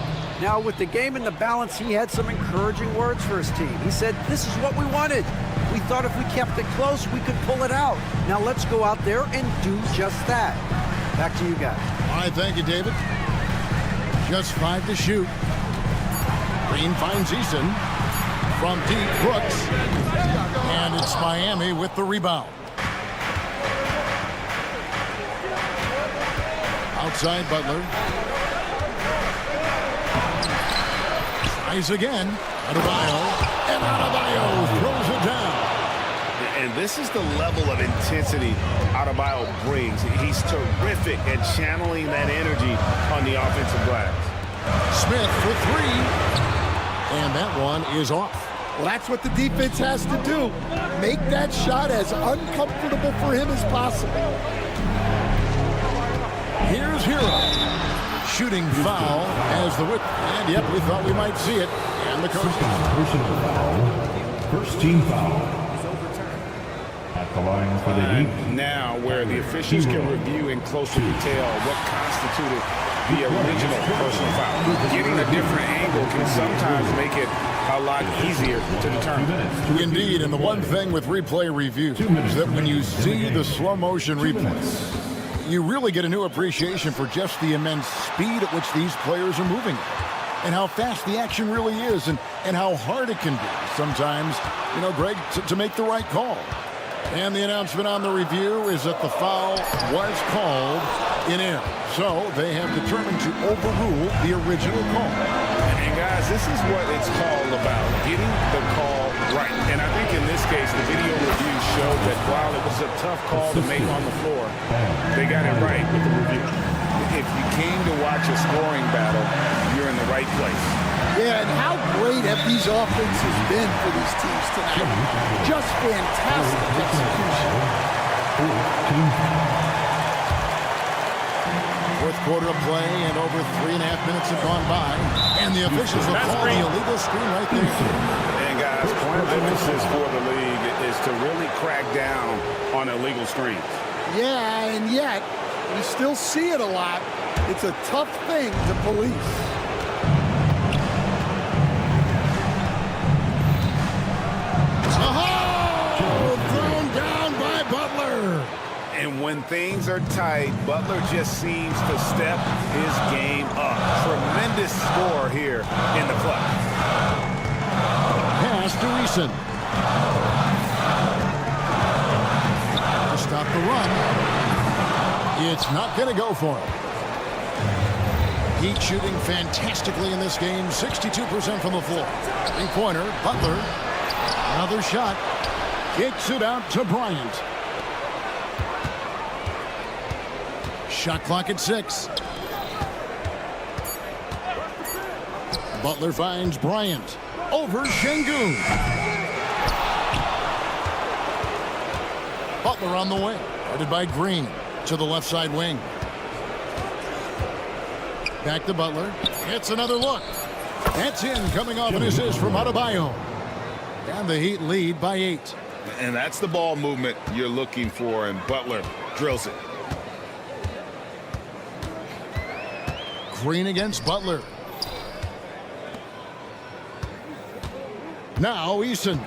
[SPEAKER 9] Now, with the game in the balance, he had some encouraging words for his team. He said, this is what we wanted. We thought if we kept it close, we could pull it out. Now let's go out there and do just that. Back to you guys.
[SPEAKER 6] All right, thank you, David. Just 5 to shoot. Green finds Eason. From deep, Brooks. And it's Miami with the rebound. Outside Butler. Tries again. Adebayo. And Adebayo throws it down.
[SPEAKER 10] And this is the level of intensity Adebayo brings. He's terrific at channeling that energy on the offensive glass.
[SPEAKER 6] Smith for 3. And that one is off.
[SPEAKER 12] Well, that's what the defense has to do. Make that shot as uncomfortable for him as possible.
[SPEAKER 6] Here's Hero. Shooting foul as the whip. And yep, we thought we might see it. And the coach.
[SPEAKER 4] Personal foul. First team foul. At the line for the Heat.
[SPEAKER 10] Now where the officials can review in closer detail what constituted the original personal foul. Getting a different angle can sometimes make it a lot easier to determine.
[SPEAKER 6] Indeed, and the one thing with replay review is that when you see the slow motion replay, you really get a new appreciation for just the immense speed at which these players are moving and how fast the action really is and how hard it can be sometimes, you know, Greg, to make the right call. And the announcement on the review is that the foul was called in error. So they have determined to overrule the original call.
[SPEAKER 10] And guys, this is what it's called about, getting the call right. And I think in this case, the video review showed that while it was a tough call to make on the floor, they got it right with the review. If you came to watch a scoring battle, you're in the right place.
[SPEAKER 12] Yeah, and how great have these offenses been for these teams tonight? Just fantastic execution.
[SPEAKER 6] Fourth quarter of play, and over 3.5 minutes have gone by. And the officials will call the illegal screen right there.
[SPEAKER 10] And guys, point of emphasis for the league is to really crack down on illegal screens.
[SPEAKER 12] Yeah, and yet, we still see it a lot. It's a tough thing to police.
[SPEAKER 10] And when things are tight, Butler just seems to step his game up. Tremendous score here in the clutch.
[SPEAKER 6] Pass to Eason. To stop the run. It's not going to go for him. Heat shooting fantastically in this game. 62% from the floor. Three-pointer. Butler. Another shot. Kicks it out to Bryant. Shot clock at 6. Butler finds Bryant. Over Şengün. Butler on the wing. Guarded by Green. To the left side wing. Back to Butler. It's another look. That's in, coming off an assist from Adebayo. And the Heat lead by 8.
[SPEAKER 8] And that's the ball movement you're looking for, and Butler drills it.
[SPEAKER 6] Green against Butler. Now Eason.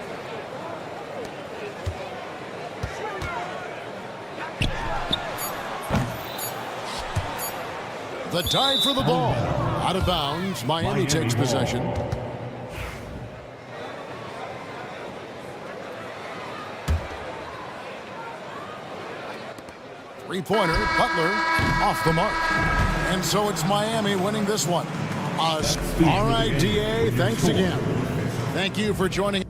[SPEAKER 6] The dive for the ball. Out of bounds. Miami takes possession. Three-pointer. Butler off the mark. And so it's Miami winning this one. All right, DA, thanks again. Thank you for joining.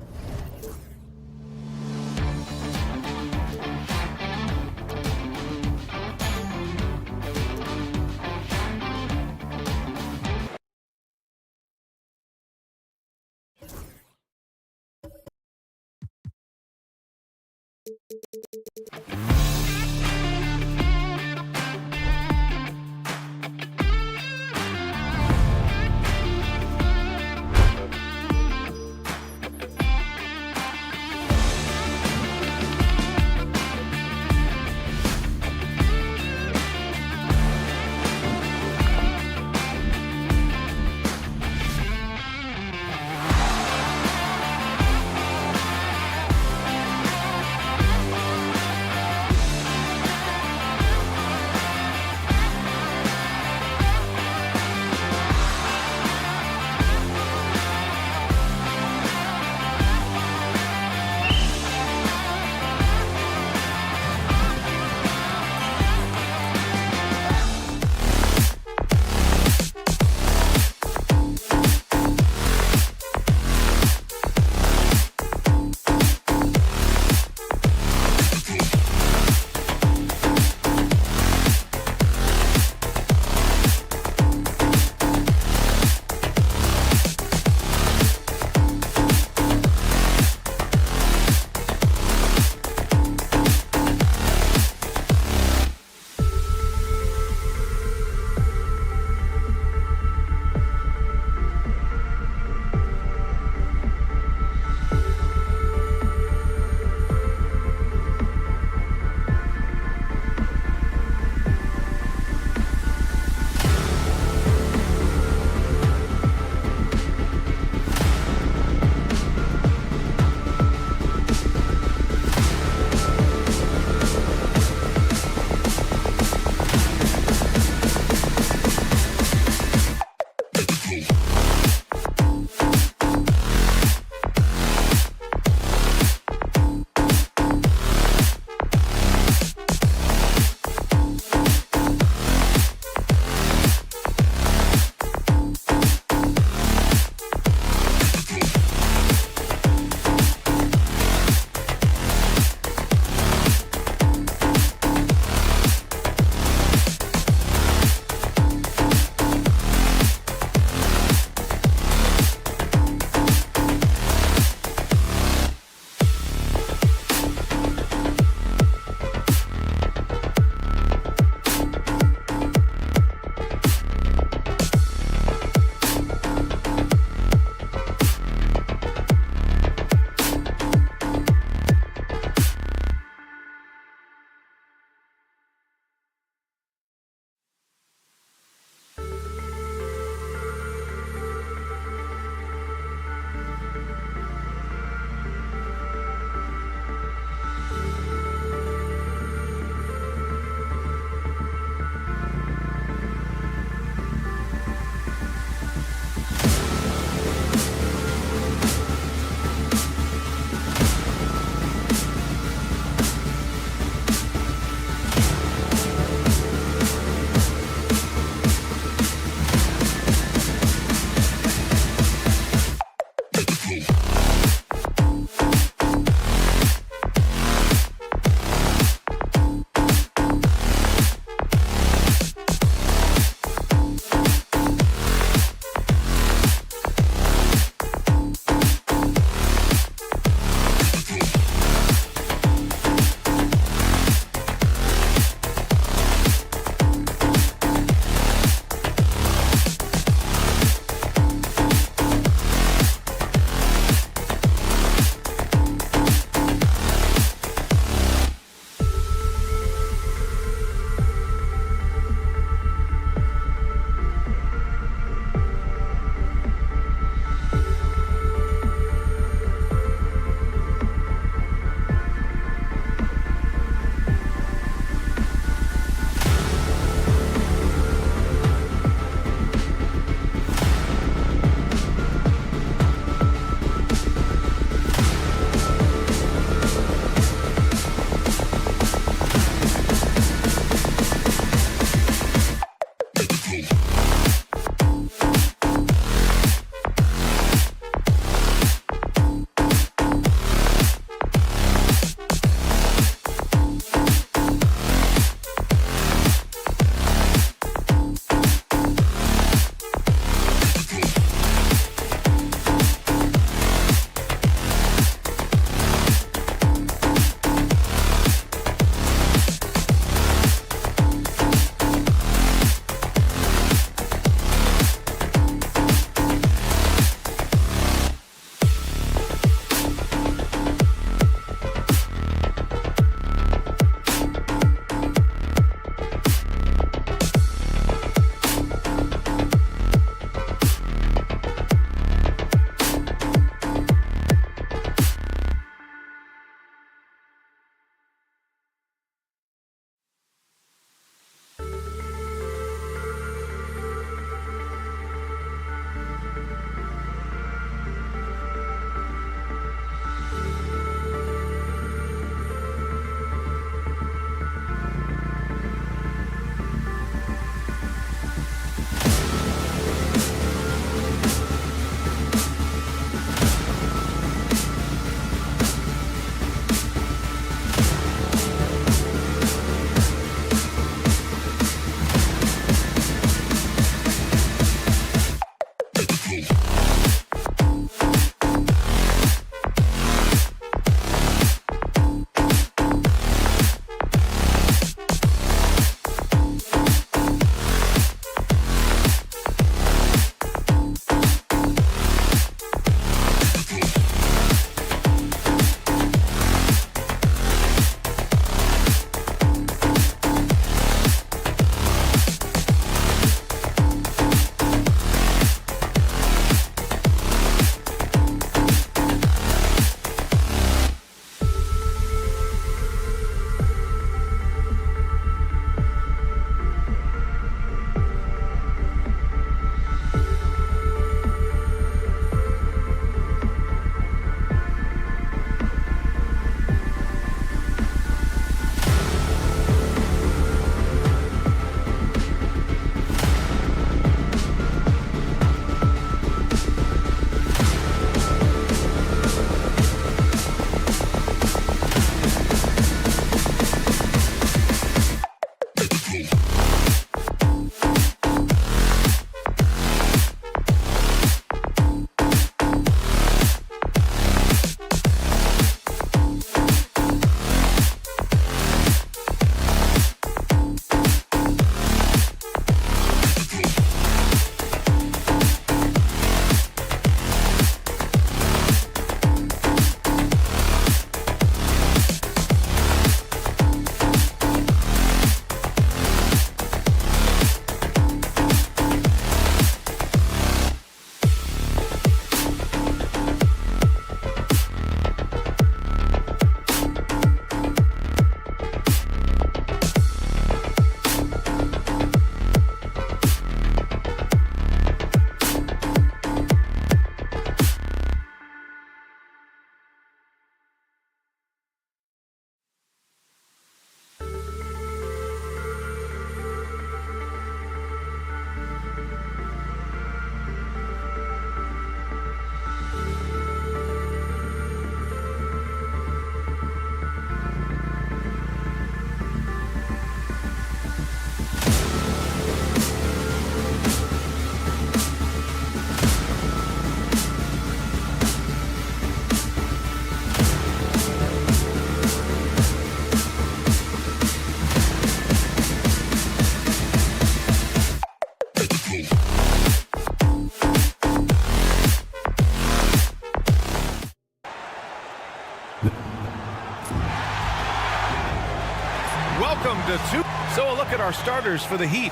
[SPEAKER 1] to 2. So a look at our starters for the Heat.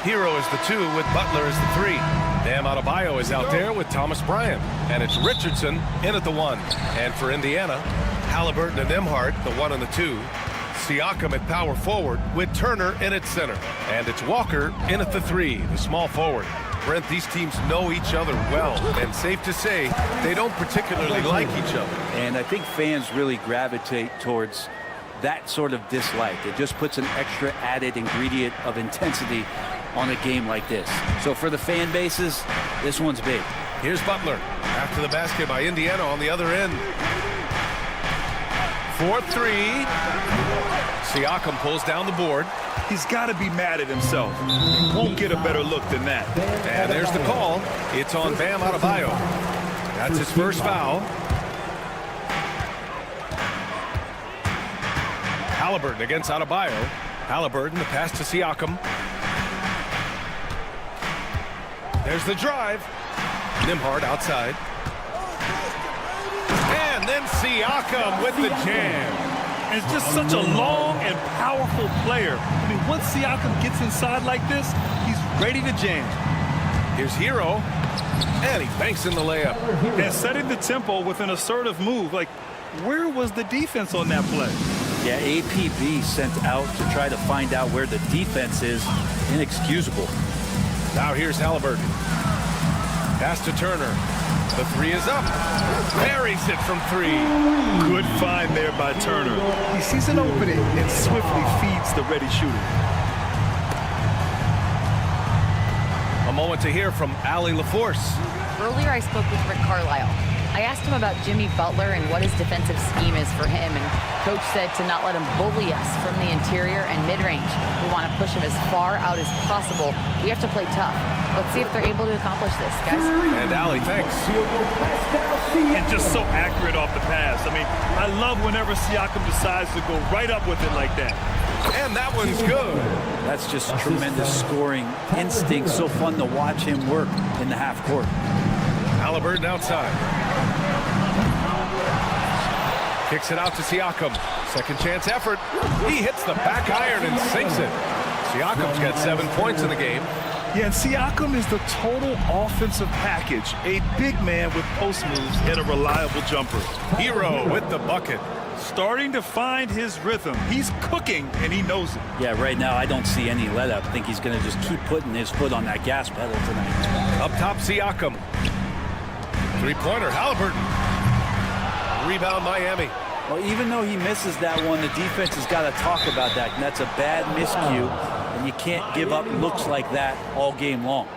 [SPEAKER 1] Hero is the 2 with Butler as the 3. Bam Adebayo is out there with Thomas Bryant. And it's Richardson in at the 1. And for Indiana, Halliburton and Nembhard, the 1 and the 2. Siakam at power forward with Turner in at center. And it's Walker in at the 3, the small forward. Brent, these teams know each other well, and safe to say they don't particularly like each other.
[SPEAKER 13] And I think fans really gravitate towards that sort of dislike. It just puts an extra added ingredient of intensity on a game like this. So for the fan bases, this one's big.
[SPEAKER 1] Here's Butler after the basket by Indiana on the other end. 4-3. Siakam pulls down the board.
[SPEAKER 2] He's got to be mad at himself. He won't get a better look than that.
[SPEAKER 1] And there's the call. It's on Bam Adebayo. That's his first foul. Halliburton against Adebayo. Halliburton, the pass to Siakam. There's the drive. Nembhard outside. And then Siakam with the jam.
[SPEAKER 2] And it's just such a long and powerful player. I mean, once Siakam gets inside like this, he's ready to jam.
[SPEAKER 1] Here's Hero. And he banks in the layup.
[SPEAKER 2] And setting the tempo with an assertive move. Like, where was the defense on that play?
[SPEAKER 13] Yeah, APB sent out to try to find out where the defense is. Inexcusable.
[SPEAKER 1] Now here's Halliburton. Pass to Turner. The 3 is up. Buries it from 3.
[SPEAKER 2] Good find there by Turner. He sees an opening and swiftly feeds the ready shooter.
[SPEAKER 1] A moment to hear from Allie LaForce.
[SPEAKER 5] Earlier, I spoke with Rick Carlisle. I asked him about Jimmy Butler and what his defensive scheme is for him, and Coach said to not let him bully us from the interior and mid-range. We want to push him as far out as possible. We have to play tough. Let's see if they're able to accomplish this, guys.
[SPEAKER 1] And Allie, thanks.
[SPEAKER 2] And just so accurate off the pass. I mean, I love whenever Siakam decides to go right up with it like that.
[SPEAKER 1] And that one's good.
[SPEAKER 13] That's just tremendous scoring instinct. So fun to watch him work in the half court.
[SPEAKER 1] Halliburton outside. Kicks it out to Siakam. Second chance effort. He hits the back iron and sinks it. Siakam's got 7 points in the game.
[SPEAKER 2] Yeah, and Siakam is the total offensive package. A big man with post moves and a reliable jumper.
[SPEAKER 1] Hero with the bucket.
[SPEAKER 2] Starting to find his rhythm. He's cooking, and he knows it.
[SPEAKER 13] Yeah, right now I don't see any let up. I think he's going to just keep putting his foot on that gas pedal tonight.
[SPEAKER 1] Up top, Siakam. Three-pointer, Halliburton. Rebound, Miami.
[SPEAKER 13] Well, even though he misses that one, the defense has got to talk about that. And that's a bad miscue, and you can't give up looks like that all game long.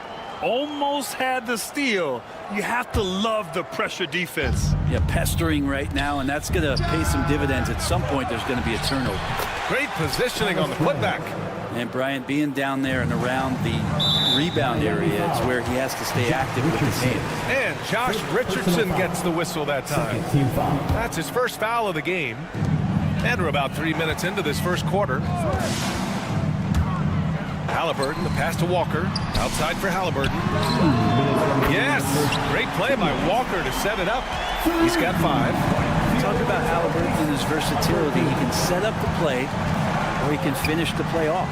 [SPEAKER 2] Almost had the steal. You have to love the pressure defense.
[SPEAKER 13] Yeah, pestering right now, and that's going to pay some dividends. At some point, there's going to be a turnover.
[SPEAKER 1] Great positioning on the putback.
[SPEAKER 13] And Bryant being down there and around the rebound area is where he has to stay active with his hands.
[SPEAKER 1] And Josh Richardson gets the whistle that time. That's his first foul of the game. And we're about 3 minutes into this first quarter. Halliburton, the pass to Walker. Outside for Halliburton. Yes! Great play by Walker to set it up. He's got 5.
[SPEAKER 13] Talk about Halliburton and his versatility. He can set up the play, or he can finish the play off.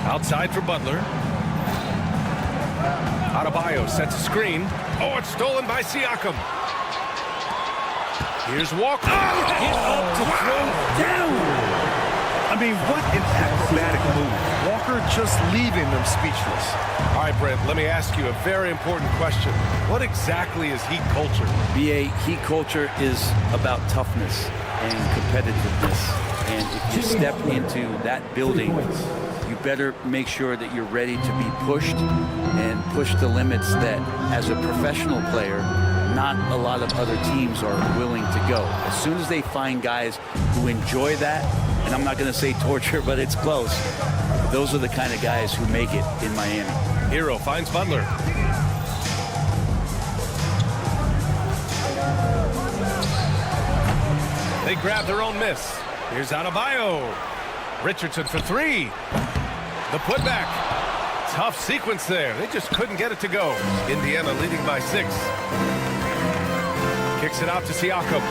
[SPEAKER 1] Outside for Butler. Adebayo sets a screen. Oh, it's stolen by Siakam. Here's Walker.
[SPEAKER 2] Get up to throw down. I mean, what an acrobatic move. Walker just leaving them speechless.
[SPEAKER 1] All right, Brent, let me ask you a very important question. What exactly is Heat culture?
[SPEAKER 13] BA, Heat culture is about toughness and competitiveness. And if you step into that building, you better make sure that you're ready to be pushed and push the limits that, as a professional player, not a lot of other teams are willing to go. As soon as they find guys who enjoy that, and I'm not going to say torture, but it's close, those are the kind of guys who make it in Miami.
[SPEAKER 1] Hero finds Butler. They grab their own miss. Here's Adebayo. Richardson for 3. The putback. Tough sequence there. They just couldn't get it to go. Indiana leading by 6. Kicks it out to Siakam.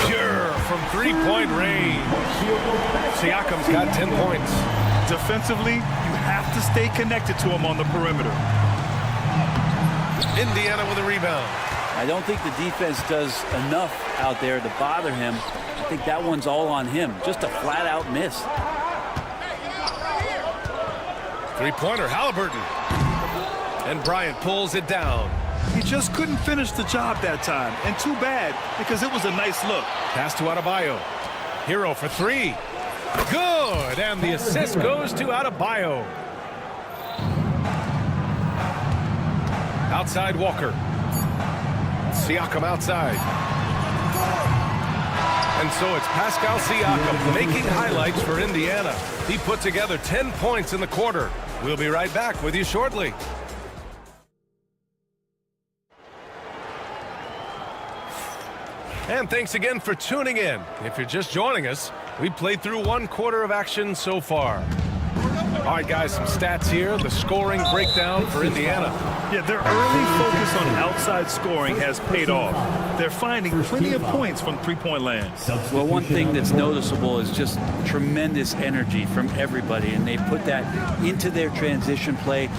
[SPEAKER 1] Pure from three-point range. Siakam's got 10 points.
[SPEAKER 2] Defensively, you have to stay connected to him on the perimeter.
[SPEAKER 1] Indiana with a rebound.
[SPEAKER 13] I don't think the defense does enough out there to bother him. I think that one's all on him. Just a flat-out miss.
[SPEAKER 1] Three-pointer, Halliburton. And Bryant pulls it down.
[SPEAKER 2] He just couldn't finish the job that time. And too bad, because it was a nice look.
[SPEAKER 1] Pass to Adebayo. Hero for three. Good, and the assist goes to Adebayo. Outside Walker. Siakam outside. And so it's Pascal Siakam making highlights for Indiana. He put together 10 points in the quarter. We'll be right back with you shortly. And thanks again for tuning in. If you're just joining us, we played through one quarter of action so far. All right, guys, some stats here. The scoring breakdown for Indiana.
[SPEAKER 2] Yeah, their early focus on outside scoring has paid off. They're finding plenty of points from three-point land.
[SPEAKER 13] Well, one thing that's noticeable is just tremendous energy from everybody, and they put that into their transition play.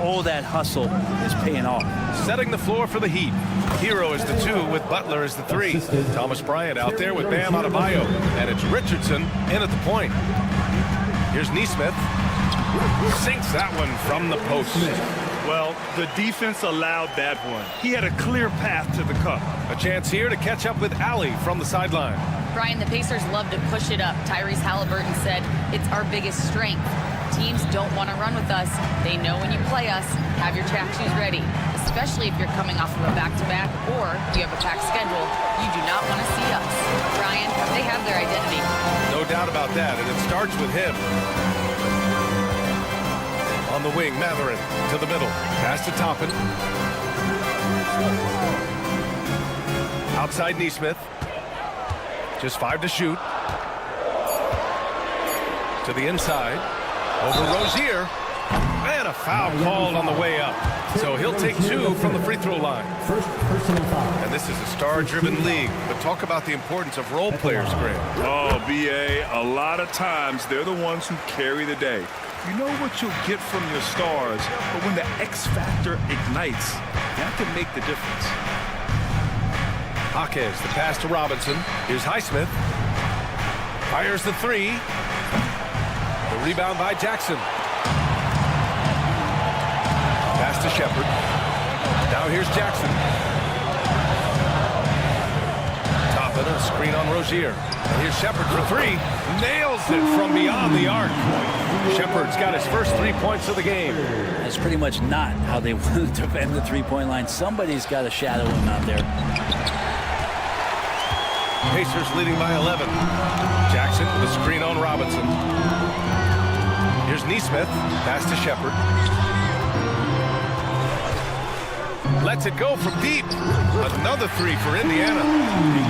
[SPEAKER 13] All that hustle is paying off.
[SPEAKER 1] Setting the floor for the Heat. Hero is the 2 with Butler as the 3. Thomas Bryant out there with Bam Adebayo. And it's Richardson in at the point. Here's Nesmith. Sinks that one from the post.
[SPEAKER 2] Well, the defense allowed that one. He had a clear path to the cup.
[SPEAKER 1] A chance here to catch up with Allie from the sideline.
[SPEAKER 5] Brian, the Pacers love to push it up. Tyrese Halliburton said it's our biggest strength. Teams don't want to run with us. They know when you play us, have your track shoes ready, especially if you're coming off of a back-to-back or you have a packed schedule. You do not want to see us. Brian, they have their identity.
[SPEAKER 1] No doubt about that, and it starts with him. On the wing, Matherin to the middle. Pass to Toppin. Outside Nesmith. Just 5 to shoot. To the inside. Over Rozier. And a foul called on the way up. So he'll take 2 from the free throw line. And this is a star-driven league. But talk about the importance of role players, Graham.
[SPEAKER 2] Oh, B.A., a lot of times they're the ones who carry the day. You know what you'll get from your stars, but when the X factor ignites, that can make the difference.
[SPEAKER 1] Jaquez, the pass to Robinson. Here's Highsmith. Fires the 3. The rebound by Jackson. Pass to Shepard. Now here's Jackson. Toppin, a screen on Rozier. And here's Shepard for 3. Nails it from beyond the arc. Shepard's got his first 3 points of the game.
[SPEAKER 13] That's pretty much not how they want to defend the three-point line. Somebody's got to shadow him out there.
[SPEAKER 1] Pacers leading by 11. Jackson with a screen on Robinson. Here's Nesmith. Pass to Shepard. Lets it go from deep. Another 3 for Indiana.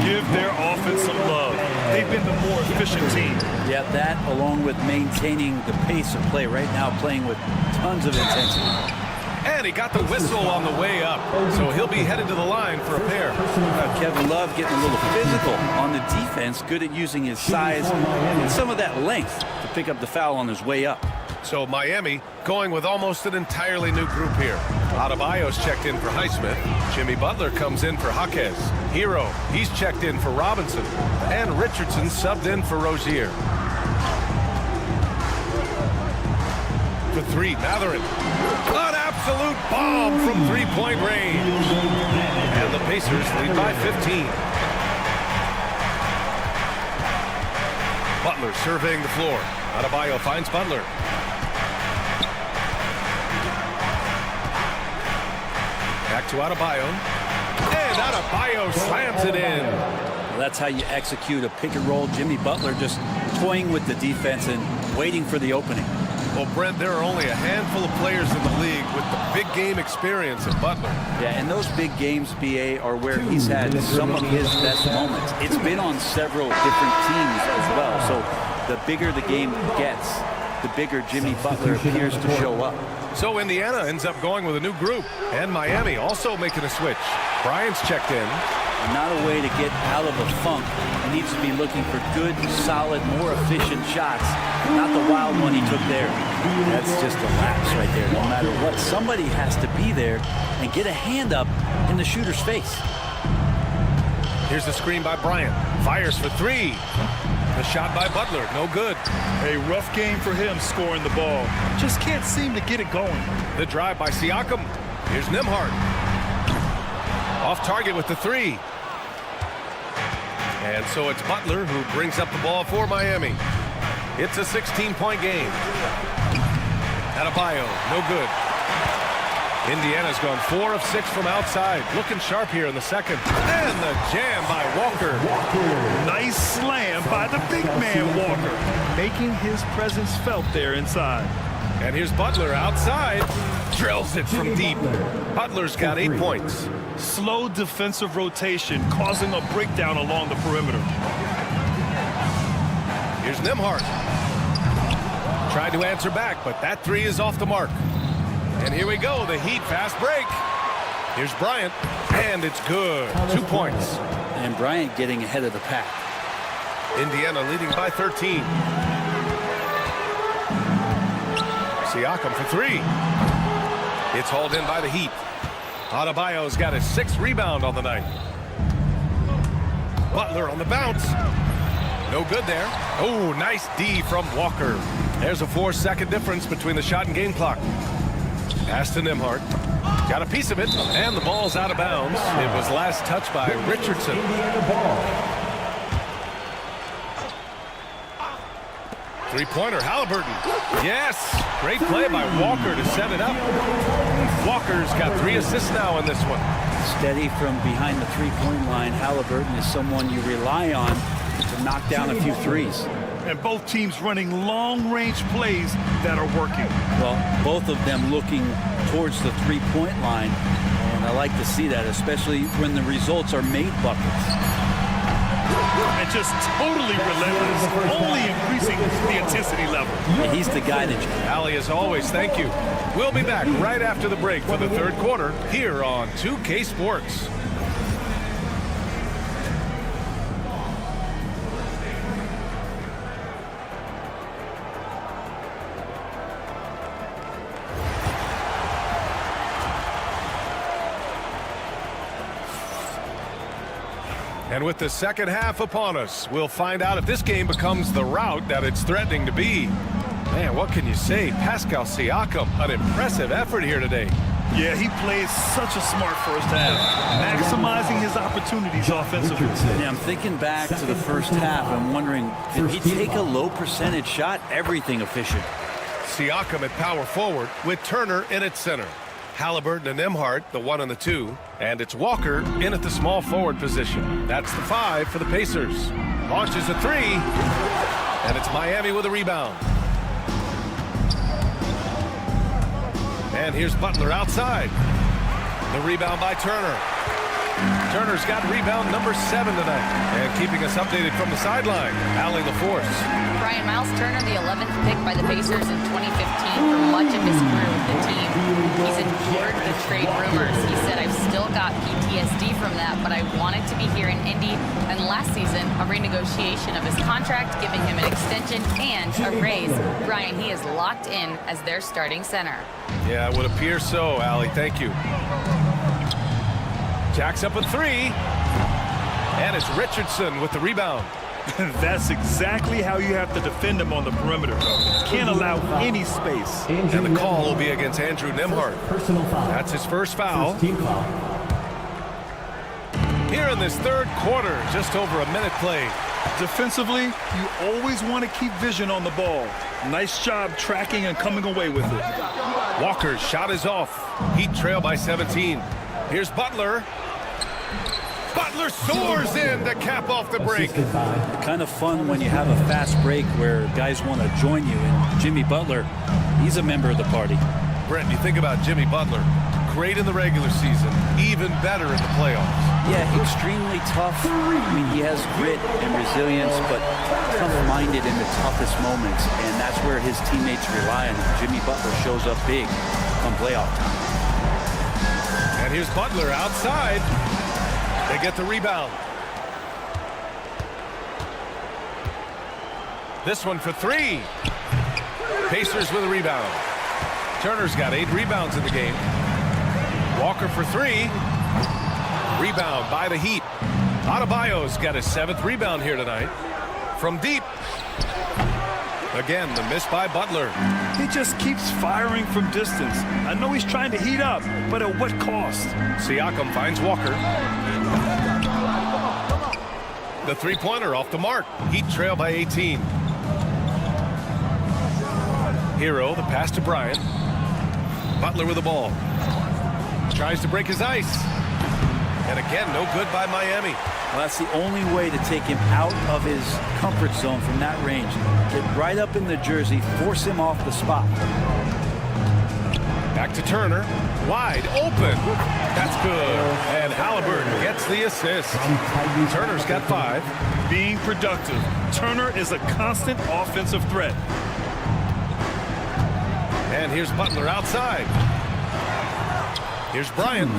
[SPEAKER 2] Give their offense some love. They've been the more efficient team.
[SPEAKER 13] Yeah, that along with maintaining the pace of play right now, playing with tons of intensity.
[SPEAKER 1] And he got the whistle on the way up. So he'll be headed to the line for a pair.
[SPEAKER 13] Kevin Love getting a little physical on the defense, good at using his size and some of that length to pick up the foul on his way up.
[SPEAKER 1] So Miami going with almost an entirely new group here. Adebayo's checked in for Highsmith. Jimmy Butler comes in for Jaquez. Hero, he's checked in for Robinson. And Richardson subbed in for Rozier. For 3, Matherin. An absolute bomb from three-point range. And the Pacers lead by 15. Butler surveying the floor. Adebayo finds Butler. Back to Adebayo. And Adebayo slams it in.
[SPEAKER 13] Well, that's how you execute a pick and roll. Jimmy Butler just toying with the defense and waiting for the opening.
[SPEAKER 1] Well, Brent, there are only a handful of players in the league with the big game experience of Butler.
[SPEAKER 13] Yeah, and those big games, BA, are where he's had some of his best moments. It's been on several different teams as well. So the bigger the game gets, the bigger Jimmy Butler appears to show up.
[SPEAKER 1] So Indiana ends up going with a new group. And Miami also making a switch. Bryant's checked in.
[SPEAKER 13] and not a way to get out of a funk. He needs to be looking for good, solid, more efficient shots, not the wild one he took there. That's just a lapse right there. No matter what, somebody has to be there and get a hand up in the shooter's face.
[SPEAKER 1] Here's the screen by Bryant. Fires for three. The shot by Butler, no good.
[SPEAKER 2] A rough game for him scoring the ball. Just can't seem to get it going.
[SPEAKER 1] The drive by Siakam. Here's Nembhard. Off target with the three. And so it's Butler who brings up the ball for Miami. It's a 16-point game. Adebayo, no good. Indiana's gone 4 of 6 from outside. Looking sharp here in the second. And the jam by Walker.
[SPEAKER 2] Nice slam by the big man Walker, making his presence felt there inside.
[SPEAKER 1] And here's Butler outside. Drills it from deep. Butler's got 8 points.
[SPEAKER 2] Slow defensive rotation causing a breakdown along the perimeter.
[SPEAKER 1] Here's Nembhard. Tried to answer back, but that three is off the mark. And here we go, the Heat fast break. Here's Bryant, and it's good. 2 points.
[SPEAKER 13] And Bryant getting ahead of the pack.
[SPEAKER 1] Indiana leading by 13. Siakam for three. It's hauled in by the Heat. Adebayo's got his 6th rebound on the night. Butler on the bounce. No good there. Oh, nice D from Walker. There's a 4-second difference between the shot and game clock. Pass to Nembhard. Got a piece of it, and the ball's out of bounds. It was last touched by Richardson. Three-pointer, Halliburton. Yes! Great play by Walker to set it up. Walker's got 3 assists now in this one.
[SPEAKER 13] Steady from behind the three-point line. Halliburton is someone you rely on to knock down a few threes.
[SPEAKER 2] And both teams running long-range plays that are working.
[SPEAKER 13] Well, both of them looking towards the three-point line. And I like to see that, especially when the results are made buckets.
[SPEAKER 2] And just totally relentless, only increasing the intensity level.
[SPEAKER 13] Yeah, he's the guy that
[SPEAKER 1] Allie, as always, thank you. We'll be back right after the break for the third quarter here on 2K Sports. And with the second half upon us, we'll find out if this game becomes the rout that it's threatening to be. Man, what can you say? Pascal Siakam, an impressive effort here today.
[SPEAKER 2] Yeah, he plays such a smart first half, maximizing his opportunities offensively.
[SPEAKER 13] Yeah, I'm thinking back to the first half. I'm wondering, did he take a low percentage shot? Everything efficient.
[SPEAKER 1] Siakam at power forward with Turner in at center. Halliburton and Nembhard, the 1 and the 2. And it's Walker in at the small forward position. That's the 5 for the Pacers. Launches a 3. And it's Miami with a rebound. And here's Butler outside. The rebound by Turner. Turner's got rebound number 7 tonight. And keeping us updated from the sideline, Allie LaForce.
[SPEAKER 5] Brian, Miles Turner, the 11th pick by the Pacers in 2015 for much of his career with the team. He's endured the trade rumors. He said, I've still got PTSD from that, but I wanted to be here in Indy. And last season, a renegotiation of his contract, giving him an extension and a raise. Brian, he is locked in as their starting center.
[SPEAKER 1] Yeah, it would appear so, Allie. Thank you. Jacks up a 3. And it's Richardson with the rebound.
[SPEAKER 2] That's exactly how you have to defend him on the perimeter. Can't allow any space.
[SPEAKER 1] And the call will be against Andrew Nembhard. That's his first foul. Here in this third quarter, just over a minute played.
[SPEAKER 2] Defensively, you always want to keep vision on the ball. Nice job tracking and coming away with it.
[SPEAKER 1] Walker's shot is off. Heat trail by 17. Here's Butler. Butler soars in to cap off the break.
[SPEAKER 13] Kind of fun when you have a fast break where guys want to join you. And Jimmy Butler, he's a member of the party.
[SPEAKER 1] Brent, you think about Jimmy Butler. Great in the regular season, even better in the playoffs.
[SPEAKER 13] Yeah, extremely tough. I mean, he has grit and resilience, but tough-minded in the toughest moments. And that's where his teammates rely on him. Jimmy Butler shows up big on playoff time.
[SPEAKER 1] And here's Butler outside. They get the rebound. This one for three. Pacers with a rebound. Turner's got 8 rebounds in the game. Walker for three. Rebound by the Heat. Adebayo's got his 7th rebound here tonight. From deep. Again, the miss by Butler.
[SPEAKER 2] He just keeps firing from distance. I know he's trying to heat up, but at what cost?
[SPEAKER 1] Siakam finds Walker. The three-pointer off the mark. Heat trail by 18. Hero, the pass to Bryant. Butler with the ball. Tries to break his ice. And again, no good by Miami.
[SPEAKER 13] Well, that's the only way to take him out of his comfort zone from that range. Get right up in the jersey, force him off the spot.
[SPEAKER 1] Back to Turner. Wide open. That's good. And Halliburton gets the assist. Turner's got 5.
[SPEAKER 2] Being productive. Turner is a constant offensive threat.
[SPEAKER 1] And here's Butler outside. Here's Bryant.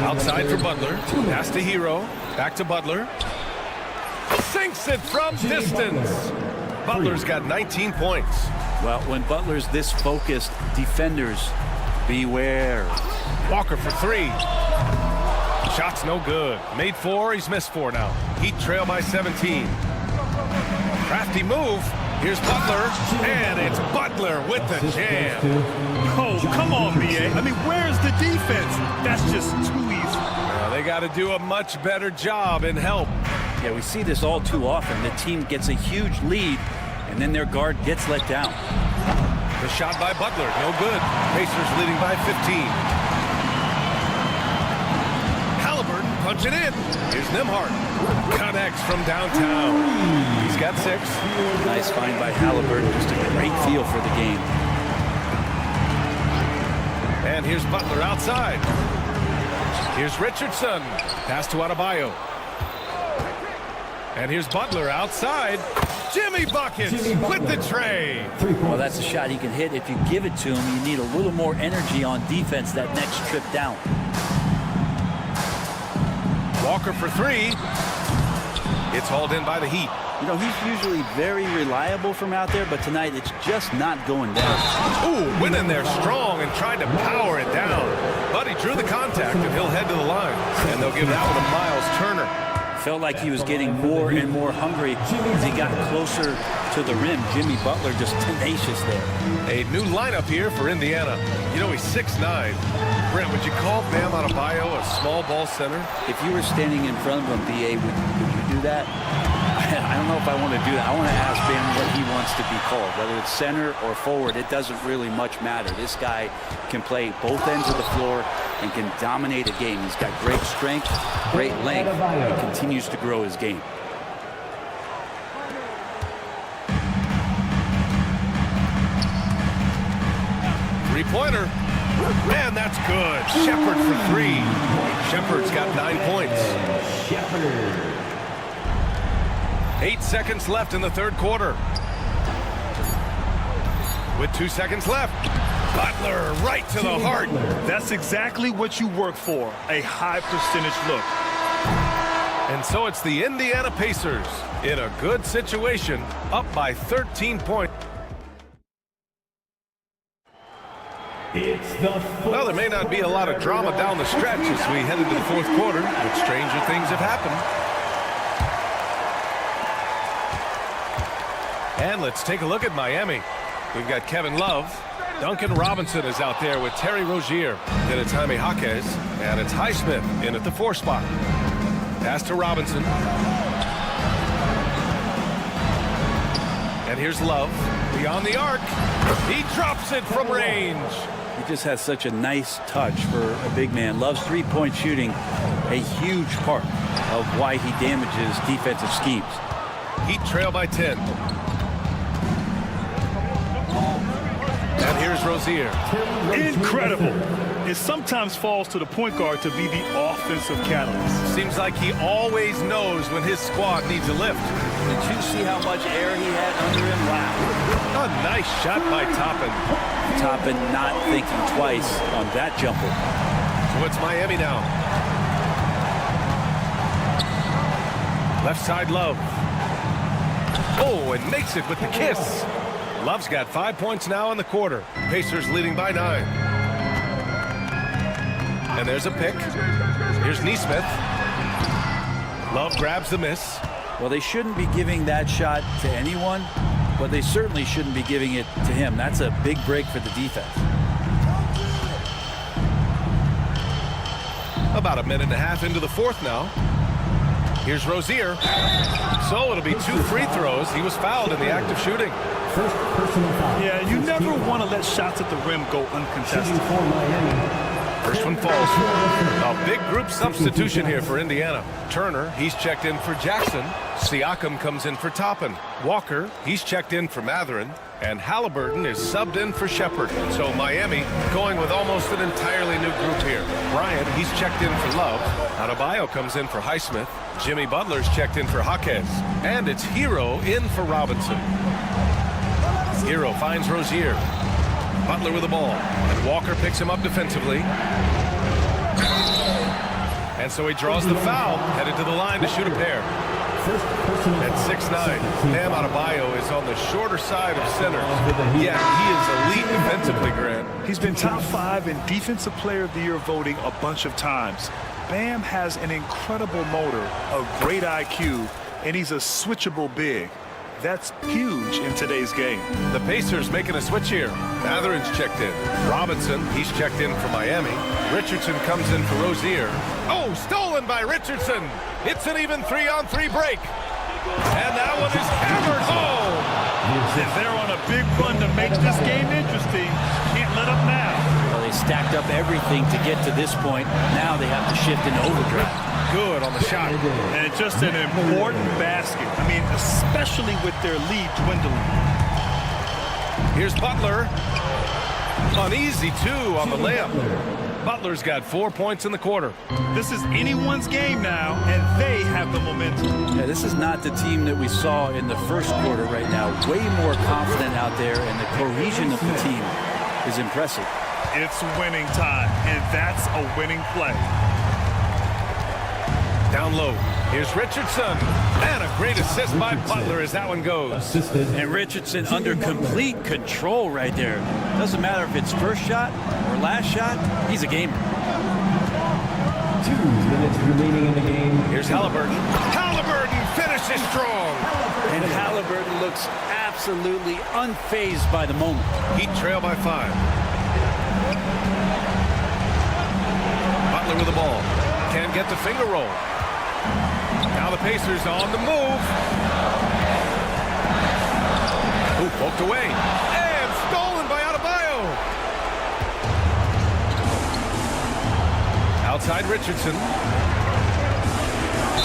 [SPEAKER 1] Outside for Butler. Pass to Hero. Back to Butler. Sinks it from distance. Butler's got 19 points.
[SPEAKER 13] Well, when Butler's this focused, defenders, beware.
[SPEAKER 1] Walker for three. Shot's no good. Made 4. He's missed 4 now. Heat trail by 17. Crafty move. Here's Butler, and it's Butler with the jam.
[SPEAKER 2] Oh, come on, B.A. I mean, where's the defense? That's just too easy.
[SPEAKER 1] They got to do a much better job in help.
[SPEAKER 13] Yeah, we see this all too often. The team gets a huge lead, and then their guard gets let down.
[SPEAKER 1] The shot by Butler, no good. Pacers leading by 15. Halliburton punching in. Here's Nembhard. Connects from downtown. He's got 6.
[SPEAKER 13] Nice find by Halliburton. Just a great feel for the game.
[SPEAKER 1] And here's Butler outside. Here's Richardson. Pass to Adebayo. And here's Butler outside. Jimmy buckets with the tray.
[SPEAKER 13] Well, that's a shot he can hit. If you give it to him, you need a little more energy on defense that next trip down.
[SPEAKER 1] Walker for 3. It's hauled in by the Heat.
[SPEAKER 13] You know, he's usually very reliable from out there, but tonight it's just not going down.
[SPEAKER 1] Ooh, went in there strong and tried to power it down. But he drew the contact, and he'll head to the line. And they'll give that one to Miles Turner.
[SPEAKER 13] Felt like he was getting more and more hungry as he got closer to the rim. Jimmy Butler just tenacious there.
[SPEAKER 1] A new lineup here for Indiana. You know, he's 6'9". Brent, would you call Bam Adebayo a small ball center?
[SPEAKER 13] If you were standing in front of him, B.A., would you do that? I don't know if I want to do that. I want to ask Bam what he wants to be called. Whether it's center or forward, it doesn't really much matter. This guy can play both ends of the floor and can dominate a game. He's got great strength, great length, and continues to grow his game.
[SPEAKER 1] Three-pointer. Man, that's good. Shepard for 3. Shepard's got 9 points. 8 seconds left in the third quarter. With 2 seconds left. Butler right to the heart.
[SPEAKER 2] That's exactly what you work for, a high percentage look.
[SPEAKER 1] And so it's the Indiana Pacers in a good situation, up by 13 points. Well, there may not be a lot of drama down the stretch as we head into the fourth quarter, but stranger things have happened. And let's take a look at Miami. We've got Kevin Love. Duncan Robinson is out there with Terry Rozier. Then it's Jaime Jaquez. And it's Highsmith in at the 4 spot. Pass to Robinson. And here's Love. Beyond the arc. He drops it from range.
[SPEAKER 13] He just has such a nice touch for a big man. Love's three-point shooting, a huge part of why he damages defensive schemes.
[SPEAKER 1] Heat trail by 10. And here's Rozier.
[SPEAKER 2] Incredible. It sometimes falls to the point guard to be the offensive catalyst.
[SPEAKER 1] Seems like he always knows when his squad needs a lift.
[SPEAKER 13] Did you see how much air he had under him? Wow.
[SPEAKER 1] A nice shot by Toppin.
[SPEAKER 13] Toppin not thinking twice on that jumper.
[SPEAKER 1] So it's Miami now. Left side, Love. Oh, and makes it with the kiss. Love's got 5 points now in the quarter. Pacers leading by 9. And there's a pick. Here's Neesmith. Love grabs the miss.
[SPEAKER 13] Well, they shouldn't be giving that shot to anyone, but they certainly shouldn't be giving it to him. That's a big break for the defense.
[SPEAKER 1] About a minute and a half into the fourth now. Here's Rozier. So it'll be 2 free throws. He was fouled in the act of shooting.
[SPEAKER 4] First personal foul.
[SPEAKER 2] Yeah, you never want to let shots at the rim go uncontested.
[SPEAKER 4] Shooting for Miami.
[SPEAKER 1] First one falls. A big group substitution here for Indiana. Turner, he's checked in for Jackson. Siakam comes in for Toppin. Walker, he's checked in for Mathurin. And Halliburton is subbed in for Shepard. So Miami going with almost an entirely new group here. Bryant, he's checked in for Love. Adebayo comes in for Highsmith. Jimmy Butler's checked in for Jaquez. And it's Hero in for Robinson. Hero finds Rozier. Butler with the ball. And Walker picks him up defensively. And so he draws the foul, headed to the line to shoot a pair. At 6'9", Bam Adebayo is on the shorter side of center. Yeah, he is elite defensively, Grant.
[SPEAKER 2] He's been top 5 in Defensive Player of the Year voting a bunch of times. Bam has an incredible motor, a great IQ, and he's a switchable big. That's huge in today's game.
[SPEAKER 1] The Pacers making a switch here. Mathurin's checked in. Robinson, he's checked in for Miami. Richardson comes in for Rozier. Oh, stolen by Richardson. It's an even 3-on-3 break. And that one is hammered home.
[SPEAKER 2] They're on a big run to make this game interesting. Can't let up now.
[SPEAKER 13] Well, they stacked up everything to get to this point. Now they have to shift into overdrive.
[SPEAKER 1] Good on the shot.
[SPEAKER 2] And just an important basket. I mean, especially with their lead dwindling.
[SPEAKER 1] Here's Butler. Uneasy, too, on the layup. Butler's got 4 points in the quarter.
[SPEAKER 2] This is anyone's game now, and they have the momentum.
[SPEAKER 13] Yeah, this is not the team that we saw in the first quarter right now. Way more confident out there, and the cohesion of the team is impressive.
[SPEAKER 2] It's winning time, and that's a winning play.
[SPEAKER 1] Down low. Here's Richardson. And a great assist by Butler as that one goes.
[SPEAKER 13] And Richardson under complete control right there. Doesn't matter if it's first shot or last shot, he's a gamer.
[SPEAKER 4] 2 minutes remaining in the game.
[SPEAKER 1] Here's Halliburton. Halliburton finishes strong.
[SPEAKER 13] And Halliburton looks absolutely unfazed by the moment.
[SPEAKER 1] Heat trail by 5. Butler with the ball. Can't get the finger roll. Now the Pacers on the move. Ooh, poked away. And stolen by Adebayo. Outside Richardson.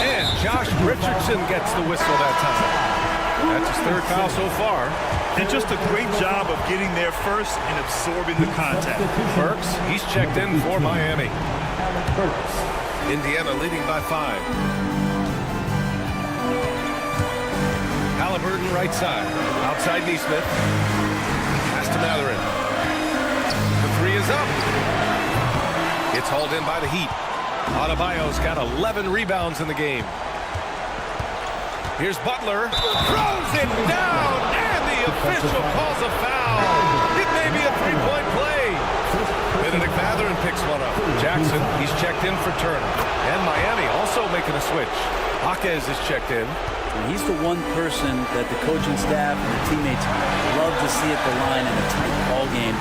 [SPEAKER 1] And Josh Richardson gets the whistle that time. That's his 3rd foul so far.
[SPEAKER 2] And just a great job of getting there first and absorbing the contact.
[SPEAKER 1] Burks, he's checked in for Miami. Indiana leading by 5. Halliburton right side. Outside Neesmith. Pass to Mathurin. The 3 is up. It's hauled in by the Heat. Adebayo's got 11 rebounds in the game. Here's Butler. Throws it down. And the official calls a foul. It may be a 3-point play. Benedict Mathurin picks one up. Jackson, he's checked in for Turner. And Miami also making a switch. Jaquez is checked in.
[SPEAKER 13] And he's the one person that the coaching staff and the teammates love to see at the line in a tight ball game.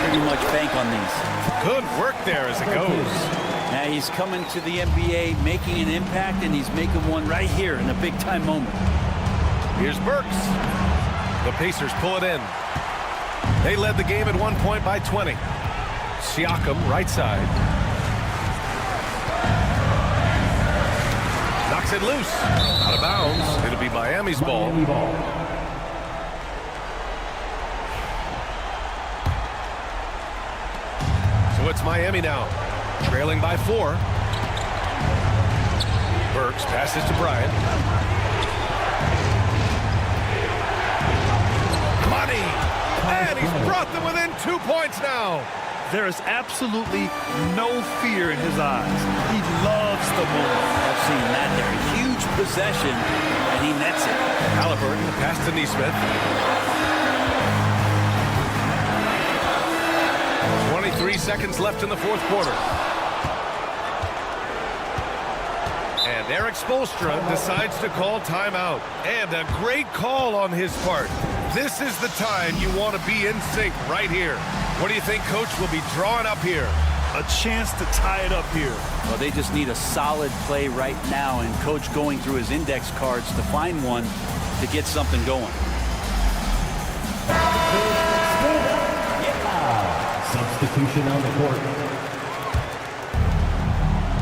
[SPEAKER 13] Pretty much bank on these.
[SPEAKER 1] Good work there as it goes.
[SPEAKER 13] Now he's coming to the NBA, making an impact, and he's making one right here in a big-time moment.
[SPEAKER 1] Here's Burks. The Pacers pull it in. They led the game at 1 point by 20. Siakam, right side. Knocks it loose. Out of bounds. It'll be Miami's ball. So it's Miami now. Trailing by 4. Burks passes to Bryant. Money! And he's brought them within 2 points now.
[SPEAKER 2] There is absolutely no fear in his eyes. He loves the moment.
[SPEAKER 13] I've seen that there. Huge possession, and he nets it.
[SPEAKER 1] Halliburton, pass to Neesmith. 23 seconds left in the fourth quarter. And Eric Spoelstra decides to call timeout. And a great call on his part. This is the time you want to be in sync right here. What do you think Coach will be drawing up here?
[SPEAKER 2] A chance to tie it up here.
[SPEAKER 13] Well, they just need a solid play right now, and Coach going through his index cards to find one to get something going.
[SPEAKER 4] Substitution on the court.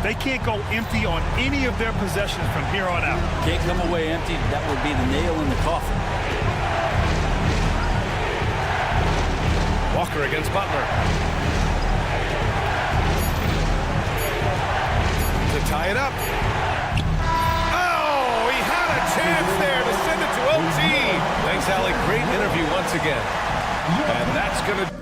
[SPEAKER 2] They can't go empty on any of their possessions from here on out.
[SPEAKER 13] Can't come away empty. That would be the nail in the coffin.
[SPEAKER 1] Walker against Butler. To tie it up. Oh, he had a chance there to send it to OT. Thanks, Allie. Great interview once again. And that's going to...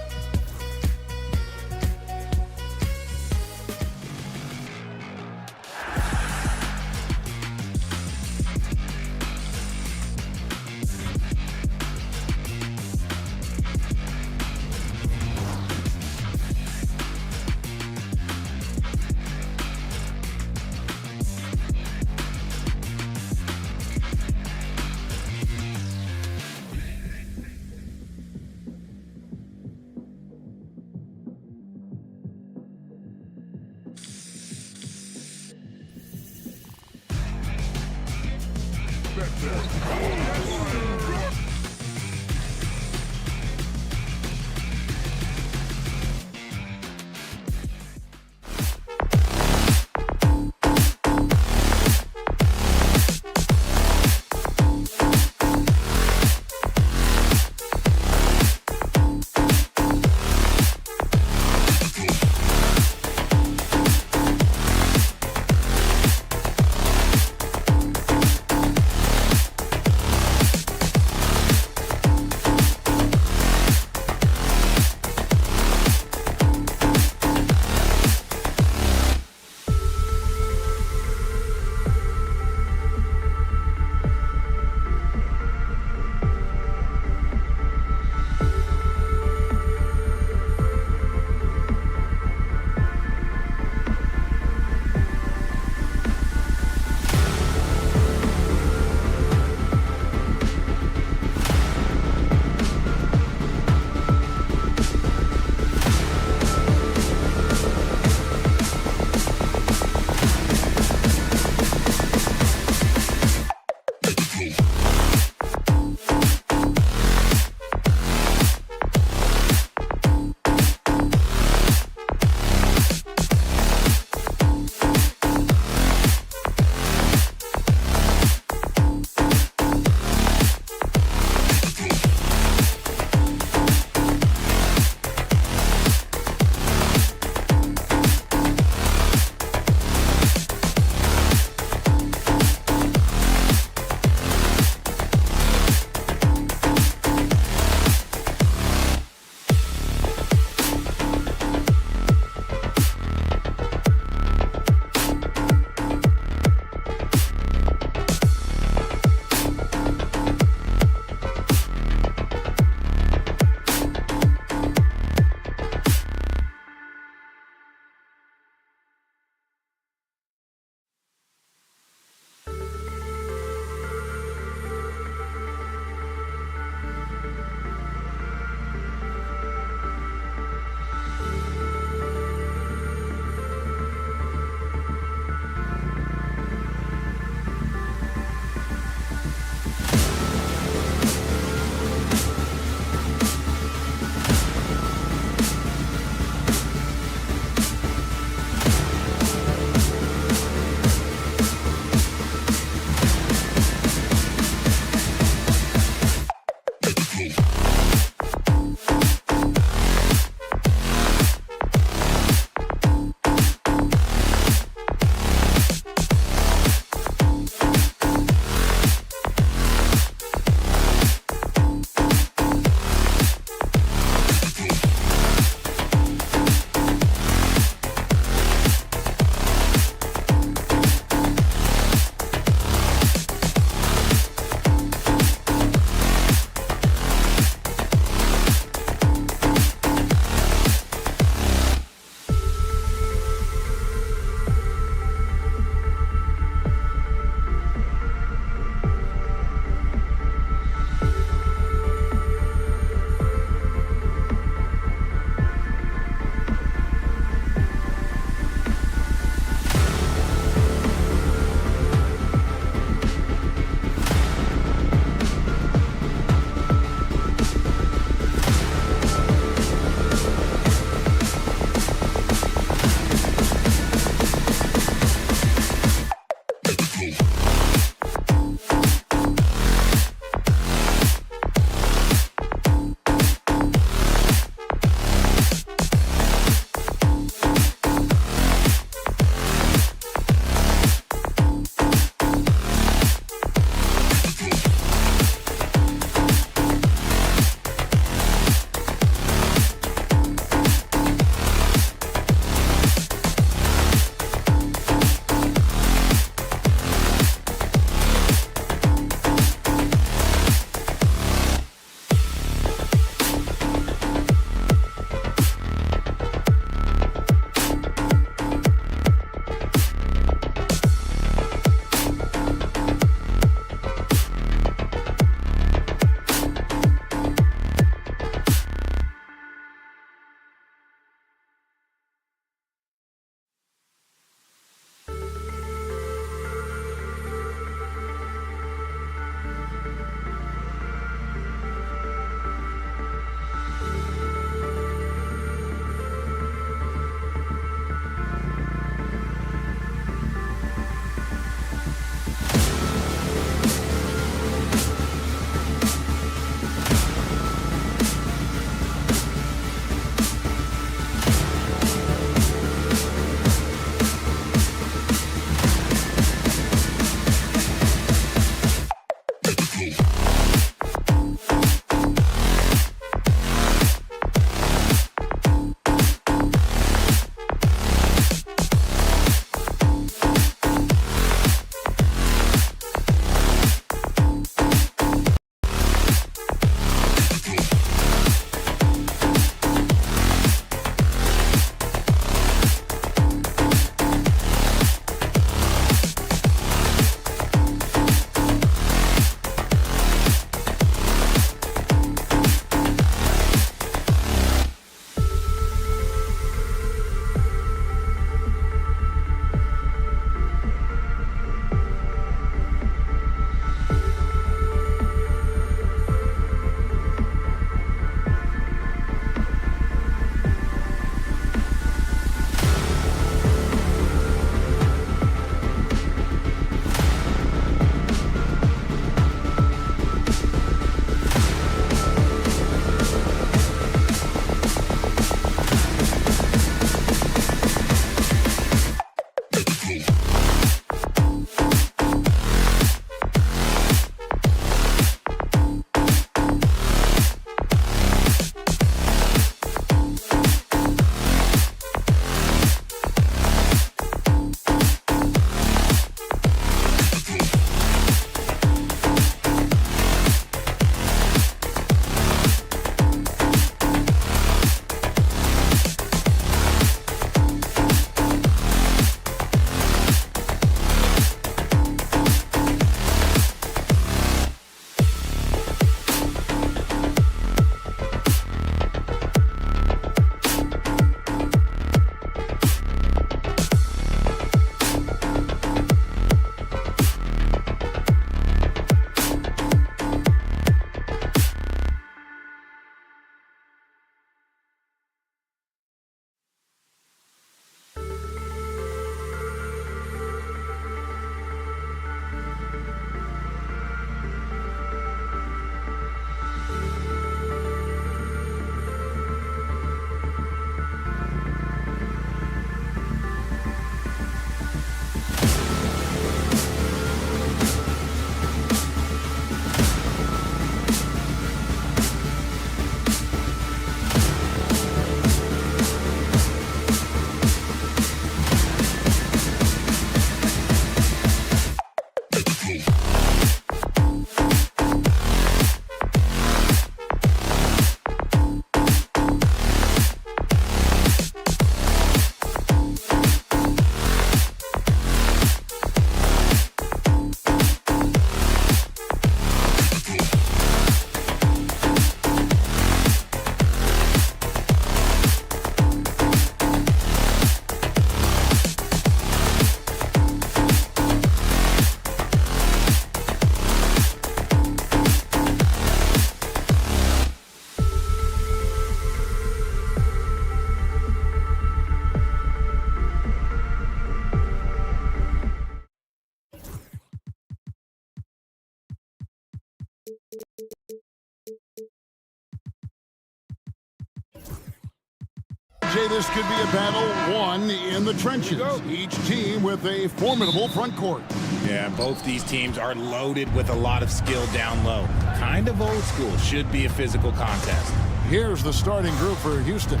[SPEAKER 6] TJ, this could be a battle won in the trenches. Each team with a formidable front court.
[SPEAKER 3] Yeah, both these teams are loaded with a lot of skill down low. Kind of old school. Should be a physical contest.
[SPEAKER 6] Here's the starting group for Houston.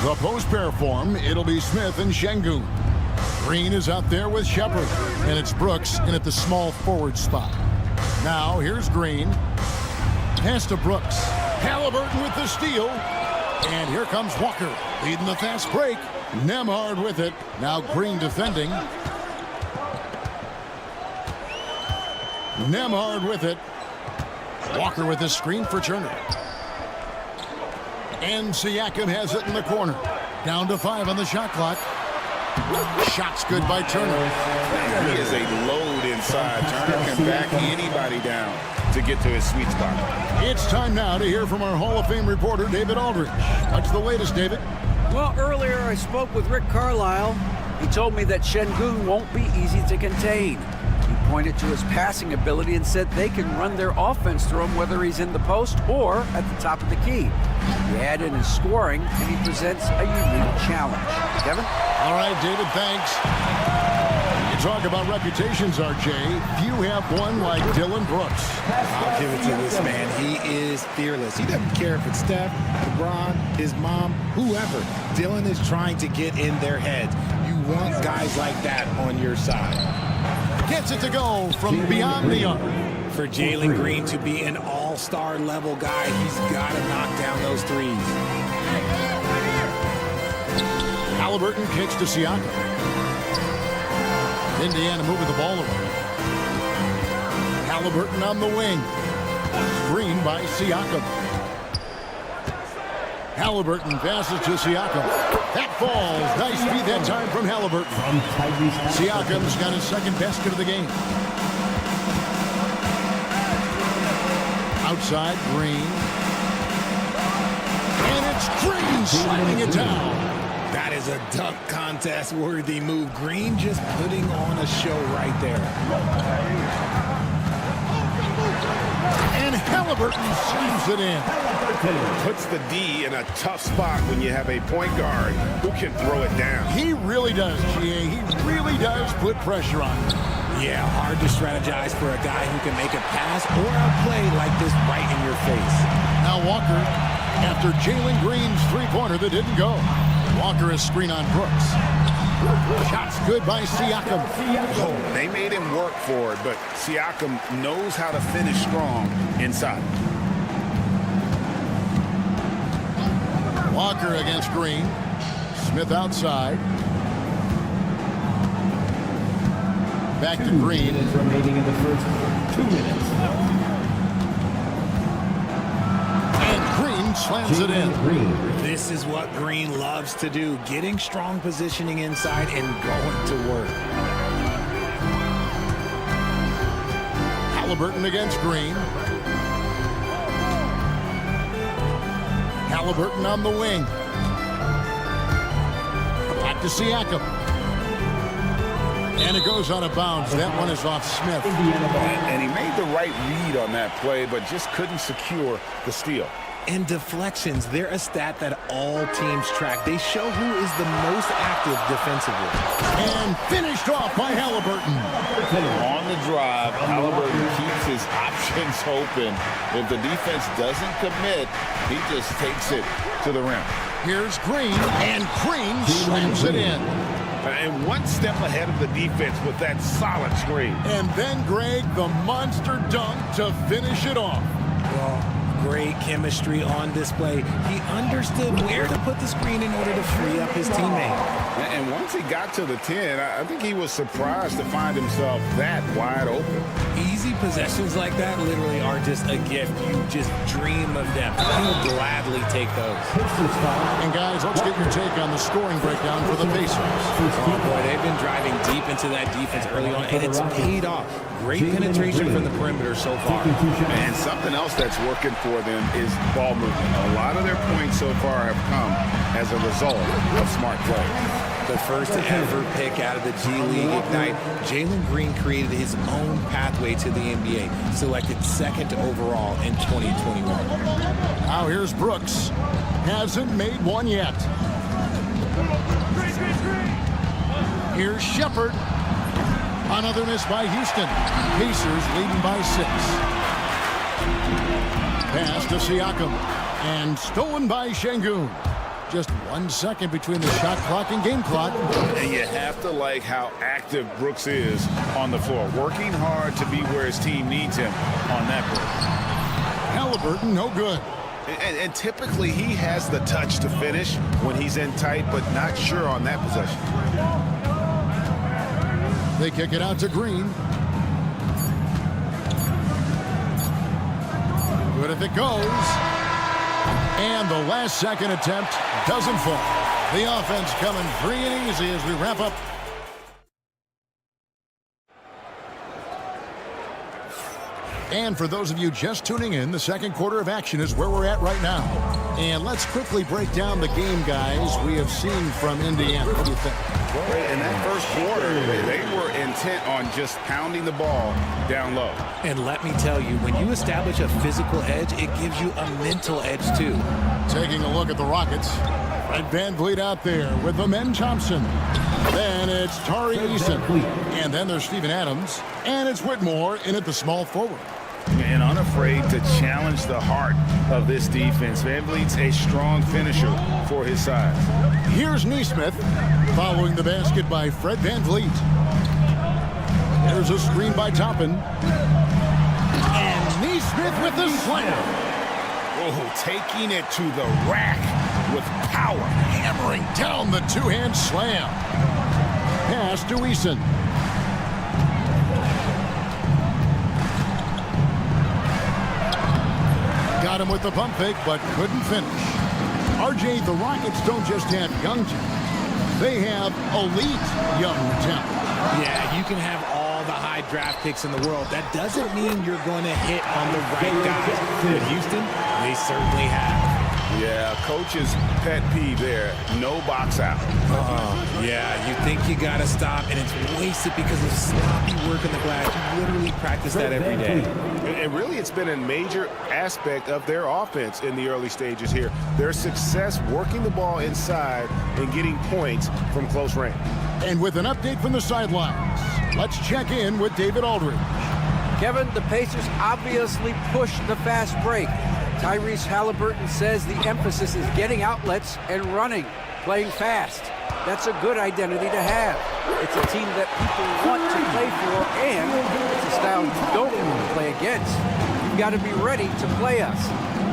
[SPEAKER 6] The post pair form, it'll be Smith and Şengün. Green is out there with Shepard, and it's Brooks in at the small forward spot. Now, here's Green. Pass to Brooks. Halliburton with the steal. And here comes Walker, leading the fast break. Nembhard with it. Now Green defending. Nembhard with it. Walker with the screen for Turner. And Siakam has it in the corner. Down to 5 on the shot clock. Shot's good by Turner.
[SPEAKER 8] He is a load inside. Turner can back anybody down to get to his sweet spot.
[SPEAKER 6] It's time now to hear from our Hall of Fame reporter, David Aldridge. What's the latest, David?
[SPEAKER 9] Well, earlier I spoke with Rick Carlisle. He told me that Şengün won't be easy to contain. He pointed to his passing ability and said they can run their offense through him whether he's in the post or at the top of the key. He added in his scoring, and he presents a unique challenge. Kevin?
[SPEAKER 6] All right, David, thanks. You talk about reputations, RJ. Few have one like Dylan Brooks.
[SPEAKER 3] I'll give it to this man. He is fearless. He doesn't care if it's Steph, LeBron, his mom, whoever. Dylan is trying to get in their heads. You want guys like that on your side.
[SPEAKER 6] Gets it to go from beyond the arc.
[SPEAKER 3] For Jalen Green to be an all-star level guy, he's got to knock down those threes.
[SPEAKER 6] Halliburton kicks to Siakam. Indiana moving the ball away. Halliburton on the wing. Screen by Siakam. Halliburton passes to Siakam. That falls. Nice speed that time from Halliburton. Siakam's got his second basket of the game. Outside, Green. And it's Green slamming it down.
[SPEAKER 3] That is a dunk contest worthy move. Green just putting on a show right there.
[SPEAKER 6] And Halliburton slams it in.
[SPEAKER 10] Puts the D in a tough spot when you have a point guard who can throw it down.
[SPEAKER 6] He really does, GA. He really does put pressure on him.
[SPEAKER 3] Yeah, hard to strategize for a guy who can make a pass or a play like this right in your face.
[SPEAKER 6] Now Walker, after Jalen Green's three-pointer that didn't go. Walker is screen on Brooks. Shots good by Siakam.
[SPEAKER 8] Oh, they made him work for it, but Siakam knows how to finish strong inside.
[SPEAKER 6] Walker against Green. Smith outside. Back to Green.
[SPEAKER 4] Remaining in the first 2 minutes.
[SPEAKER 6] And Green slams it in.
[SPEAKER 3] This is what Green loves to do, getting strong positioning inside and going to work.
[SPEAKER 6] Halliburton against Green. Halliburton on the wing. Back to Siakam. And it goes out of bounds. That one is off Smith.
[SPEAKER 8] And he made the right read on that play, but just couldn't secure the steal.
[SPEAKER 3] And deflections, they're a stat that all teams track. They show who is the most active defensively.
[SPEAKER 6] And finished off by Halliburton.
[SPEAKER 8] On the drive, Halliburton keeps his options open. If the defense doesn't commit, he just takes it to the rim.
[SPEAKER 6] Here's Green, and Green slams it in.
[SPEAKER 10] And one step ahead of the defense with that solid screen.
[SPEAKER 6] And then, Greg, the monster dunk to finish it off.
[SPEAKER 3] Well, great chemistry on display. He understood where to put the screen in order to free up his teammate.
[SPEAKER 8] And once he got to the 10, I think he was surprised to find himself that wide open.
[SPEAKER 3] Easy possessions like that literally are just a gift. You just dream of them. He'll gladly take those.
[SPEAKER 6] And guys, let's get your take on the scoring breakdown for the Pacers.
[SPEAKER 3] Oh boy, they've been driving deep into that defense early on, and it's paid off. Great penetration from the perimeter so far.
[SPEAKER 8] And something else that's working for them is ball movement. A lot of their points so far have come as a result of smart play.
[SPEAKER 3] The first ever pick out of the G League Ignite, Jalen Green created his own pathway to the NBA, selected second overall in 2021.
[SPEAKER 6] Now here's Brooks. Hasn't made one yet. Here's Shepard. Another miss by Houston. Pacers leading by 6. Pass to Siakam. And stolen by Şengün. Just 1 second between the shot clock and game clock.
[SPEAKER 8] And you have to like how active Brooks is on the floor. Working hard to be where his team needs him on that break.
[SPEAKER 6] Halliburton, no good.
[SPEAKER 10] And typically he has the touch to finish when he's in tight, but not sure on that possession.
[SPEAKER 6] They kick it out to Green. Good if it goes. And the last second attempt doesn't fall. The offense coming free and easy as we wrap up. And for those of you just tuning in, the second quarter of action is where we're at right now. And let's quickly break down the game, guys, we have seen from Indiana. What do you think?
[SPEAKER 10] Well, in that first quarter, they were intent on just pounding the ball down low.
[SPEAKER 3] And let me tell you, when you establish a physical edge, it gives you a mental edge, too.
[SPEAKER 6] Taking a look at the Rockets. Fred VanVleet out there with Amen Thompson. Then it's Tari Eason. And then there's Steven Adams. And it's Whitmore in at the small forward.
[SPEAKER 10] And unafraid to challenge the heart of this defense. VanVleet's a strong finisher for his size.
[SPEAKER 6] Here's Nesmith following the basket by Fred VanVleet. There's a screen by Toppin. And Nesmith with the slam.
[SPEAKER 10] Oh, taking it to the rack with power.
[SPEAKER 6] Hammering down the two-hand slam. Pass to Eason. Got him with the pump fake, but couldn't finish. RJ, the Rockets don't just have young talent. They have elite young talent.
[SPEAKER 3] Yeah, you can have all the high draft picks in the world. That doesn't mean you're going to hit on the right guys. With Houston, they certainly have.
[SPEAKER 10] Yeah, coach's pet peeve there. No box out.
[SPEAKER 3] Yeah, you think you got to stop, and it's wasted because of sloppy work in the glass. You literally practice that every day.
[SPEAKER 10] And really, it's been a major aspect of their offense in the early stages here. Their success working the ball inside and getting points from close range.
[SPEAKER 6] And with an update from the sidelines, let's check in with David Aldridge.
[SPEAKER 9] Kevin, the Pacers obviously pushed the fast break. Tyrese Halliburton says the emphasis is getting outlets and running, playing fast. That's a good identity to have. It's a team that people want to play for, and it's a style you don't want to play against. You've got to be ready to play us.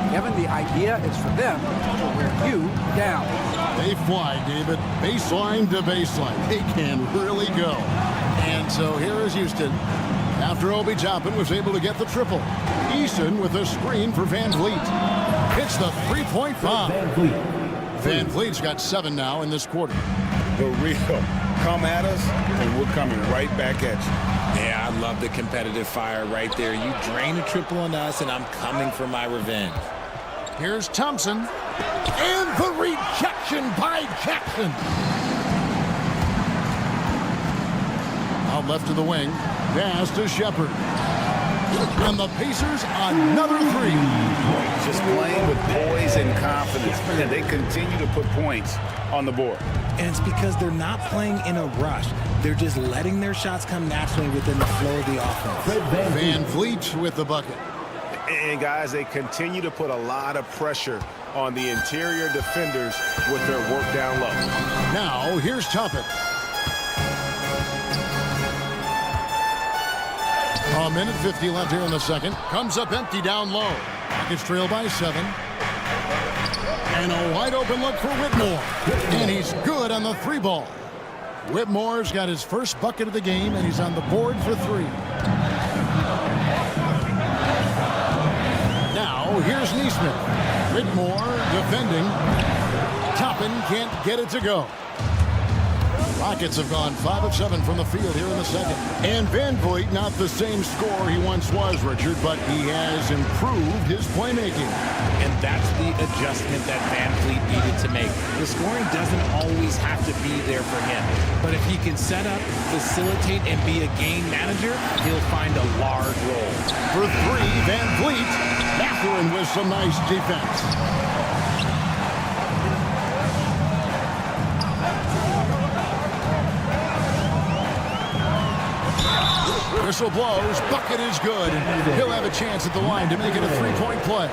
[SPEAKER 9] Kevin, the idea is for them to wear you down.
[SPEAKER 6] They fly, David. Baseline to baseline. They can really go. And so here is Houston. After Obi Toppin was able to get the triple. Eason with a screen for VanVleet. Hits the three-point bomb. VanVleet's got 7 now in this quarter.
[SPEAKER 10] The real come at us, and we're coming right back at you.
[SPEAKER 3] Yeah, I love the competitive fire right there. You drain a triple on us, and I'm coming for my revenge.
[SPEAKER 6] Here's Thompson. And the rejection by Jackson. Out left to the wing. Pass to Shepard. And the Pacers another 3.
[SPEAKER 10] Just playing with poise and confidence, and they continue to put points on the board.
[SPEAKER 3] And it's because they're not playing in a rush. They're just letting their shots come naturally within the flow of the offense.
[SPEAKER 6] VanVleet with the bucket.
[SPEAKER 10] And guys, they continue to put a lot of pressure on the interior defenders with their work down low.
[SPEAKER 6] Now here's Toppin. A minute 50 left here in the second. Comes up empty down low. Rockets trail by 7. And a wide open look for Whitmore. And he's good on the 3 ball. Whitmore's got his first bucket of the game, and he's on the board for 3. Now here's Nesmith. Whitmore defending. Toppin can't get it to go. Rockets have gone 5 of 7 from the field here in the second. And VanVleet, not the same scorer he once was, Richard, but he has improved his playmaking.
[SPEAKER 3] And that's the adjustment that VanVleet needed to make. The scoring doesn't always have to be there for him. But if he can set up, facilitate, and be a game manager, he'll find a large role.
[SPEAKER 6] For 3, VanVleet. Catherine with some nice defense. Whistle blows. Bucket is good. He'll have a chance at the line to make it a three-point play.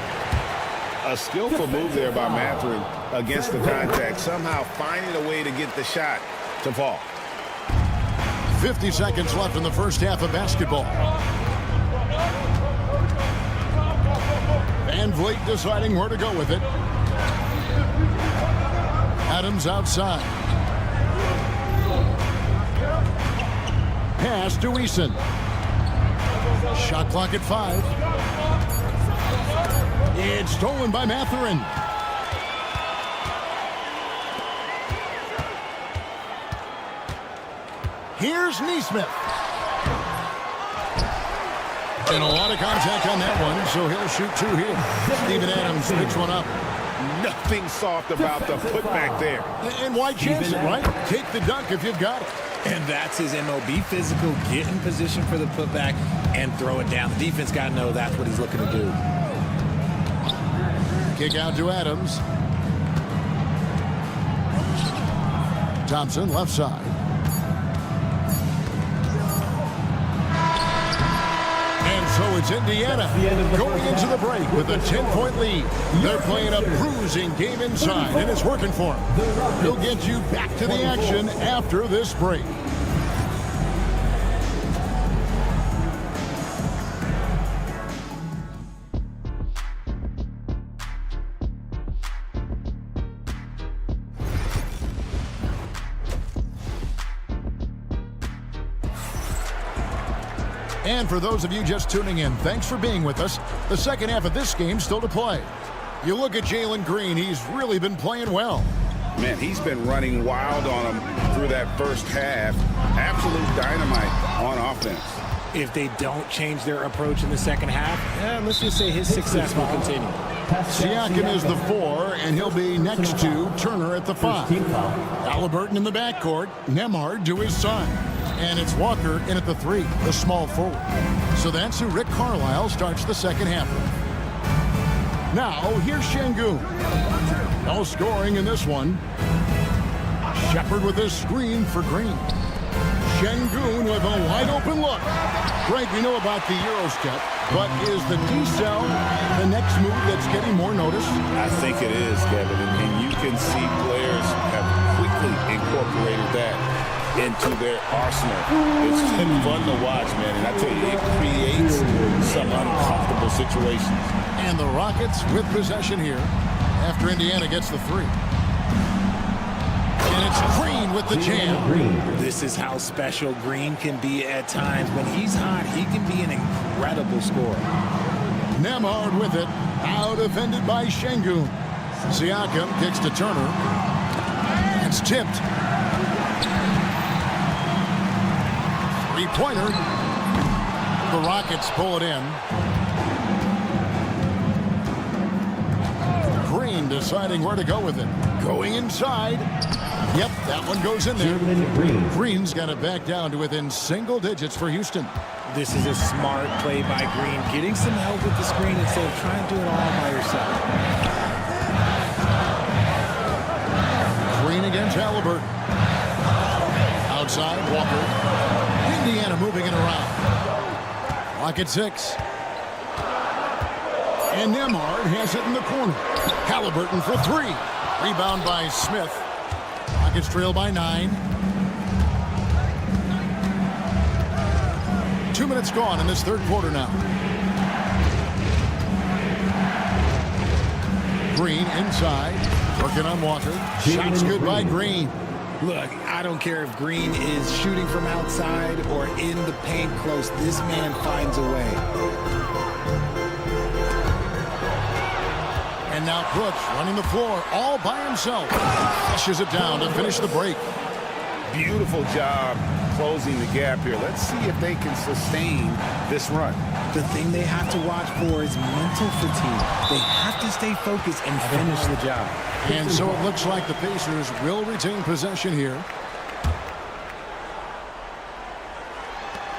[SPEAKER 8] A skillful move there by Mathurin against the contact, somehow finding a way to get the shot to fall.
[SPEAKER 6] 50 seconds left in the first half of basketball. Van Vliet deciding where to go with it. Adams outside. Pass to Eason. Shot clock at 5. It's stolen by Mathurin. Here's Neesmith. And a lot of contact on that one, so he'll shoot 2 here. Steven Adams picks one up.
[SPEAKER 8] Nothing soft about the putback there.
[SPEAKER 6] And why chance it, right? Take the dunk if you've got it.
[SPEAKER 3] And that's his MO. Be physical, get in position for the putback, and throw it down. The defense got to know that's what he's looking to do.
[SPEAKER 6] Kick out to Adams. Thompson, left side. And so it's Indiana going into the break with a 10-point lead. They're playing a bruising game inside, and it's working for them. He'll get you back to the action after this break. And for those of you just tuning in, thanks for being with us. The second half of this game still to play. You look at Jalen Green, he's really been playing well.
[SPEAKER 8] Man, he's been running wild on him through that first half. Absolute dynamite on offense.
[SPEAKER 3] If they don't change their approach in the second half, let's just say his success will continue.
[SPEAKER 6] Siakam is the 4, and he'll be next to Turner at the 5. Halliburton in the backcourt, Nembhard to his side. And it's Walker in at the 3, the small forward. So that's who Rick Carlisle starts the second half with. Now, here's Şengün. No scoring in this one. Shepard with his screen for Green. Şengün with a wide-open look. Greg, we know about the EuroCup, but is the D-cell the next move that's getting more notice?
[SPEAKER 8] I think it is, Kevin, and you can see players have quickly incorporated that into their arsenal. It's been fun to watch, man, and I tell you, it creates some uncomfortable situations.
[SPEAKER 6] And the Rockets with possession here after Indiana gets the 3. And it's Green with the jam.
[SPEAKER 3] This is how special Green can be at times. When he's hot, he can be an incredible scorer.
[SPEAKER 6] Nembhard with it, out defended by Şengün. Siakam kicks to Turner. It's tipped. Three-pointer. The Rockets pull it in. Green deciding where to go with it. Going inside. Yep, that one goes in there. Green's got it back down to within single digits for Houston.
[SPEAKER 3] This is a smart play by Green, getting some help with the screen instead of trying to do it all by yourself.
[SPEAKER 6] Green against Halliburton. Outside, Walker. Indiana moving it around. Clock at 6. And Nembhard has it in the corner. Halliburton for 3. Rebound by Smith. Rockets trail by 9. 2 minutes gone in this third quarter now. Green inside. Working on Walker. Shots good by Green.
[SPEAKER 3] Look, I don't care if Green is shooting from outside or in the paint close. This man finds a way.
[SPEAKER 6] And now Brooks running the floor all by himself. Flushes it down to finish the break.
[SPEAKER 8] Beautiful job closing the gap here. Let's see if they can sustain this run.
[SPEAKER 3] The thing they have to watch for is mental fatigue. They have to stay focused and finish the job.
[SPEAKER 6] And so it looks like the Pacers will retain possession here.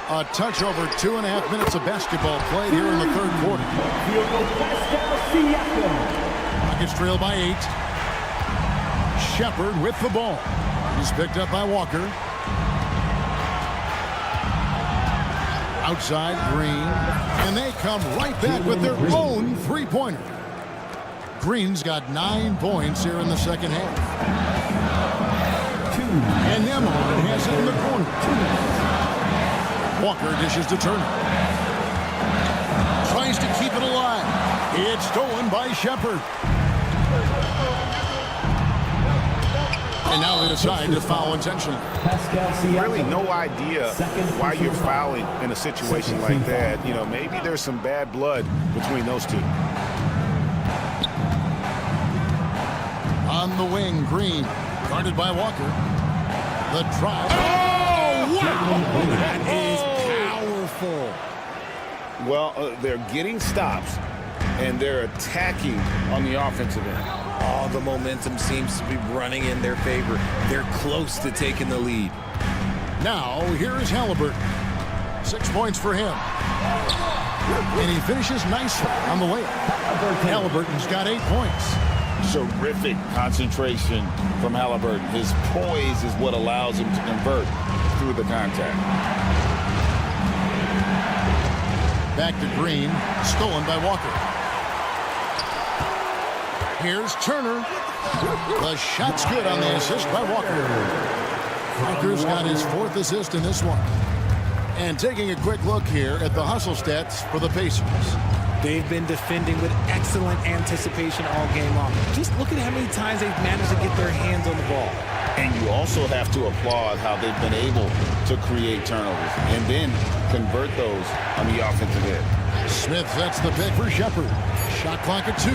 [SPEAKER 6] A touch over 2.5 minutes of basketball played here in the third quarter. Rockets trail by 8. Shepard with the ball. He's picked up by Walker. Outside Green. And they come right back with their own three-pointer. Green's got 9 points here in the second half. And Nembhard has it in the corner. Walker dishes to Turner. Tries to keep it alive. It's stolen by Shepard. And now they decide to foul intentionally.
[SPEAKER 10] Really no idea why you're fouling in a situation like that. You know, maybe there's some bad blood between those two.
[SPEAKER 6] On the wing, Green, guarded by Walker. The drive. Oh, wow!
[SPEAKER 3] That is powerful.
[SPEAKER 10] Well, they're getting stops, and they're attacking on the offensive end.
[SPEAKER 3] All the momentum seems to be running in their favor. They're close to taking the lead.
[SPEAKER 6] Now, here's Halliburton. 6 points for him. And he finishes nicely on the layup. Halliburton's got 8 points.
[SPEAKER 8] Terrific concentration from Halliburton. His poise is what allows him to convert through the contact.
[SPEAKER 6] Back to Green, stolen by Walker. Here's Turner. The shot's good on the assist by Walker. Walker's got his 4th assist in this one. And taking a quick look here at the hustle stats for the Pacers.
[SPEAKER 3] They've been defending with excellent anticipation all game long. Just look at how many times they've managed to get their hands on the ball.
[SPEAKER 8] And you also have to applaud how they've been able to create turnovers and then convert those on the offensive end.
[SPEAKER 6] Smith sets the pick for Shepard. Shot clock at 2.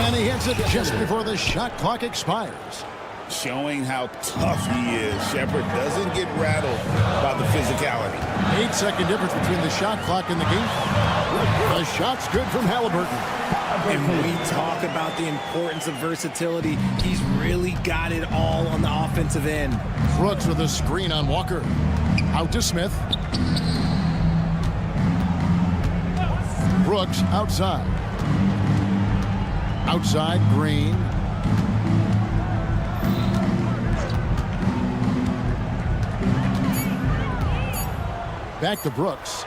[SPEAKER 6] And he hits it just before the shot clock expires.
[SPEAKER 8] Showing how tough he is. Shepard doesn't get rattled by the physicality.
[SPEAKER 6] 8-second difference between the shot clock and the game. The shot's good from Halliburton.
[SPEAKER 3] And when we talk about the importance of versatility, he's really got it all on the offensive end.
[SPEAKER 6] Brooks with a screen on Walker. Out to Smith. Brooks outside. Outside Green. Back to Brooks.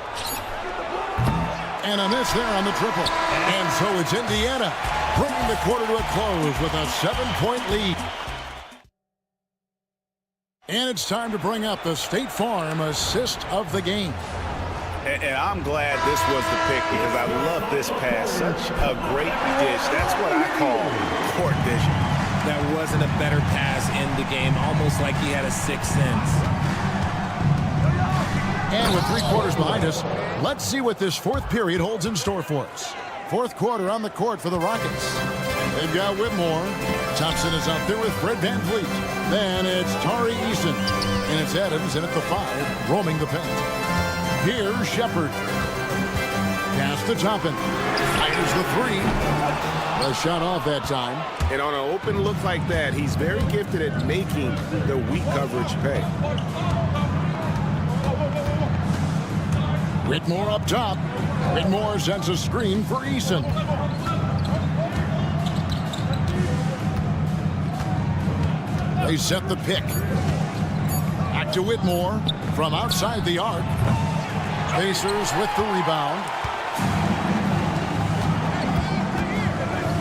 [SPEAKER 6] And a miss there on the triple. And so it's Indiana bringing the quarter to a close with a 7-point lead. And it's time to bring up the State Farm assist of the game.
[SPEAKER 10] And I'm glad this was the pick because I love this pass. Such a great dish. That's what I call court vision.
[SPEAKER 3] That wasn't a better pass in the game, almost like he had a sixth sense.
[SPEAKER 6] And with 3 quarters behind us, let's see what this 4th period holds in store for us. 4th quarter on the court for the Rockets. They've got Whitmore. Thompson is out there with Fred VanVleet. Then it's Tari Eason. And it's Adams in at the 5, roaming the paint. Here's Shepard. Pass to Toppin. Fires the 3. The shot off that time.
[SPEAKER 10] And on an open look like that, he's very gifted at making the weak coverage pay.
[SPEAKER 6] Whitmore up top. Whitmore sends a screen for Eason. They set the pick. Back to Whitmore from outside the arc. Pacers with the rebound.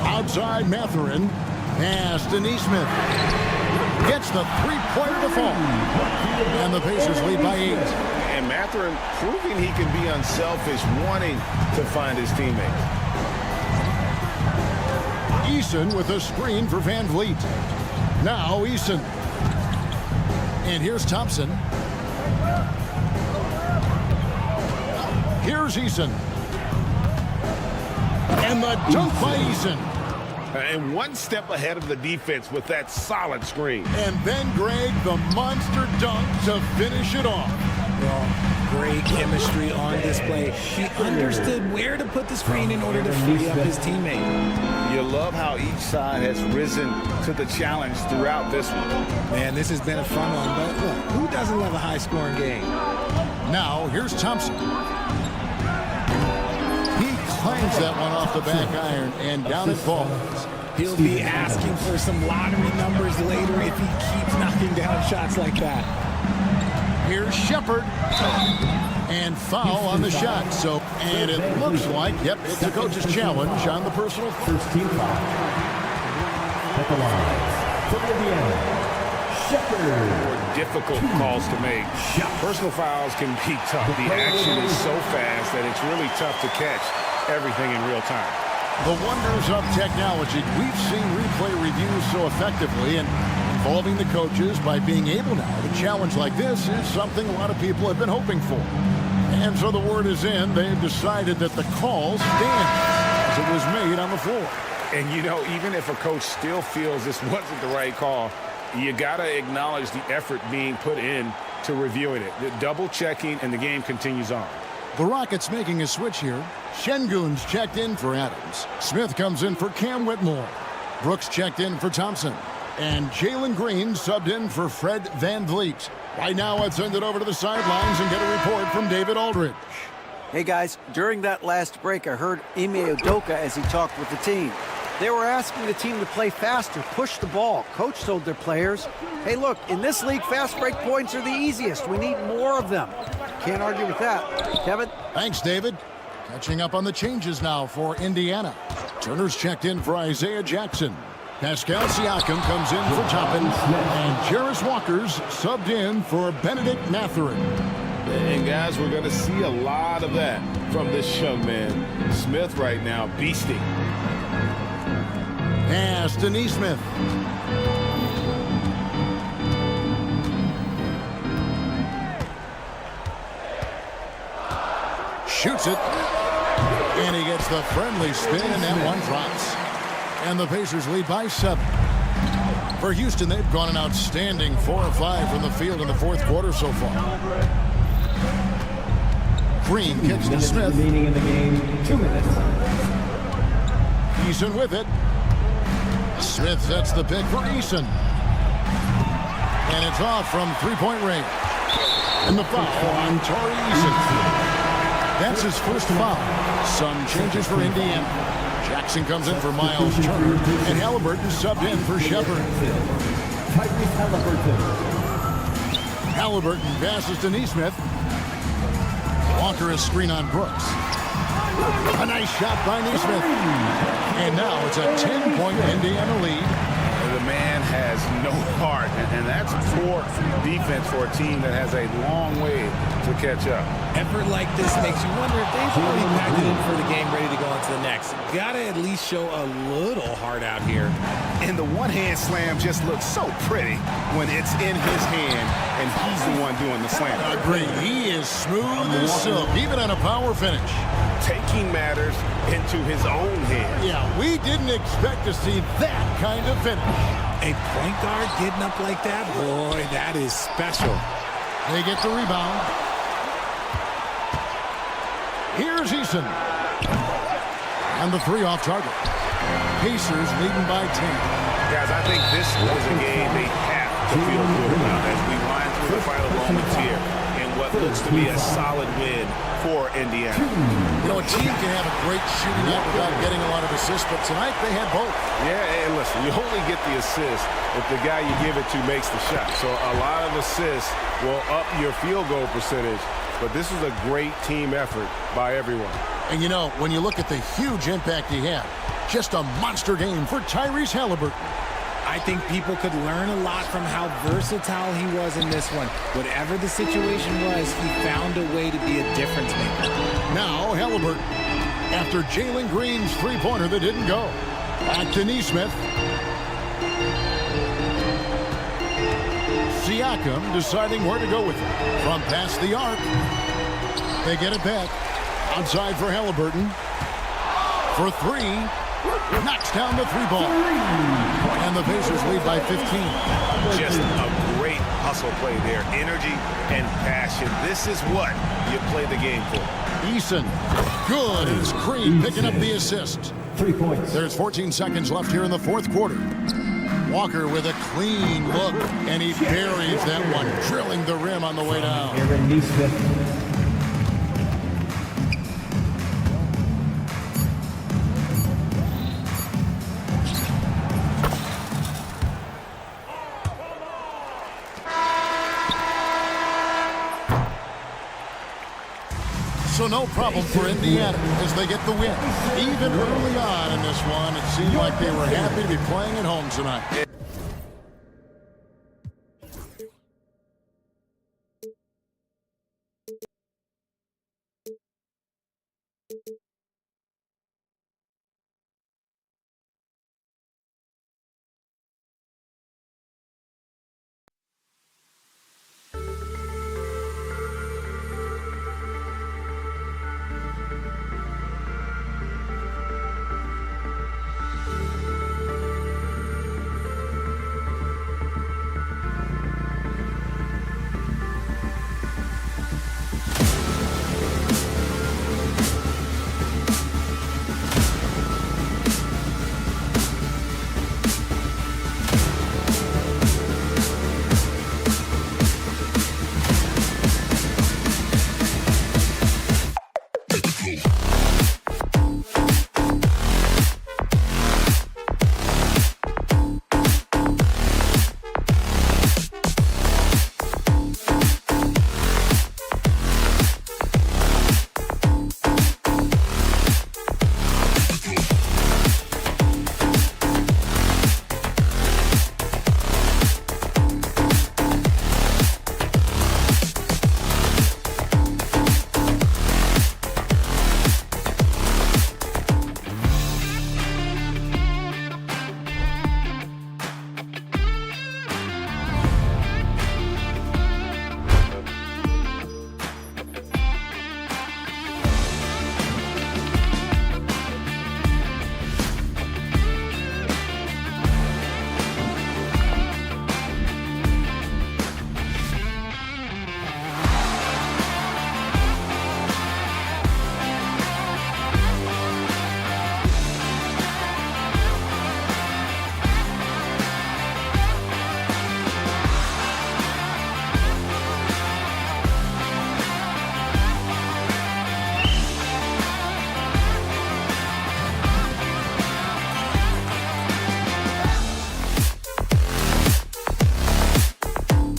[SPEAKER 6] Outside Mathurin. Pass to Nesmith. Gets the 3-pointer to fall. And the Pacers lead by 8.
[SPEAKER 10] And Mathurin proving he can be unselfish, wanting to find his teammates.
[SPEAKER 6] Eason with a screen for VanVleet. Now Eason. And here's Thompson. Here's Eason. And the dunk by Eason.
[SPEAKER 10] And one step ahead of the defense with that solid screen.
[SPEAKER 6] And then Greg, the monster dunk to finish it off.
[SPEAKER 3] Well, great chemistry on display. He understood where to put the screen in order to free up his teammate.
[SPEAKER 10] You love how each side has risen to the challenge throughout this one.
[SPEAKER 3] Man, this has been a fun one, but look, who doesn't love a high-scoring game?
[SPEAKER 6] Now, here's Thompson. He claims that one off the back iron, and down it falls.
[SPEAKER 3] He'll be asking for some lottery numbers later if he keeps knocking down shots like that.
[SPEAKER 6] Here's Shepard. And foul on the shot. And it looks like, it's a coach's challenge on the personal.
[SPEAKER 4] First team foul. At the line. From Indiana, Shepard.
[SPEAKER 10] More difficult calls to make. Personal fouls can be tough. The action is so fast that it's really tough to catch everything in real time.
[SPEAKER 6] The wonders of technology. We've seen replay reviews so effectively, and involving the coaches by being able now to challenge like this is something a lot of people have been hoping for. And so the word is in. They've decided that the call stands as it was made on the floor.
[SPEAKER 10] And, you know, even if a coach still feels this wasn't the right call, you got to acknowledge the effort being put in to reviewing it. The double checking, and the game continues on.
[SPEAKER 6] The Rockets making a switch here. Şengün's checked in for Adams. Smith comes in for Cam Whitmore. Brooks checked in for Thompson. And Jalen Green subbed in for Fred VanVleet. Right now, let's send it over to the sidelines and get a report from David Aldridge.
[SPEAKER 9] Hey, guys, during that last break, I heard Ime Udoka as he talked with the team. They were asking the team to play faster, push the ball. Coach told their players, hey, look, in this league, fast break points are the easiest. We need more of them. Can't argue with that. Kevin?
[SPEAKER 6] Thanks, David. Catching up on the changes now for Indiana. Turner's checked in for Isaiah Jackson. Pascal Siakam comes in for Toppin. And Jarris Walker's subbed in for Benedict Mathurin.
[SPEAKER 10] And, guys, we're going to see a lot of that from this young man. Smith right now, beasting.
[SPEAKER 6] Pass to Neesmith. Shoots it. And he gets the friendly spin, and that one drops. And the Pacers lead by 7. For Houston, they've gone an outstanding 4 of 5 from the field in the fourth quarter so far. Green kicks to Smith.
[SPEAKER 4] Remaining in the game, 2 minutes.
[SPEAKER 6] Eason with it. Smith sets the pick for Eason. And it's off from three-point range. And the foul on Tari Eason. That's his first foul. Some changes for Indiana. Jackson comes in for Miles Turner. And Halliburton subbed in for Shepard. Halliburton passes to Neesmith. Walker is screen on Brooks. A nice shot by Neesmith. And now it's a 10-point Indiana lead.
[SPEAKER 10] The man has no heart, and that's poor defense for a team that has a long way to catch up.
[SPEAKER 3] Effort like this makes you wonder if they've already packed it in for the game, ready to go on to the next. Gotta at least show a little heart out here.
[SPEAKER 10] And the one-hand slam just looks so pretty when it's in his hand, and he's the one doing the slam.
[SPEAKER 6] Agreed. He is smooth as silk, even on a power finish.
[SPEAKER 10] Taking matters into his own hands.
[SPEAKER 6] Yeah, we didn't expect to see that kind of finish.
[SPEAKER 3] A point guard getting up like that, boy, that is special.
[SPEAKER 6] They get the rebound. Here's Eason. And the three off target. Pacers leading by 10.
[SPEAKER 10] Guys, I think this was a game they have to feel good about as we wind through the final moments here in what looks to be a solid win for Indiana.
[SPEAKER 6] You know, a team can have a great shooting night without getting a lot of assists, but tonight they had both.
[SPEAKER 10] Yeah, and listen, you only get the assist if the guy you give it to makes the shot. So a lot of assists will up your field goal percentage, but this is a great team effort by everyone.
[SPEAKER 6] And you know, when you look at the huge impact he had, just a monster game for Tyrese Halliburton.
[SPEAKER 3] I think people could learn a lot from how versatile he was in this one. Whatever the situation was, he found a way to be a difference maker.
[SPEAKER 6] Now Halliburton, after Jalen Green's three-pointer that didn't go. Back to Neesmith. Siakam deciding where to go with it. From past the arc. They get it back. Outside for Halliburton. For three. Knocks down the three ball. And the Pacers lead by 15.
[SPEAKER 10] Just a great hustle play there. Energy and passion. This is what you play the game for.
[SPEAKER 6] Eason. Good. It's Green picking up the assist.
[SPEAKER 4] 3 points.
[SPEAKER 6] There's 14 seconds left here in the fourth quarter. Walker with a clean look. And he buries that one, drilling the rim on the way down.
[SPEAKER 4] Aaron Neesmith.
[SPEAKER 6] So no problem for Indiana as they get the win. Even early on in this one, it seemed like they were happy to be playing at home tonight.